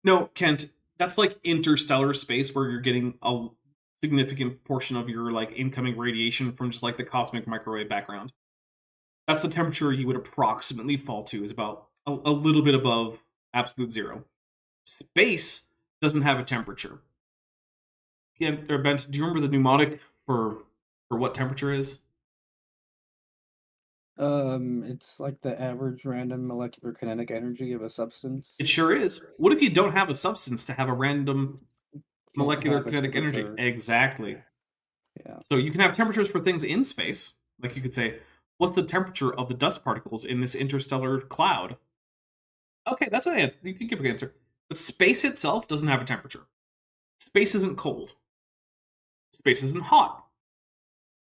No, Kent, that's like interstellar space where you're getting a significant portion of your like incoming radiation from just like the cosmic microwave background. That's the temperature you would approximately fall to, is about a little bit above absolute zero. Space doesn't have a temperature. Kent, or Bent, do you remember the mnemonic for what temperature is?
It's like the average random molecular kinetic energy of a substance.
It sure is. What if you don't have a substance to have a random molecular
have a
kinetic energy?
temperature.
Exactly.
Yeah.
So you can have temperatures for things in space. Like you could say, what's the temperature of the dust particles in this interstellar cloud? Okay, that's an answer. You can give an answer. But space itself doesn't have a temperature. Space isn't cold. Space isn't hot.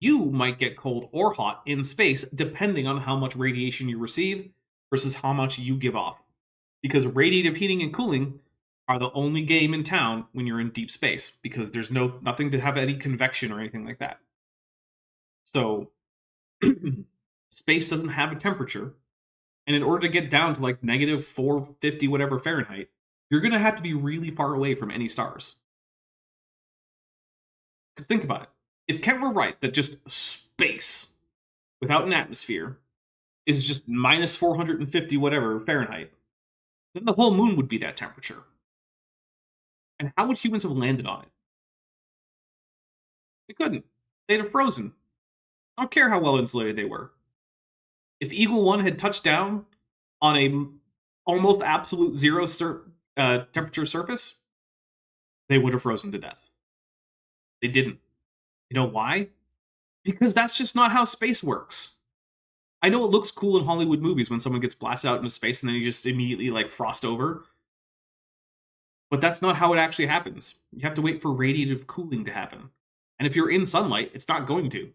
You might get cold or hot in space depending on how much radiation you receive versus how much you give off. Because radiative heating and cooling are the only game in town when you're in deep space, because there's nothing to have any convection or anything like that. So space doesn't have a temperature, and in order to get down to like negative 450 whatever Fahrenheit, you're going to have to be really far away from any stars. Because think about it. If Kent were right that just space without an atmosphere is just minus 450 whatever Fahrenheit, then the whole moon would be that temperature. And how would humans have landed on it? They couldn't. They'd have frozen. I don't care how well insulated they were. If Eagle 1 had touched down on a almost absolute zero temperature surface, they would have frozen to death. They didn't. You know why? Because that's just not how space works. I know it looks cool in Hollywood movies when someone gets blasted out into space and then you just immediately like frost over. But that's not how it actually happens. You have to wait for radiative cooling to happen. And if you're in sunlight, it's not going to.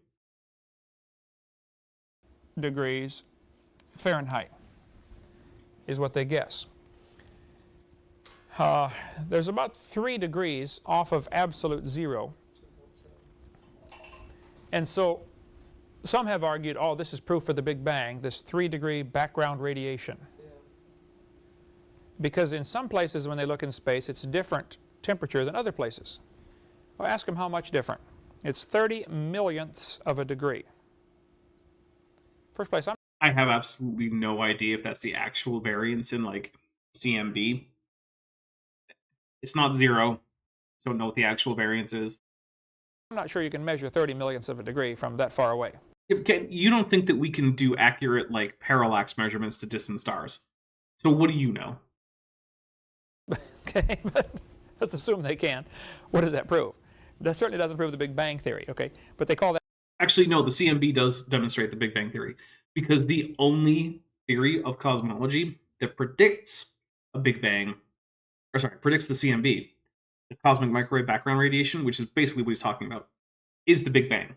Degrees Fahrenheit is what they guess. There's about 3 degrees off of absolute zero. And so some have argued, oh, this is proof for the Big Bang, this 3-degree background radiation. Because in some places when they look in space, it's different temperature than other places. Well, ask them how much different. It's 30 millionths of a degree. First place,
I have absolutely no idea if that's the actual variance in like CMB. It's not zero. Don't know what the actual variance is.
I'm not sure you can measure 30 millionths of a degree from that far away.
You don't think that we can do accurate like parallax measurements to distant stars? So what do you know?
Okay, but let's assume they can. What does that prove? That certainly doesn't prove the Big Bang Theory, okay? But they call that...
Actually, no, the CMB does demonstrate the Big Bang Theory, because the only theory of cosmology that predicts a Big Bang, predicts the CMB, the cosmic microwave background radiation, which is basically what he's talking about, is the Big Bang.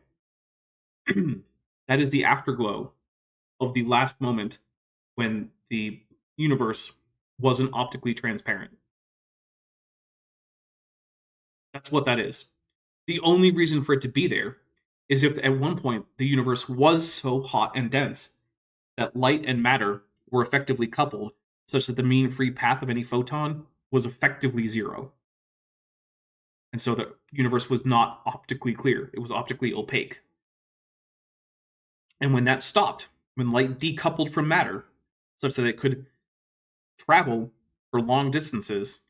That is the afterglow of the last moment when the universe wasn't optically transparent. That's what that is. The only reason for it to be there is if at one point the universe was so hot and dense that light and matter were effectively coupled such that the mean free path of any photon was effectively zero. And so the universe was not optically clear. It was optically opaque. And when that stopped, when light decoupled from matter such that it could travel for long distances,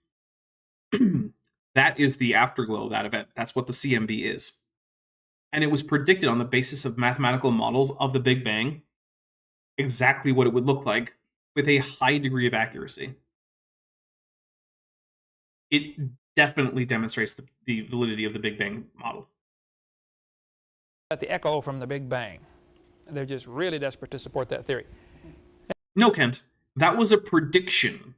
that is the afterglow of that event. That's what the CMB is. And it was predicted on the basis of mathematical models of the Big Bang exactly what it would look like with a high degree of accuracy. It definitely demonstrates the validity of the Big Bang model.
The echo from the Big Bang. They're just really desperate to support that theory.
No, Kent, that was a prediction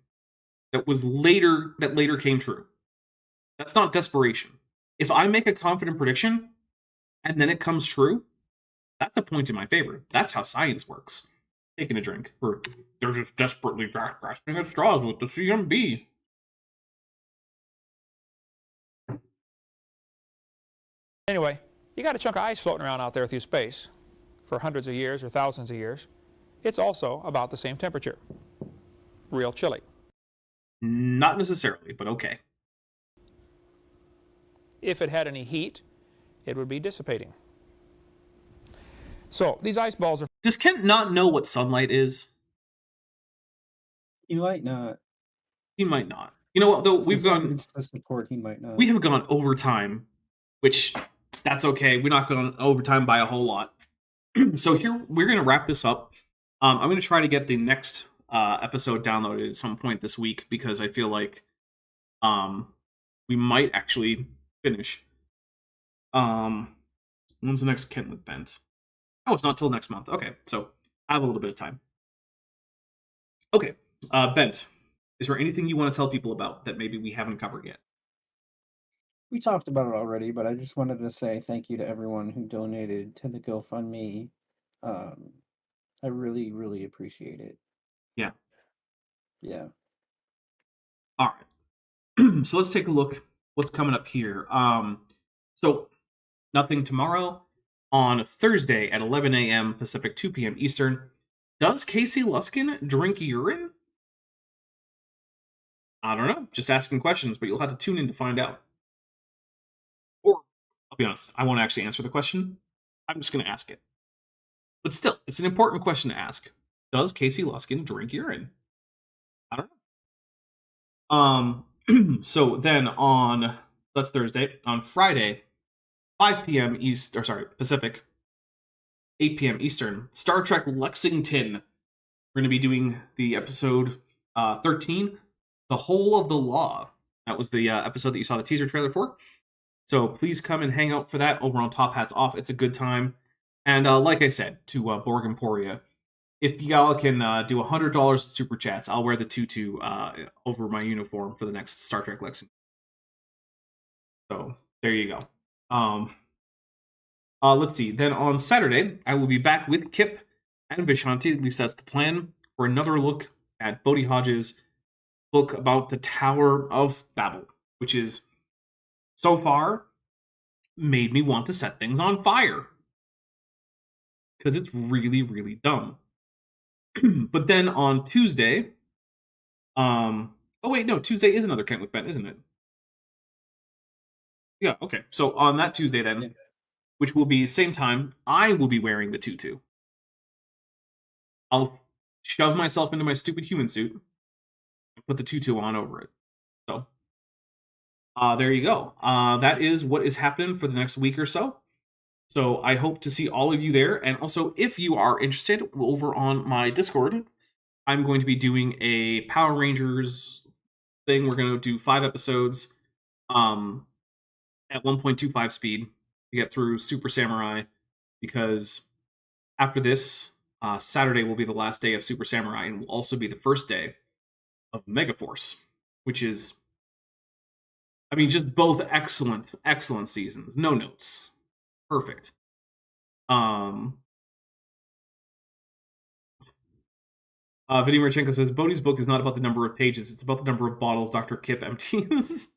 that later came true. That's not desperation. If I make a confident prediction and then it comes true, that's a point in my favor. That's how science works. Taking a drink. Or they're just desperately grasping at straws with the CMB.
Anyway, you got a chunk of ice floating around out there through space. for hundreds of years or thousands of years, it's also about the same temperature. Real chilly.
Not necessarily, but okay.
If it had any heat, it would be dissipating. So these ice balls are...
Does Kent not know what sunlight is?
He might not.
He might not. You know what, though?
As evidence to support, he might not.
We have gone overtime, which, that's okay. We're not going overtime by a whole lot. So here, we're going to wrap this up. I'm going to try to get the next episode downloaded at some point this week, because I feel like we might actually finish. When's the next Kent with Bent? Oh, it's not till next month. Okay, so I have a little bit of time. Okay, Bent, is there anything you want to tell people about that maybe we haven't covered yet?
We talked about it already, but I just wanted to say thank you to everyone who donated to the GoFundMe. I really, really appreciate it.
Yeah.
Yeah.
All right. So let's take a look what's coming up here. So nothing tomorrow. On Thursday at 11 a.m. Pacific, 2 p.m. Eastern, does Casey Luskin drink urine? I don't know. Just asking questions, but you'll have to tune in to find out. Or, I'll be honest, I won't actually answer the question. I'm just going to ask it. But still, it's an important question to ask. Does Casey Luskin drink urine? I don't know. So then that's Thursday. On Friday, 5 p.m. Pacific, 8 p.m. Eastern, Star Trek Lexington. We're going to be doing the episode 13, The Whole of the Law. That was the episode that you saw the teaser trailer for. So please come and hang out for that over on Top Hats Off. It's a good time. And like I said to Borg Emporia, if y'all can do $100 in super chats, I'll wear the tutu over my uniform for the next Star Trek Lexington. So there you go. Let's see. Then on Saturday, I will be back with Kip and Vishanti. At least that's the plan, for another look at Bodhi Hodge's book about the Tower of Babel, which is so far made me want to set things on fire, because it's really, really dumb. But then on Tuesday, Tuesday is another Kent with Ben, isn't it? Yeah, okay. So on that Tuesday then,
Yeah.
which will be same time, I will be wearing the tutu. I'll shove myself into my stupid human suit and put the tutu on over it. So, there you go. That is what is happening for the next week or so. So I hope to see all of you there. And also, if you are interested, over on my Discord, I'm going to be doing a Power Rangers thing. We're going to do 5 episodes at 1.25 speed to get through Super Samurai, because after this, Saturday will be the last day of Super Samurai, and will also be the first day of Megaforce, which is, I mean, just both excellent seasons. No notes. Perfect. Vinny Marchenko says, Bodhi's book is not about the number of pages, it's about the number of bottles Dr. Kip empties.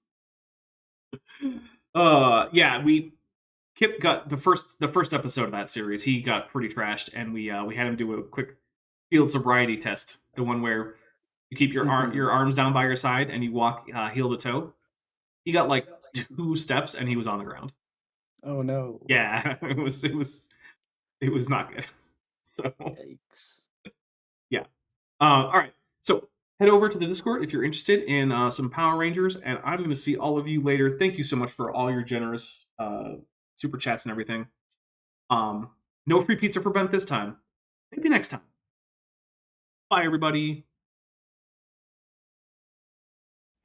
Kip got the first episode of that series. He got pretty trashed, and we had him do a quick field sobriety test. The one where you keep your arms down by your side and you walk heel to toe. He got like 2 steps and he was on the ground.
Oh no.
Yeah, it was not good. So
Yikes.
yeah. All right. So head over to the Discord if you're interested in some Power Rangers, and I'm going to see all of you later. Thank you so much for all your generous super chats and everything. No free pizza for Bent this time. Maybe next time. Bye, everybody.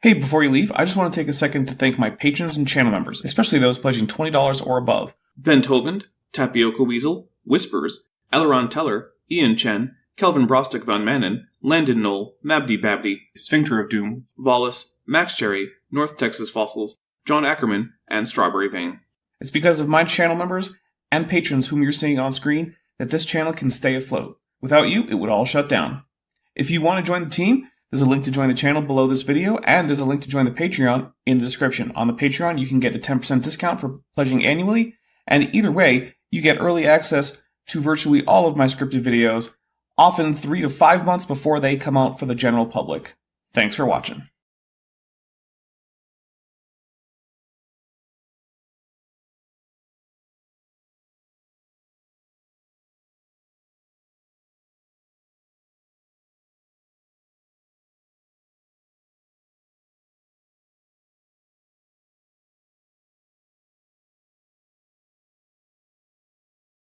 Hey, before you leave, I just want to take a second to thank my patrons and channel members, especially those pledging $20 or above. Ben Tovand, Tapioca Weasel, Whispers, Elron Teller, Ian Chen, Kelvin Brostick Van Manen, Landon Knoll, Mabdy Babdy, Sphincter of Doom, Wallace, Max Cherry, North Texas Fossils, John Ackerman, and Strawberry Vein. It's because of my channel members and patrons whom you're seeing on screen that this channel can stay afloat. Without you, it would all shut down. If you want to join the team, there's a link to join the channel below this video, and there's a link to join the Patreon in the description. On the Patreon, you can get a 10% discount for pledging annually, and either way, you get early access to virtually all of my scripted videos, often 3 to 5 months before they come out for the general public. Thanks for watching.